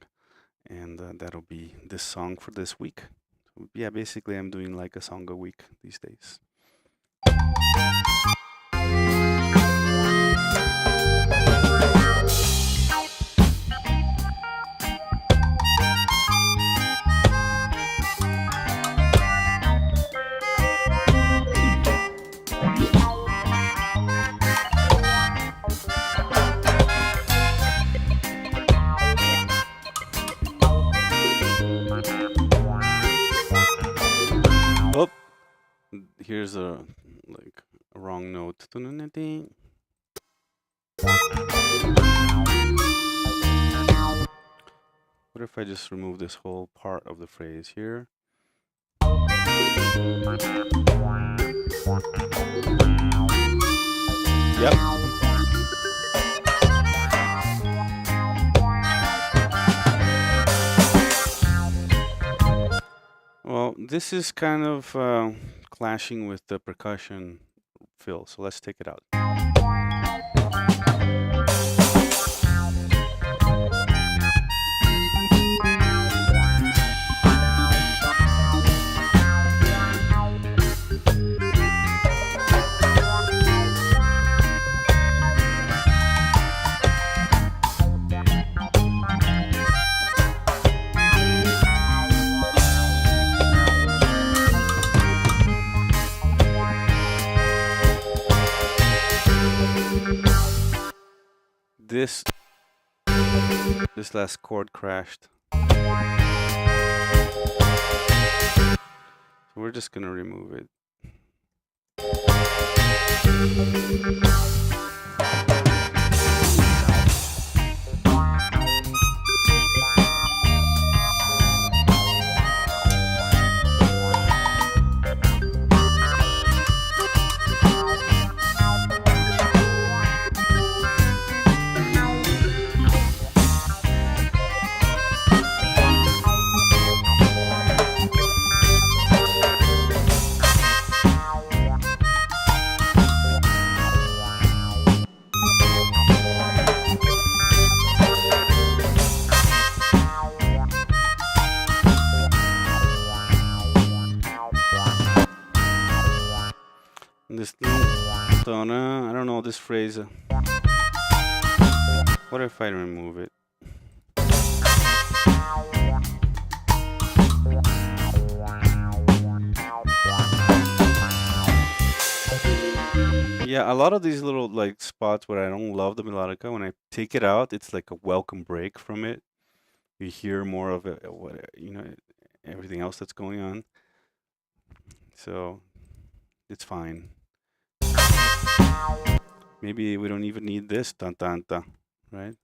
And that'll be this song for this week. So, yeah, basically I'm doing like a song a week these days. Oh, here's a wrong note. What if I just remove this whole part of the phrase here? Yep. Well, this is kind of clashing with the percussion fill, so let's take it out. This last chord crashed. So we're just gonna remove it. This donna, I don't know this phrase. What if I remove it? Yeah, a lot of these little like spots where I don't love the melodica, when I take it out, it's like a welcome break from it. You hear more of it, what everything else that's going on. So it's fine. Maybe we don't even need this tan tan ta, right?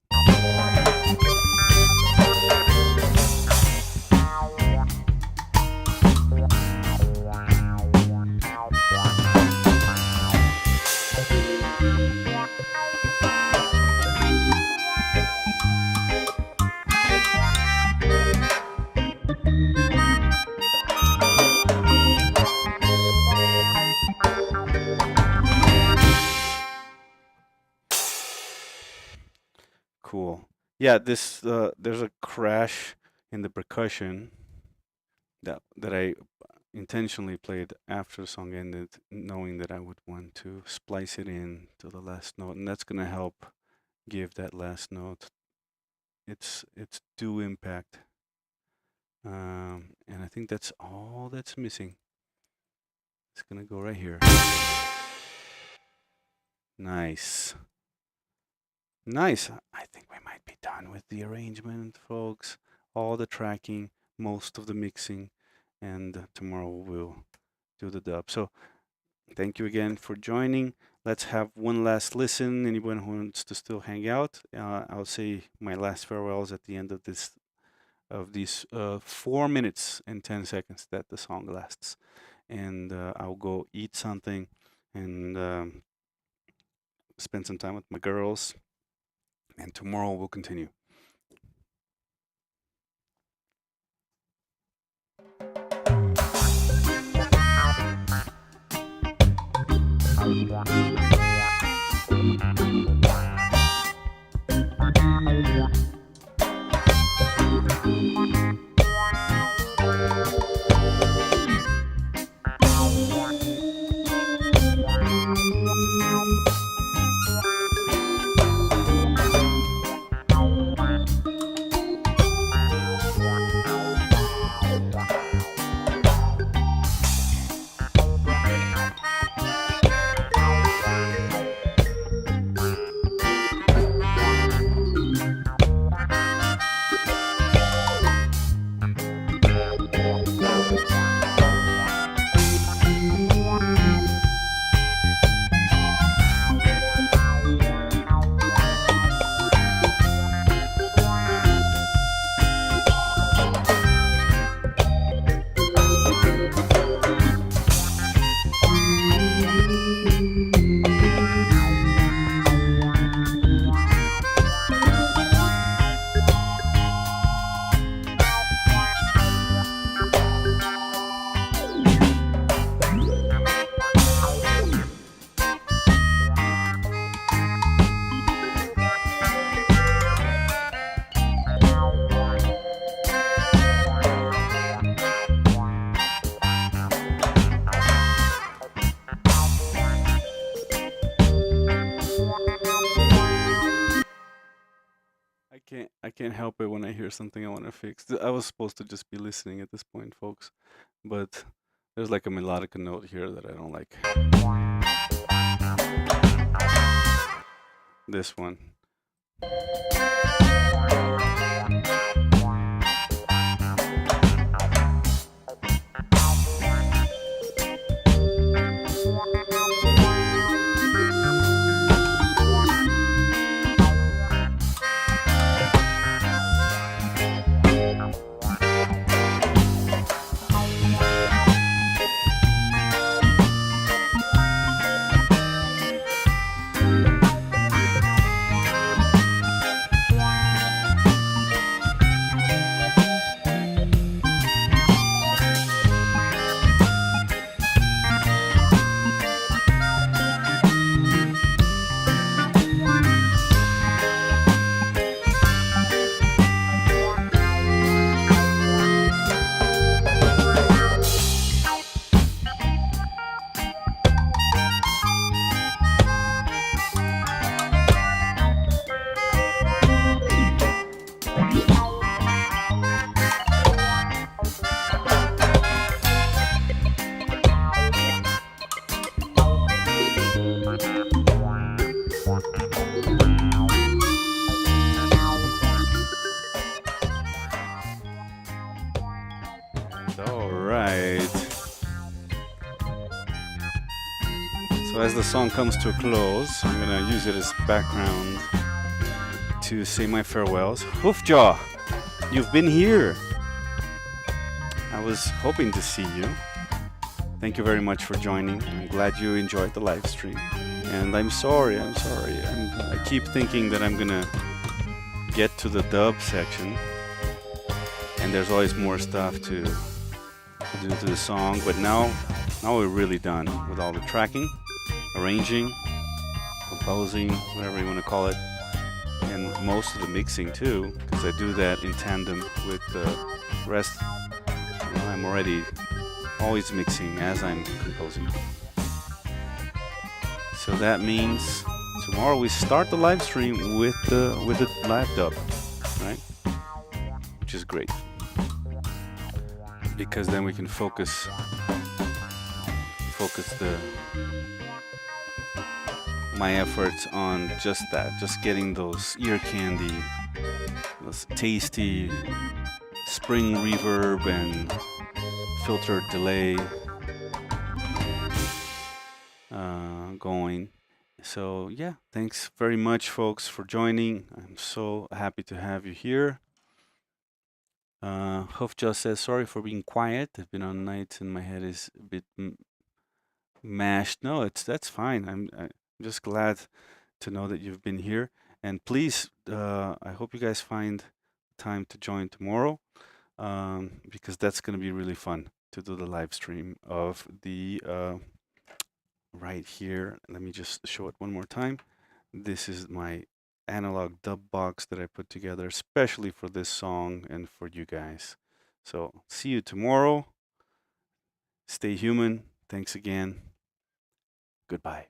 Cool. Yeah, this there's a crash in the percussion that I intentionally played after the song ended, knowing that I would want to splice it in to the last note, and that's gonna help give that last note its due impact. And I think that's all that's missing. It's gonna go right here. Nice. Nice. I think we might be done with the arrangement, folks. All the tracking, most of the mixing, and tomorrow we'll do the dub. So thank you again for joining. Let's have one last listen. Anyone who wants to still hang out, I'll say my last farewells at the end of these 4 minutes and 10 seconds that the song lasts. And I'll go eat something and spend some time with my girls. And tomorrow we'll continue. can't help it when I hear something I want to fix. I was supposed to just be listening at this point, folks, but there's like a melodica note here that I don't like. This one. All right. So as the song comes to a close, I'm gonna use it as background to say my farewells. Hoofjaw, you've been here. I was hoping to see you. Thank you very much for joining. I'm glad you enjoyed the live stream. And I'm sorry. I keep thinking that I'm gonna get to the dub section, and there's always more stuff to do to the song, but now we're really done with all the tracking, arranging, composing, whatever you want to call it, and most of the mixing too, because I do that in tandem with the rest. You know, I'm already always mixing as I'm composing. So that means tomorrow we start the live stream with the live dub, right? Which is great, because then we can focus my efforts on just that, just getting those ear candy, those tasty spring reverb and filtered delay going. So yeah, thanks very much, folks, for joining. I'm so happy to have you here. Hoof just says sorry for being quiet. I've been on nights and my head is a bit mashed. No, that's fine. I'm just glad to know that you've been here. And please, I hope you guys find time to join tomorrow, because that's going to be really fun to do the live stream of the right here. Let me just show it one more time. This is my analog dub box that I put together especially for this song and for you guys. So see you tomorrow. Stay human. Thanks again. Goodbye.